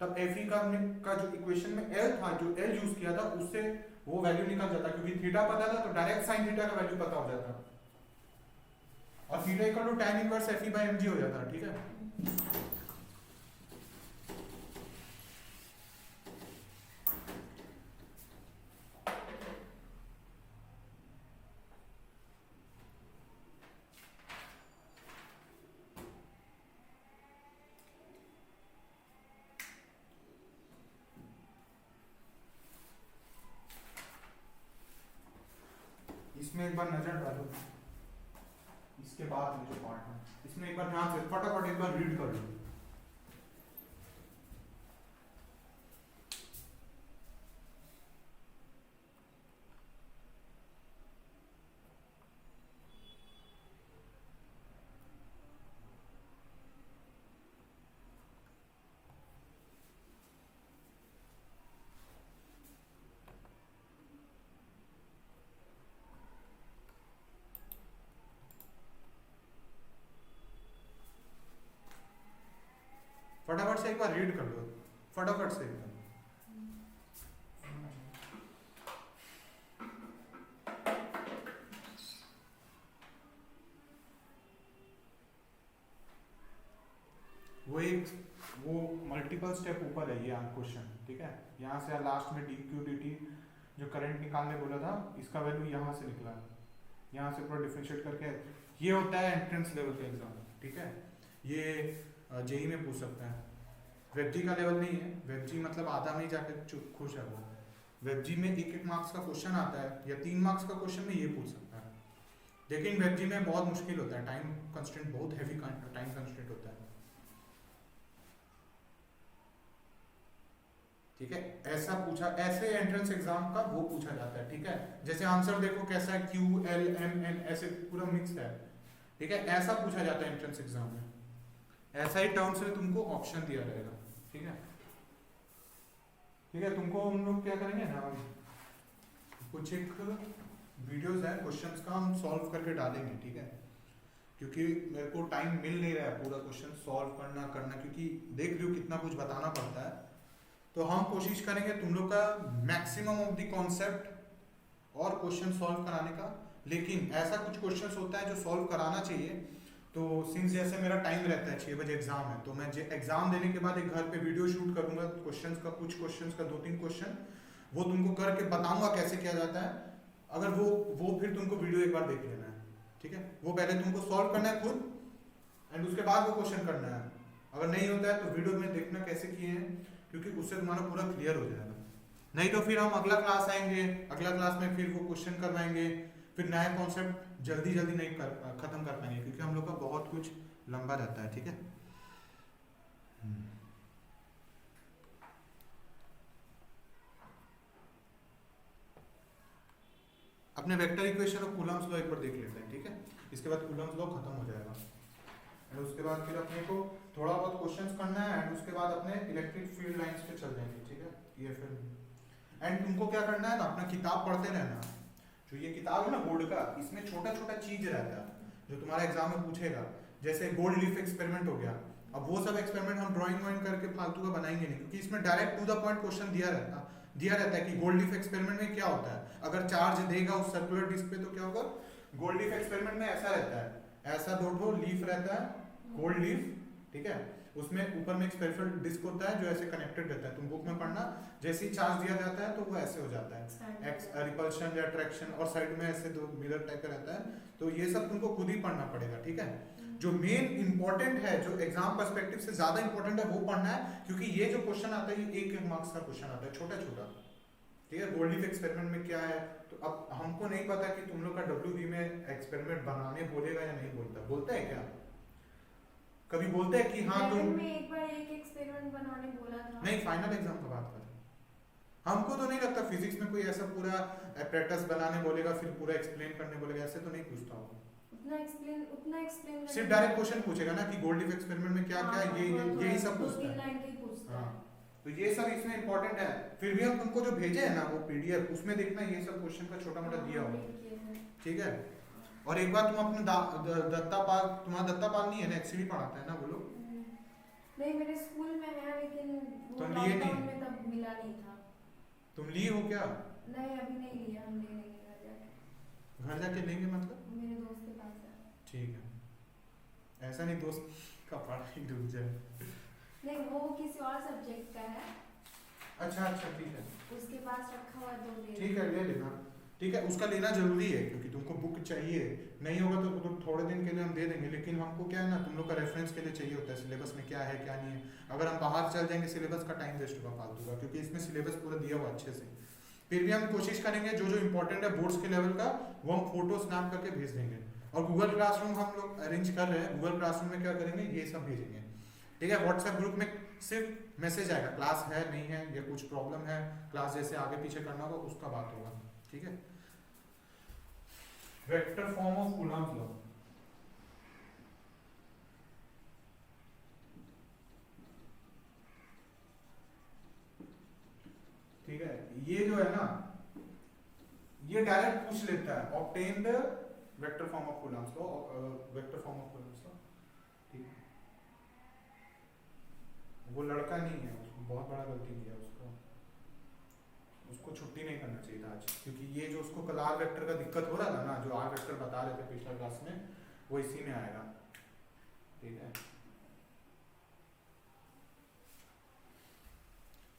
तब Fe का जो इक्वेशन में l था, जो l यूज किया था, उससे वो वैल्यू निकल जाता, क्योंकि थीटा पता था तो डायरेक्ट साइन थीटा का वैल्यू पता हो जाता, और theta equal to tan inverse Fe by mg हो जाता। ठीक है, इसमें एक बार नजर डालो, इसके बाद में जो पार्ट है, इसमें एक बार ध्यान से फटाफट एक बार रीड कर लो। फटाफट से एक बार रीड कर लो, फटाफट से एकदम। वो मल्टीपल स्टेप ऊपर है ये क्वेश्चन। ठीक है, यहाँ से लास्ट में dq/dt जो करंट निकालने बोला था, इसका वैल्यू यहाँ से निकला, यहाँ से पूरा डिफरेंशिएट करके, ये होता है एंट्रेंस लेवल का एग्जाम। ठीक है, ये जेई में पूछ सकता है, वेबजी का लेवल नहीं है, वेबजी मतलब आधा में ही जाकर खुश है वो। वेबजी में 1-1 मार्क्स का क्वेश्चन आता है, या 3 मार्क्स का क्वेश्चन में ये पूछ सकता है, लेकिन वेबजी में बहुत मुश्किल होता है, टाइम कंस्ट्रेंट, बहुत हैवी टाइम कंस्ट्रेंट होता है। ठीक है, ऐसा पूछा, ऐसे एंट्रेंस एग्जाम का वो पूछा जाता है। ठीक है, जैसे आंसर देखो कैसा है, Q L M N ऐसे पूरा मिक्स है। ठीक है, ऐसा पूछा जाता है एंट्रेंस एग्जाम में, ऐसा ही टर्म्स में तुमको ऑप्शन दिया रहेगा। ठीक है, ठीक है, तुमको हम लोग क्या करेंगे ना, कुछ एक वीडियोस है क्वेश्चंस का, हम सॉल्व करके डालेंगे। ठीक है, क्योंकि मेरे को टाइम मिल नहीं रहा है पूरा क्वेश्चन सॉल्व करना, क्योंकि देख रही हो कितना कुछ बताना पड़ता है, तो हम कोशिश करेंगे तुम लोग का मैक्सिमम ऑफ द कॉन्सेप्ट और क्वेश्चन सॉल्व कराने का। लेकिन ऐसा कुछ क्वेश्चंस होता है जो सॉल्व कराना चाहिए, तो सिंस जैसे मेरा टाइम रहता है 6 बजे एग्जाम है, तो मैं एग्जाम देने के बाद एक घर पे वीडियो शूट करूंगा क्वेश्चंस का, कुछ क्वेश्चंस का 2-3 क्वेश्चन वो तुमको करके बताऊंगा कैसे किया जाता है। अगर वो फिर तुमको वीडियो एक बार देख लेना है। ठीक है, वो पहले तुमको सॉल्व करना है खुद, एंड उसके बाद वो क्वेश्चन करना है। अगर नहीं होता है तो वीडियो में देखना कैसे किए हैं, क्योंकि उससे तुम्हारा पूरा क्लियर हो जाएगा। नहीं तो फिर हम अगला क्लास आएंगे, अगला क्लास में फिर वो क्वेश्चन करवाएंगे, फिर नया कॉन्सेप्ट जल्दी जल्दी नहीं खत्म कर पाएंगे, क्योंकि हम लोग का बहुत कुछ लंबा रहता है, ठीक है। अपने वेक्टर इक्वेशन और कूलम्स लॉ एक बार देख लेते हैं, ठीक है। इसके बाद कूलम्स लॉ खत्म हो जाएगा, और उसके बाद फिर अपने को थोड़ा बहुत क्वेश्चंस करना है, एंड उसके बाद अपने इलेक्ट्रिक फील्ड लाइंस पे चल जाएंगे, ठीक है। ये फिर एंड तुमको क्या करना है ना, अपना किताब पढ़ते रहना। जो ये किताब है ना बोर्ड का, इसमें छोटा छोटा चीज रहता है जो तुम्हारा एग्जाम में पूछेगा, जैसे गोल्ड लीफ एक्सपेरिमेंट हो गया। अब वो सब एक्सपेरिमेंट हम ड्राइंग वाइंग करके फालतू का बनाएंगे नहीं, क्योंकि इसमें direct to the point question दिया रहता है कि गोल्ड लीफ एक्सपेरिमेंट में क्या होता है। अगर चार्ज देगा उस सर्कुलर डिस्क पे तो क्या होगा, गोल्ड लीफ एक्सपेरिमेंट में ऐसा रहता है, ऐसा दो लीफ रहता है, गोल्ड लीफ, ठीक है। उसमें ऊपर में एक स्फेरिकल डिस्क होता है जो ऐसे कनेक्टेड रहता है, तुम बुक में पढ़ना। जैसे ही चार्ज दिया जाता है तो वो ऐसे हो जाता है, एक्स रिपल्शन या अट्रैक्शन, और साइड में ऐसे दो मिरर टाइप का रहता है। तो ये सब तुमको खुद ही पढ़ना पड़ेगा, ठीक है। जो मेन इंपॉर्टेंट है, जो एग्जाम पर्सपेक्टिव से ज्यादा इंपॉर्टेंट है, वो पढ़ना है, क्योंकि ये जो क्वेश्चन आता है ये एक मार्क्स का क्वेश्चन आता है, छोटा छोटा, ठीक है। गोल्ड लीफ एक्सपेरिमेंट में क्या है, तो अब हमको नहीं पता कि तुम लोग का डब्ल्यूबी में एक्सपेरिमेंट बनाने बोलेगा या नहीं बोलता, बोलता है क्या, कभी बोलते हैं कि हाँ तुम में एक बार एक एक्सपेरिमेंट बनाने बोला था। नहीं, फाइनल एग्जाम का बात कर, हमको तो नहीं लगता फिजिक्स में कोई ऐसा पूरा एपरेटस बनाने बोलेगा फिर पूरा एक्सप्लेन करने बोलेगा, ऐसे तो नहीं पूछता होगा। उतना एक्सप्लेन सिर्फ डायरेक्ट क्वेश्चन पूछेगा ना कि गोल्ड लीफ एक्सपेरिमेंट में क्या क्या है, यही सब पूछता है। हाँ, तो ये सब इसमें इंपॉर्टेंट है। फिर भी हम तुमको जो भेजे है ना वो पीडीएफ, उसमें देखना ये सब क्वेश्चन का छोटा मोटा दिया होगा, ठीक है। और एक बार तुम अपने दत्तापाल, तुम्हारा दत्तापाल नहीं है ना, एक्चुअली पढ़ाता है ना वो लोग? नहीं, मेरे स्कूल में है, लेकिन वो लॉकडाउन में तब मिला नहीं था। तुम लिए हो क्या? नहीं, अभी नहीं लिया, हम ले लेंगे घर जाके। घर जाके लेंगे मतलब? मेरे दोस्त के पास है। ठीक है, ऐसा नहीं दोस्त का पढ़ाई डूब जाए। नहीं, वो किसी और सब्जेक्ट का है। अच्छा अच्छा, ठीक है, उसके पास रखा हुआ तो ले, ठीक है, ले लेना, ठीक है। उसका लेना जरूरी है, क्योंकि तुमको बुक चाहिए, नहीं होगा तो थोड़े दिन के लिए हम दे देंगे, लेकिन हमको क्या है ना, तुम लोग का रेफरेंस के लिए चाहिए होता है, सिलेबस में क्या है क्या नहीं है। अगर हम बाहर चल जाएंगे सिलेबस का टाइम वेस्ट होगा फालतू का, क्योंकि इसमें सिलेबस पूरा दिया हुआ अच्छे से। फिर भी हम कोशिश करेंगे जो जो इंपॉर्टेंट है बोर्ड्स के लेवल का, वो हम फोटो स्नैप करके भेज देंगे। और गूगल क्लासरूम हम लोग अरेंज कर रहे हैं, गूगल क्लासरूम में क्या करेंगे, ये सब भेजेंगे, ठीक है। व्हाट्सएप ग्रुप में सिर्फ मैसेज आएगा, क्लास है नहीं है या कुछ प्रॉब्लम है, क्लास जैसे आगे पीछे करना होगा उसका बात होगा, ठीक है। Vector form of Coulomb's law, ठीक है। ये जो है ना, ये डायरेक्ट पूछ लेता है, obtain the vector form of Coulomb's law, vector form of Coulomb's law, ठीक है। वो लड़का नहीं है, उसको बहुत बड़ा गलती किया, उसको छुट्टी नहीं करना चाहिए था आज, क्योंकि ये जो उसको कल आर वेक्टर का दिक्कत हो रहा था ना, जो आर वेक्टर बता रहे थे पिछला क्लास में, वो इसी में आएगा, ठीक है।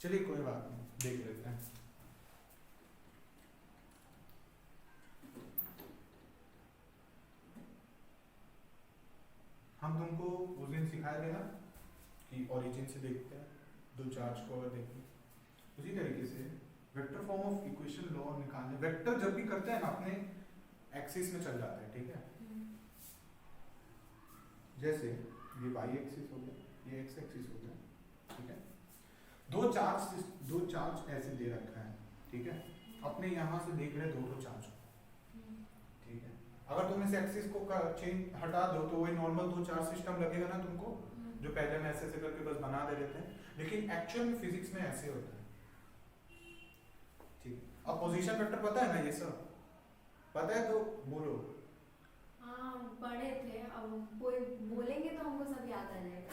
चलिए कोई बात नहीं, देख लेते हैं। हम तुमको उस दिन सिखाए थे ना कि ओरिजिन से देखते हैं, दो चार्ज को अगर देखें, उसी तरीके से vector form of equation law निकालने, वेक्टर जब भी करते हैं ना अपने एक्सिस में चल जाते हैं, ठीक है। जैसे ये वाई एक्सिस हो गया, ये एक्स एक्सिस हो गया, ठीक है। दो चार्ज ऐसे दे रखा है, ठीक है। अपने यहाँ से देख रहे दो चार्ज, ठीक है। अगर तुम इस एक्सिस को चेंज हटा दो तो वही नॉर्मल दो चार्ज सिस्टम लगेगा ना तुमको, जो पहले हम ऐसे करके बस बना दे रहे थे, लेकिन एक्चुअल में फिजिक्स में ऐसे होता है, ठीक। अब पोजीशन वेक्टर पता है ना, ये सब पता है तो बोलो। हाँ, पढ़े थे, अब कोई बोलेंगे तो हमको सब याद आ जाएगा।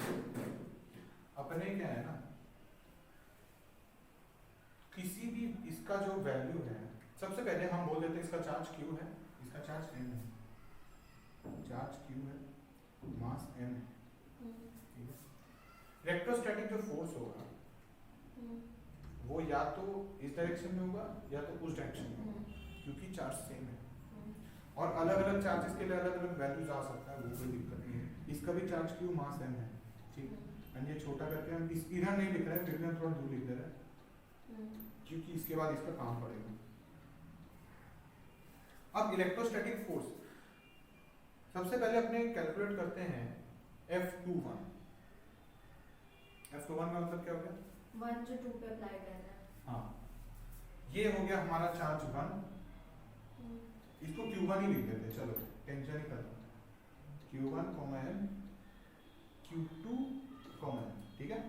अपने क्या है ना, किसी भी इसका जो वैल्यू है, सबसे पहले हम बोल देते हैं इसका चार्ज क्यू है, इसका चार्ज एम है, चार्ज क्यू है, मास एम है, ठीक है। इलेक्ट्रोस्टैटिक जो फोर्स होगा वो या तो इस डायरेक्शन में होगा या तो उस डायरेक्शन में होगा, क्योंकि चार्ज सेम है। और अलग अलग चार्जेस के लिए अलग अलग वैल्यूज आ सकता है, वो कोई दिक्कत नहीं है। इसका भी चार्ज क्यू मास एम है, ठीक। एंड ये छोटा करके हम इस इधर नहीं लिख रहे हैं, फिर भी हम थोड़ा दूर लिख दे रहे हैं क्योंकि इसके बाद इस पर काम पड़ेगा। अब इलेक्ट्रोस्टैटिक फोर्स सबसे पहले अपने कैलकुलेट करते हैं F21। F21 का मतलब क्या हो गया? 1 जो 2 पे अप्लाई करना है। हाँ, ये हो गया हमारा चार्ज 1, इसको Q1 ही लिख देते, चलो टेंशन ही खत्म। Q1, M, Q2, M, ठीक है?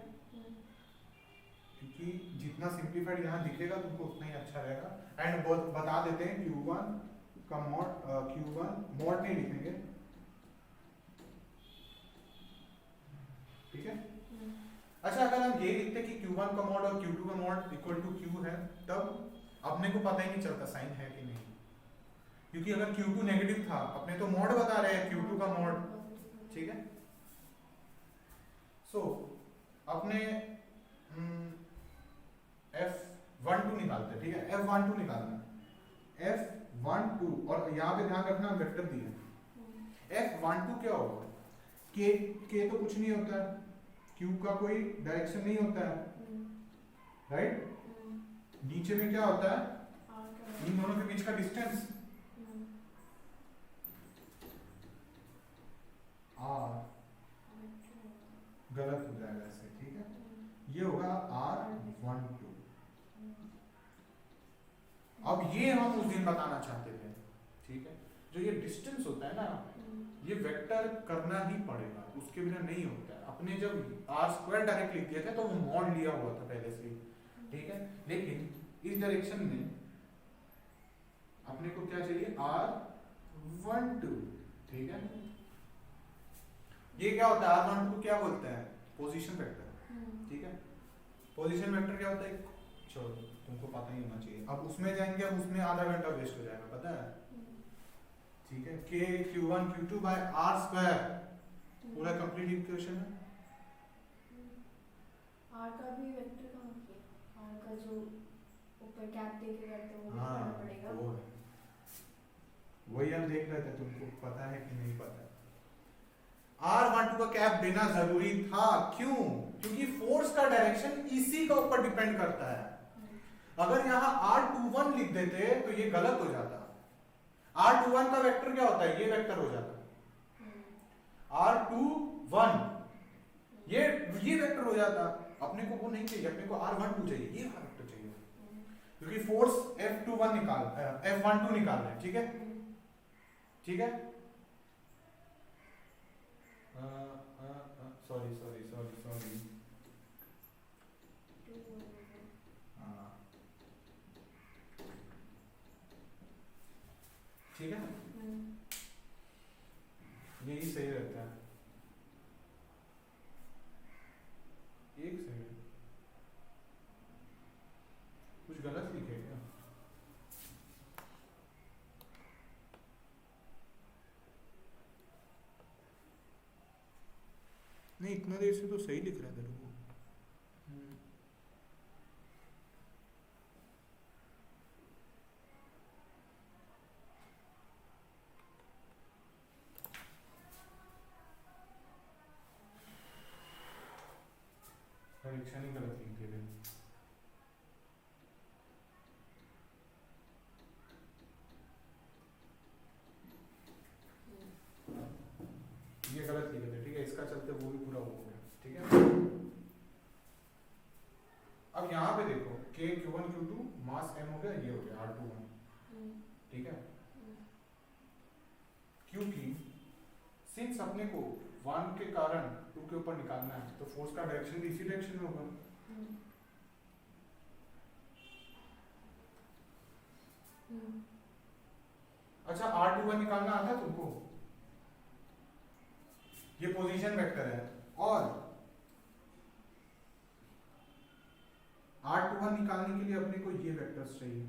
क्योंकि जितना सिंप्लीफाइड यहाँ दिखेगा तुमको उतना ही अच्छा रहेगा। एंड बता देते हैं Q1 का मॉड, Q1 मॉड नहीं लिखेंगे, ठीक है? अच्छा, अगर हम ये लिखते कि Q1 का मॉड और Q2 का मॉड इक्वल टू Q है, तब अपने को पता ही नहीं चलता साइन है कि नहीं, क्योंकि अगर Q2 नेगेटिव था, अपने तो मॉड बता रहे हैं Q2 का मॉड, ठीक है? सो अपने F12 निकालते हैं, ठीक है? F12 निकालना, F12, और यहाँ पे ध्यान रखना वेक्टर दिए, F12 क्या होगा? K तो कुछ नहीं होता है, Q का कोई डायरेक्शन नहीं होता है, राइट? नीचे में क्या होता है? इन दोनों के बीच का डिस्टेंस R, गलत हो जाएगा ऐसे, ठीक है? ये होगा R12। अब ये हम उस दिन बताना चाहते थे, ठीक है? जो ये डिस्टेंस होता है ना, ये वेक्टर करना ही पड़ेगा, उसके बिना नहीं होता है। अपने जब R² डायरेक्ट लिख दिया था तो वो मॉड लिया हुआ था पहले से, ठीक है? लेकिन इस डायरेक्शन में अपने को क्या चाहिए? R12, ठीक है? ये क्या होता है? R12 को क्या बोलते हैं? पोजीशन वेक्टर, ठीक है? पोजीशन वेक्टर क्या होता है? चलो तुमको पता ही होना चाहिए। अब उसमें जाएंगे, अब उसमें आधा घंटा वेस्ट हो जाएगा, पता है, ठीक है? K Q1 Q2 by R² पूरा कंप्लीट इक्वेशन है। R का भी वेक्टर कहाँ किया? R का जो ऊपर कैप देके करते हैं वो भी हाँ, करना पड़ेगा। वो है, वही हम देख रहे थे, तुमको पता है कि नहीं पता है? R12 का कैप देना जरूरी था, क्यों? क्योंकि फोर्स का डायरेक्शन इसी का ऊपर डिपेंड करता है। अगर यहाँ R21 लिख देते तो ये गलत हो जाता। R21 का वेक्टर क्या होता है? ये वेक्टर हो जाता R21, ये वेक्टर हो जाता। अपने को वो नहीं चाहिए, अपने को R12 चाहिए, ये वेक्टर चाहिए, क्योंकि फोर्स F12 निकाल रहे हैं, ठीक है? ठीक है? सॉरी, ठीक है? यही सही रहता है। एक सेकंड, कुछ गलत लिखे क्या? नहीं, इतना देर से तो सही लिख रहा था वो। डायरेक्शन ही गलत लिख दे रहे। ये गलत लिखे थे, ठीक है? इसका चलते वो भी पूरा हो गया, ठीक है? अब यहाँ पे देखो, K Q1 Q2 मास M हो गया, ये हो गया R21, ठीक है? क्योंकि सिंस अपने को 1 के कारण 2 के ऊपर निकालना है, तो फोर्स का डायरेक्शन भी इसी डायरेक्शन में होगा। अच्छा, R21 निकालना आता है तुमको? ये पोजीशन वेक्टर है, और R21 निकालने के लिए अपने को ये वेक्टर्स चाहिए।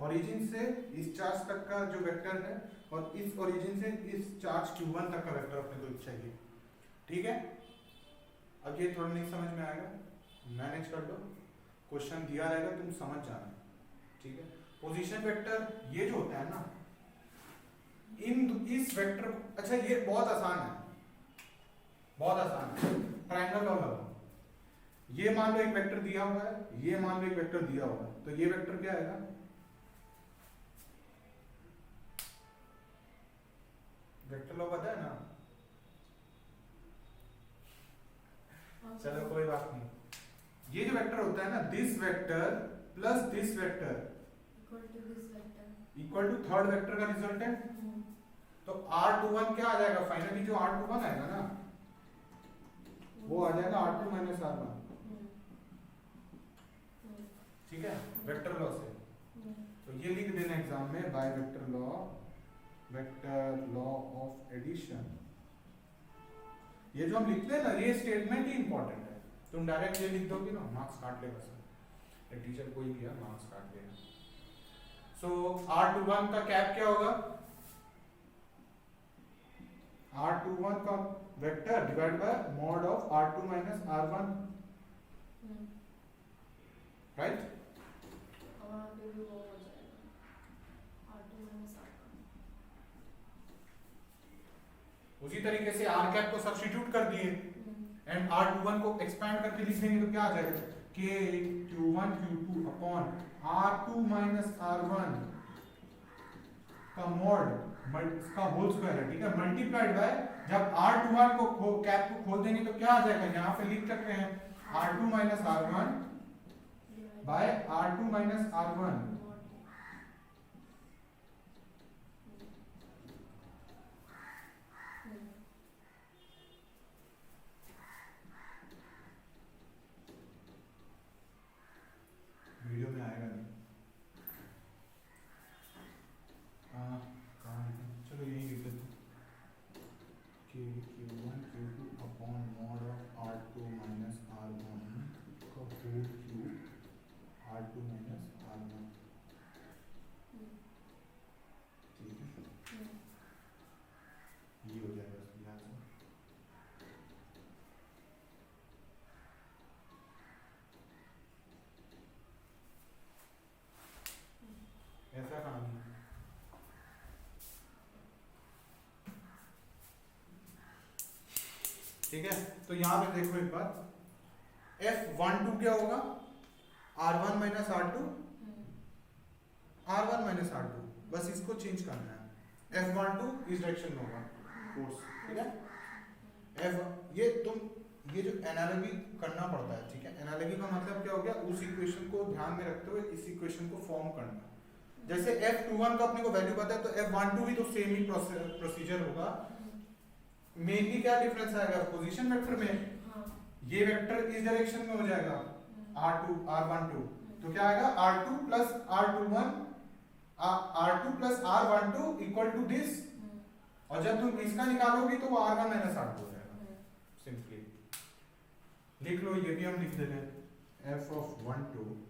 ओरिजिन से इस चार्ज तक का जो वेक्टर है, और इस ओरिजिन से इस चार्ज Q1 तक का वेक्टर अपने को चाहिए, ठीक है? अब ये थोड़ा नहीं समझ में आएगा, मैनेज कर लो, क्वेश्चन दिया रहेगा, तुम समझ जाना, ठीक है? पोजीशन वेक्टर ये जो होता है ना, इस वेक्टर, अच्छा ये बहुत आसान है, बहुत आसान है, ट्रायंगल लॉ लगाओ। ये मान लो एक वेक्टर दिया हुआ है, ये मान लो एक वेक्टर दिया हुआ है, तो ये वेक्टर क्या आएगा? वेक्टर लॉ पता है ना? चलो कोई बात नहीं। ये जो वेक्टर होता है ना, this vector plus this vector equal to third vector का रिजल्टेंट। तो R21 क्या आ जाएगा? फाइनली जो R21 आएगा ना, वो आ जाएगा R2 माइनस R1। ठीक है, वेक्टर लॉ से। तो ये लिख देना एग्जाम में, by vector law of addition. ये जो हम लिखते हैं ना, ये स्टेटमेंट ही इंपॉर्टेंट है। तुम डायरेक्ट ये लिख दोगे ना, मार्क्स काट लेगा सर, टीचर कोई भी है मार्क्स काट लेगा। सो R21 का कैप क्या होगा? R21 का vector divide by mod of R2 minus R1, right? उसी तरीके से R कैप को सब्स्टिट्यूट कर दिए एंड R21 को एक्सपैंड करके लिख देंगे तो क्या आ जाएगा? K Q1 Q2 upon R2 minus R1 का मॉड का होल स्क्वायर है, ठीक है, मल्टीप्लाइड बाय, जब R21 को कैप को खोल देंगे तो क्या आ जाएगा? यहाँ पे लिख सकते हैं R2 minus R1 bye R2 minus R1। Video में आएगा नहीं, कहाँ लिखें? चलो यही लिख देते कि Q1 Q2 upon mod of R2 minus R1 का whole cube R2 minus R1। ठीक है, ये हो जाएगा इसके यहाँ से। ऐसा कहानी है। ठीक है, तो यहां पे देखो एक बार, F12 क्या होगा? R1 minus R2, R1 minus R2, बस इसको चेंज करना है। F12 इस डायरेक्शन में होगा फोर्स, ठीक है। ये जो एनालॉजी करना पड़ता है, ठीक है, एनालॉजी का मतलब क्या हो गया? उस इक्वेशन को ध्यान में रखते हुए इस इक्वेशन को फॉर्म करना। जैसे F21 का अपने को वैल्यू पता है, तो F12 भी तो सेम ही प्रोसीजर होगा। मेनली क्या डिफरेंस आएगा? पोजीशन वेक्टर में ये वेक्टर इस डायरेक्शन में हो जाएगा R2 R12, तो क्या आएगा? R2 plus R21 R2 plus R12 equal to this, और जब तुम इसका निकालोगी तो वो R1 माइनस R2 हो जाएगा। सिंपली लिख लो, ये भी हम लिख देते हैं F ऑफ 12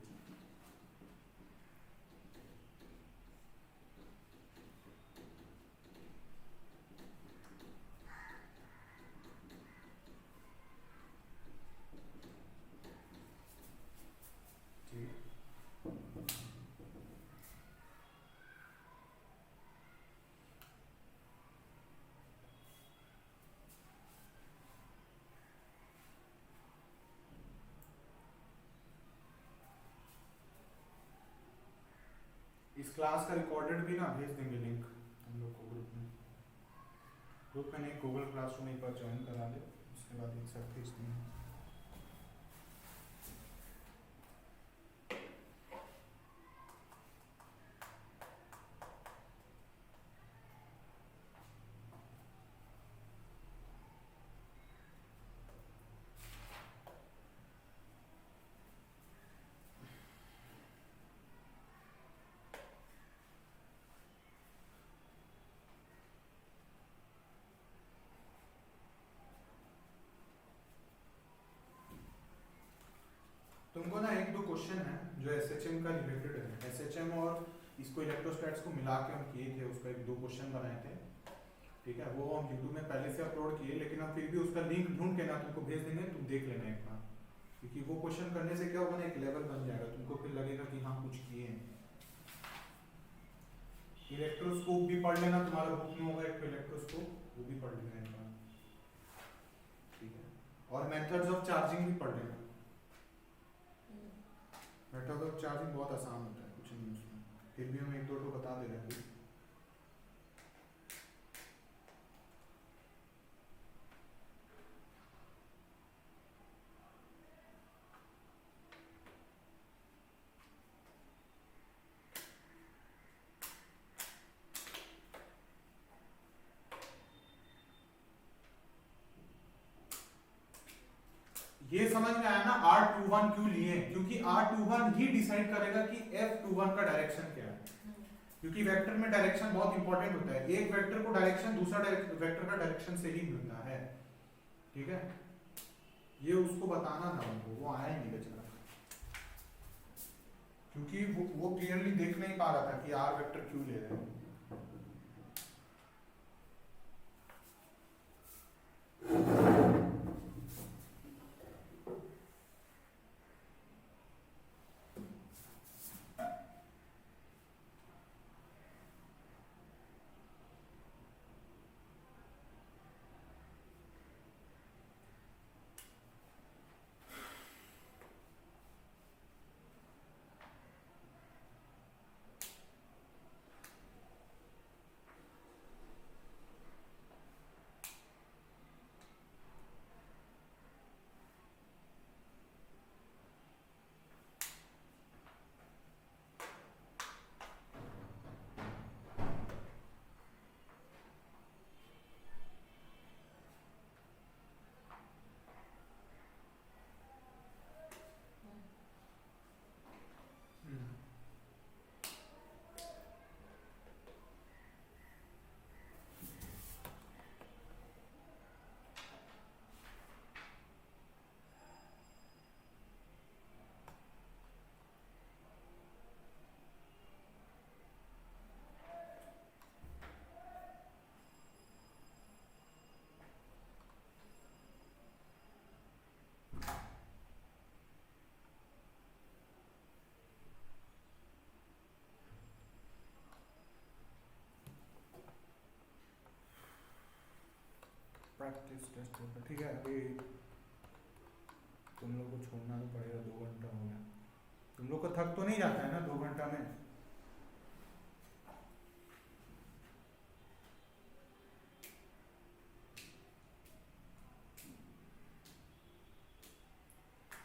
इस क्लास का रिकॉर्डेड भी ना भेज देंगे लिंक हम लोग को ग्रुप में नहीं, गूगल क्लासरूम एक बार ज्वाइन करा दे, उसके बाद एक साथ भेज देंगे। तुमको ना एक दो क्वेश्चन है जो एसएचएम का रिलेटेड है, एसएचएम और इसको इलेक्ट्रोस्टैट्स को मिला के हम किए थे, उसका एक दो क्वेश्चन बनाए थे, ठीक है। वो हम यूट्यूब में पहले से अपलोड किए, लेकिन हम फिर भी उसका लिंक ढूंढ के ना तुमको भेज देंगे, तुम देख लेना एक बार, क्योंकि वो क्वेश्चन करने से क्या होगा ना, एक लेवल बन जाएगा, तुमको फिर लगेगा कि हाँ कुछ किए हैं। इलेक्ट्रोस्कोप भी पढ़ लेना, तुम्हारा बुक में होगा एक इलेक्ट्रोस्कोप, वो भी पढ़ लेना एक बार, ठीक है। और मेथड्स ऑफ चार्जिंग भी पढ़ लेना। मेथड ऑफ चार्जिंग बहुत आसान होता है, कुछ नहीं उसमें, फिर भी हम एक दो तो बता दे रहे हैं अभी। ये समझ में आया ना R21 क्यों लिए, क्योंकि R21 ही डिसाइड करेगा कि F21 का डायरेक्शन क्या है, क्योंकि वेक्टर में डायरेक्शन बहुत इंपॉर्टेंट होता है, एक वेक्टर को डायरेक्शन दूसरा वेक्टर का डायरेक्शन से ही मिलता है, ठीक है। ये उसको बताना था उनको, वो आया ही नहीं बेचारा, क्योंकि वो क्लियरली देख नहीं पा रहा था कि R वेक्टर क्यों ले रहे हैं। प्रैक्टिस टेस्ट होगा, ठीक है। अभी तुम लोग को छोड़ना तो पड़ेगा, 2 घंटा हो गया, तुम लोग को थक तो नहीं जाता है ना 2 घंटा में?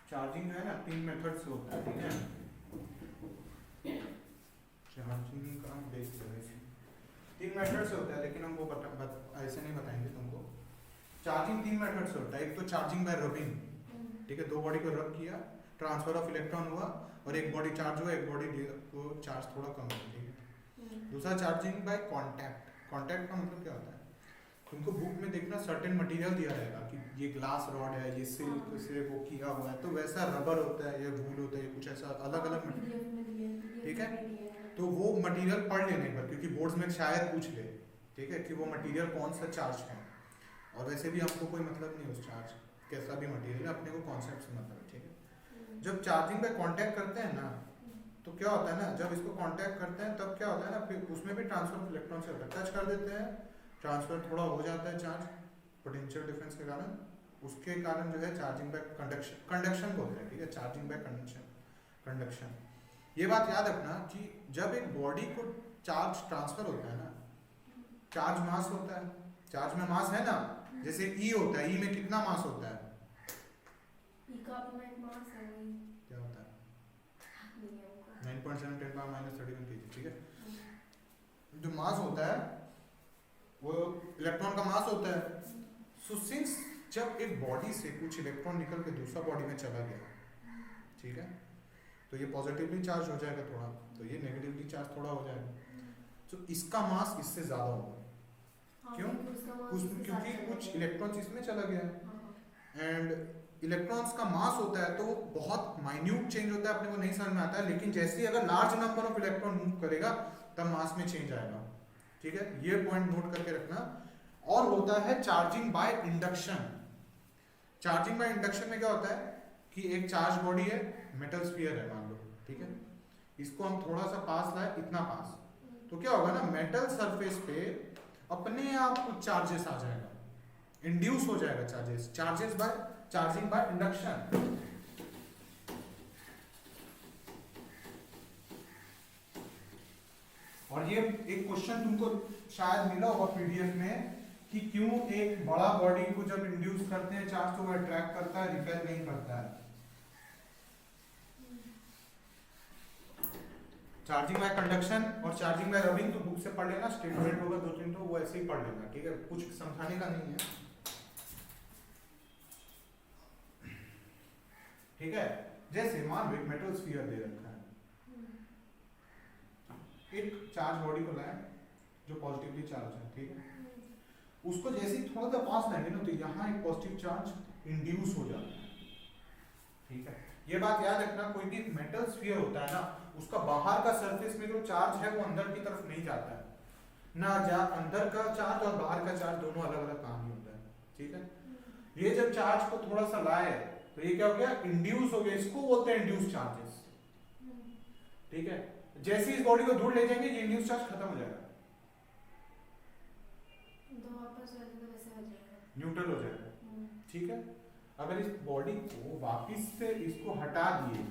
चार्जिंग जो है ना 3 मेथड से होता है, ठीक है। चार्जिंग का बेस है 3 मेथड से होता है, लेकिन हम वो ऐसे नहीं बताएंगे तुमको। चार्जिंग 3 मेथड से होता है, एक तो चार्जिंग बाय रबिंग, ठीक है, 2 बॉडी को रब किया, ट्रांसफर ऑफ इलेक्ट्रॉन हुआ और एक बॉडी चार्ज हुआ, एक बॉडी को चार्ज थोड़ा कम हुआ, ठीक है। दूसरा चार्जिंग बाय कांटेक्ट। कांटेक्ट का मतलब क्या होता है, तुमको बुक में देखना सर्टेन मटेरियल दिया रहेगा कि ये ग्लास रॉड है, ये सिल्क से वो किया हुआ है, तो वैसा रबर होता है, ये वूल होता है, कुछ ऐसा अलग अलग मटेरियल, ठीक है। तो वो मटेरियल पढ़ लेने पर, क्योंकि बोर्ड्स में शायद पूछ ले, ठीक है, कि वो मटेरियल कौन सा चार्ज है, और वैसे भी हमको कोई मतलब नहीं उस चार्ज कैसा भी मटेरियल है, अपने को कॉन्सेप्ट से मतलब है, ठीक है। जब चार्जिंग पे कांटेक्ट करते हैं ना, तो क्या होता है ना, जब इसको कांटेक्ट करते हैं तब क्या होता है ना, फिर उसमें भी ट्रांसफर ऑफ इलेक्ट्रॉन से होता है, टच कर देते हैं, ट्रांसफर थोड़ा हो जाता है चार्ज पोटेंशियल डिफरेंस के कारण, उसके कारण जो है चार्जिंग बाय कंडक्शन बोलते हैं, ठीक है, चार्जिंग बाय कंडक्शन। ये बात याद रखना कि जब एक बॉडी को चार्ज ट्रांसफर होता है ना, चार्ज मास होता है, चार्ज में मास है ना, जैसे ई होता है, ई में कितना मास होता है, ई का अपना एक मास है, क्या होता है 9.7 10 पावर माइनस 31 kg, ठीक है। जो मास होता है वो इलेक्ट्रॉन का मास होता है। सो सिंस जब एक बॉडी से कुछ इलेक्ट्रॉन निकल के दूसरा बॉडी में चला गया, ठीक है, तो ये पॉजिटिवली चार्ज हो जाएगा थोड़ा, तो ये नेगेटिवली चार्ज थोड़ा हो जाएगा, तो इसका मास इससे ज्यादा होगा। क्यों? क्योंकि कुछ इलेक्ट्रॉन्स इसमें चला गया, एंड इलेक्ट्रॉन्स का मास होता है तो बहुत माइन्यूट चेंज होता है, अपने को नहीं समझ में आता है, लेकिन जैसे ही अगर large number of electron move करेगा तब मास में चेंज आएगा, ठीक है, ये पॉइंट नोट करके रखना। और होता है charging by induction. Charging by induction में क्या होता है कि एक चार्ज बॉडी है, मेटल स्फीयर है मान लो, ठीक है, इसको हम थोड़ा सा पास लाए, इतना पास, तो क्या होगा ना, मेटल सरफेस पे अपने आप कुछ चार्जेस आ जाएगा, इंड्यूस हो जाएगा charges, charges by charging by induction. और ये एक क्वेश्चन तुमको शायद मिला होगा पीडीएफ में कि क्यों एक बड़ा बॉडी को जब इंड्यूस करते हैं चार्ज तो वो अट्रैक्ट करता है, रिपेल नहीं करता है। चार्जिंग बाय कंडक्शन और चार्जिंग बाय रबिंग तो बुक से पढ़ लेना, स्टेटमेंट होगा 2-3 तो वो ऐसे ही पढ़ लेना, ठीक है, कुछ समझाने का नहीं है, ठीक है। जैसे मान लो एक मेटल स्फीयर दे रखा है, एक चार्ज बॉडी को लाए जो पॉजिटिवली चार्ज है, ठीक है, उसको जैसे ही थोड़ा सा पास लाएंगे ना तो यहाँ एक पॉजिटिव चार्ज इंड्यूस हो जाता है, ठीक है। ये बात याद रखना, कोई भी मेटल स्फीयर होता है ना, उसका बाहर का सरफेस में जो चार्ज है वो अंदर की तरफ नहीं जाता है ना, अंदर का चार्ज और बाहर का चार्ज दोनों अलग अलग काम ही होता है, ठीक है। ये जब चार्ज को थोड़ा सा लाए तो ये क्या हो गया, इंड्यूस हो गया, इसको बोलते हैं इंड्यूस चार्जेस, ठीक है। जैसे इस बॉडी को दूर ले जाएंगे ये इंड्यूस चार्ज खत्म हो जाएगा, न्यूट्रल हो जाएगा, ठीक है। अगर इस बॉडी को वापिस से इसको हटा दिए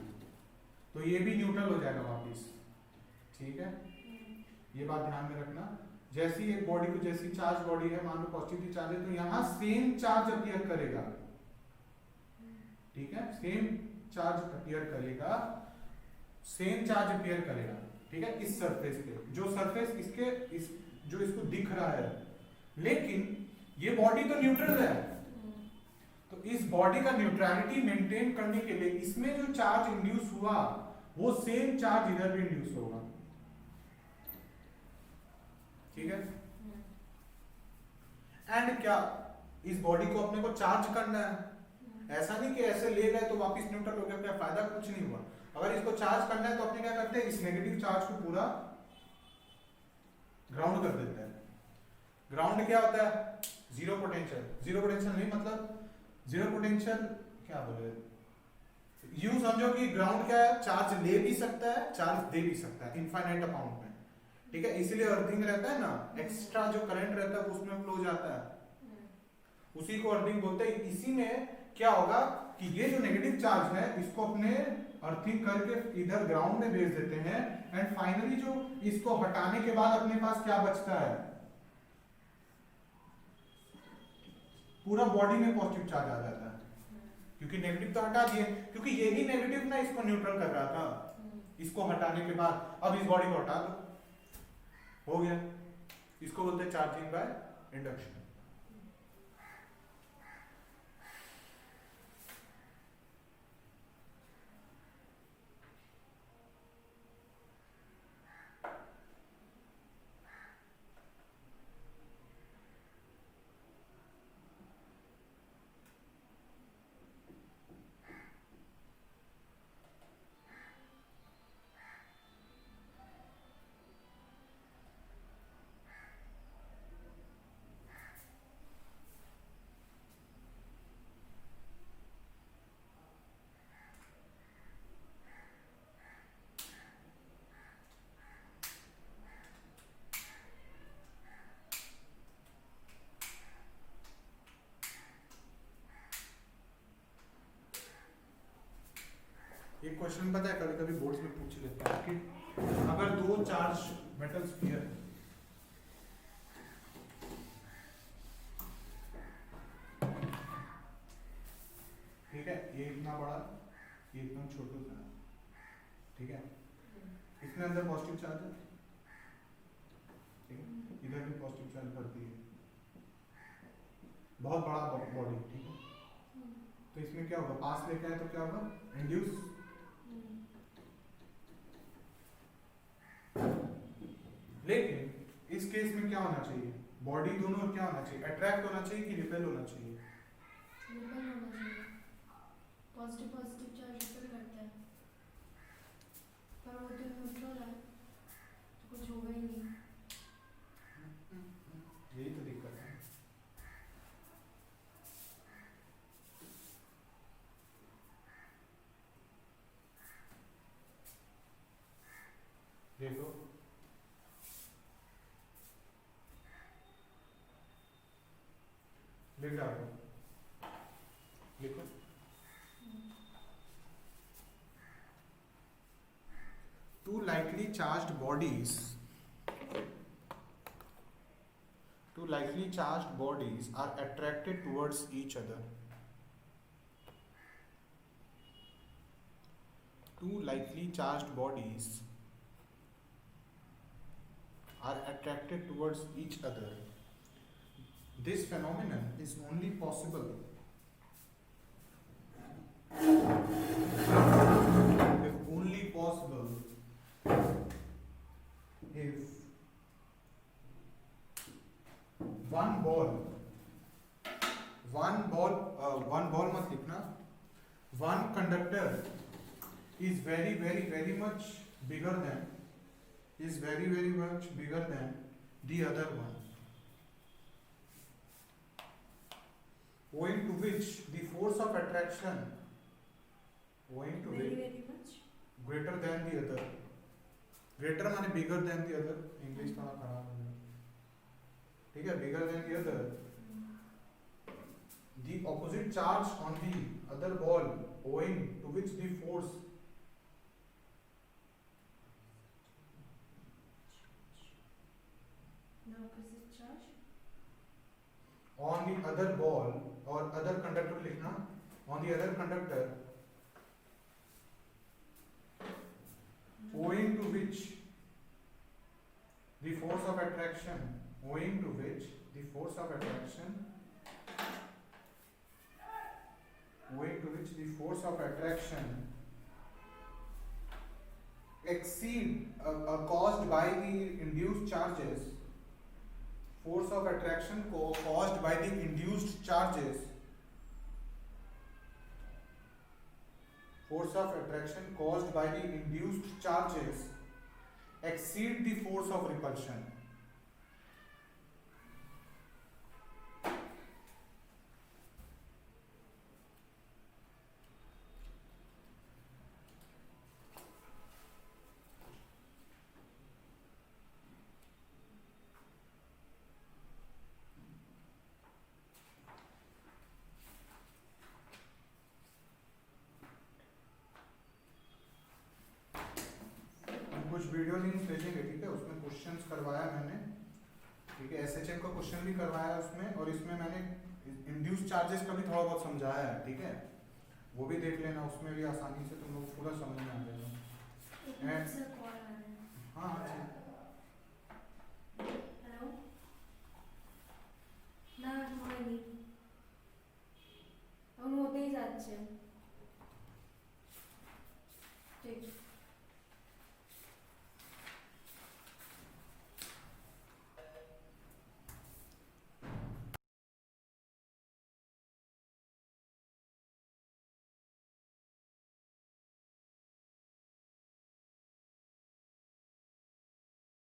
तो ये भी न्यूट्रल हो जाएगा वापिस, ठीक है। ये बात ध्यान में रखना, जैसी एक बॉडी को, जैसी चार्ज बॉडी है, मान लो पॉजिटिव चार्ज है तो यहाँ सेम चार्ज अपीयर करेगा, ठीक है, सेम चार्ज अपीयर करेगा, सेम चार्ज अपीयर करेगा, ठीक है, इस सरफेस पे, जो सरफेस इसके जो इसको दिख रहा है, लेकिन ये बॉडी तो न्यूट्रल है, तो इस बॉडी का न्यूट्रलिटी मेंटेन करने के लिए इसमें जो चार्ज इंड्यूस हुआ वो सेम चार्ज इधर भी इंड्यूस होगा, ठीक है। एंड क्या इस बॉडी को अपने को चार्ज करना है, ऐसा नहीं कि ऐसे ले गए तो वापस न्यूट्रल हो गया, क्या फायदा, कुछ नहीं हुआ। अगर इसको चार्ज करना है तो अपने क्या करते हैं, इस नेगेटिव चार्ज को पूरा ग्राउंड कर देते हैं। ग्राउंड क्या होता है, जीरो पोटेंशियल, जीरो पोटेंशियल नहीं मतलब जीरो पोटेंशियल क्या बोले, यूं समझो कि ग्राउंड क्या है, चार्ज ले भी सकता है चार्ज दे भी सकता है इनफाइनाइट अमाउंट में, ठीक है। इसीलिए अर्थिंग रहता है ना, एक्स्ट्रा जो करंट रहता है वो उसमें फ्लो जाता है, उसी को अर्थिंग बोलते हैं। इसी में क्या होगा कि ये जो नेगेटिव चार्ज है इसको अपने अर्थिंग करके इधर ग्राउंड में भेज देते हैं, एंड फाइनली जो इसको हटाने के बाद अपने पास क्या बचता है, पूरा बॉडी में पॉजिटिव चार्ज आ जाता है, क्योंकि नेगेटिव तो हटा दिए, क्योंकि यही नेगेटिव ना इसको न्यूट्रल कर रहा था, इसको हटाने के बाद अब इस बॉडी को हटा दो, हो गया, इसको बोलते हैं चार्जिंग बाय इंडक्शन। एक क्वेश्चन पता है कभी कभी बोर्ड्स में पूछ लेता है कि अगर दो चार्ज मेटल स्फीयर, ठीक है, ये इतना बड़ा ये एकदम छोटा सा, ठीक है, इसमें अंदर पॉजिटिव चार्ज है, ठीक है, इधर भी पॉजिटिव चार्ज भरती है, बहुत बड़ा बॉडी, ठीक है, तो इसमें क्या होगा, पास लेके आए तो क्या होगा, इंड्यूस, लेकिन इस केस में क्या होना चाहिए, बॉडी दोनों क्या होना चाहिए, अट्रैक्ट होना चाहिए कि रिपेल होना चाहिए, रिपेल होना चाहिए, पॉजिटिव पॉजिटिव चार्ज रिपेल करता है, पर वो तो न्यूट्रल है तो कुछ होगा ही नहीं, यही तो दिक्कत है। देखो charged bodies are attracted towards each other. Two lightly charged bodies are attracted towards each other. This phenomenon is only possible if one ball मत लिखना, one conductor is very much bigger than the other one, owing to which the force of attraction very much greater than the other. Greater माने bigger than the other. English थोड़ा खराब हो गया, ठीक है. Bigger than the other, the opposite charge on the other ball, owing to which the force the opposite charge on the other ball or other conductor लिखना, on the other conductor, owing to which the force of attraction exceed caused by the induced charges, force of attraction caused by the induced charges exceed the force of repulsion. कुछ video links भेजेंगे, ठीक है. उसमें questions करवाया मैंने, ठीक है. SHM का क्वेश्चन भी करवाया उसमें, और इसमें मैंने इंड्यूस चार्जेस का भी थोड़ा बहुत समझाया है, ठीक है. वो भी देख लेना, उसमें भी आसानी से तुम लोग पूरा समझ में आ जाएगा. हाँ हेलो না হয়নি, এখন হতেই যাচ্ছে, ঠিক.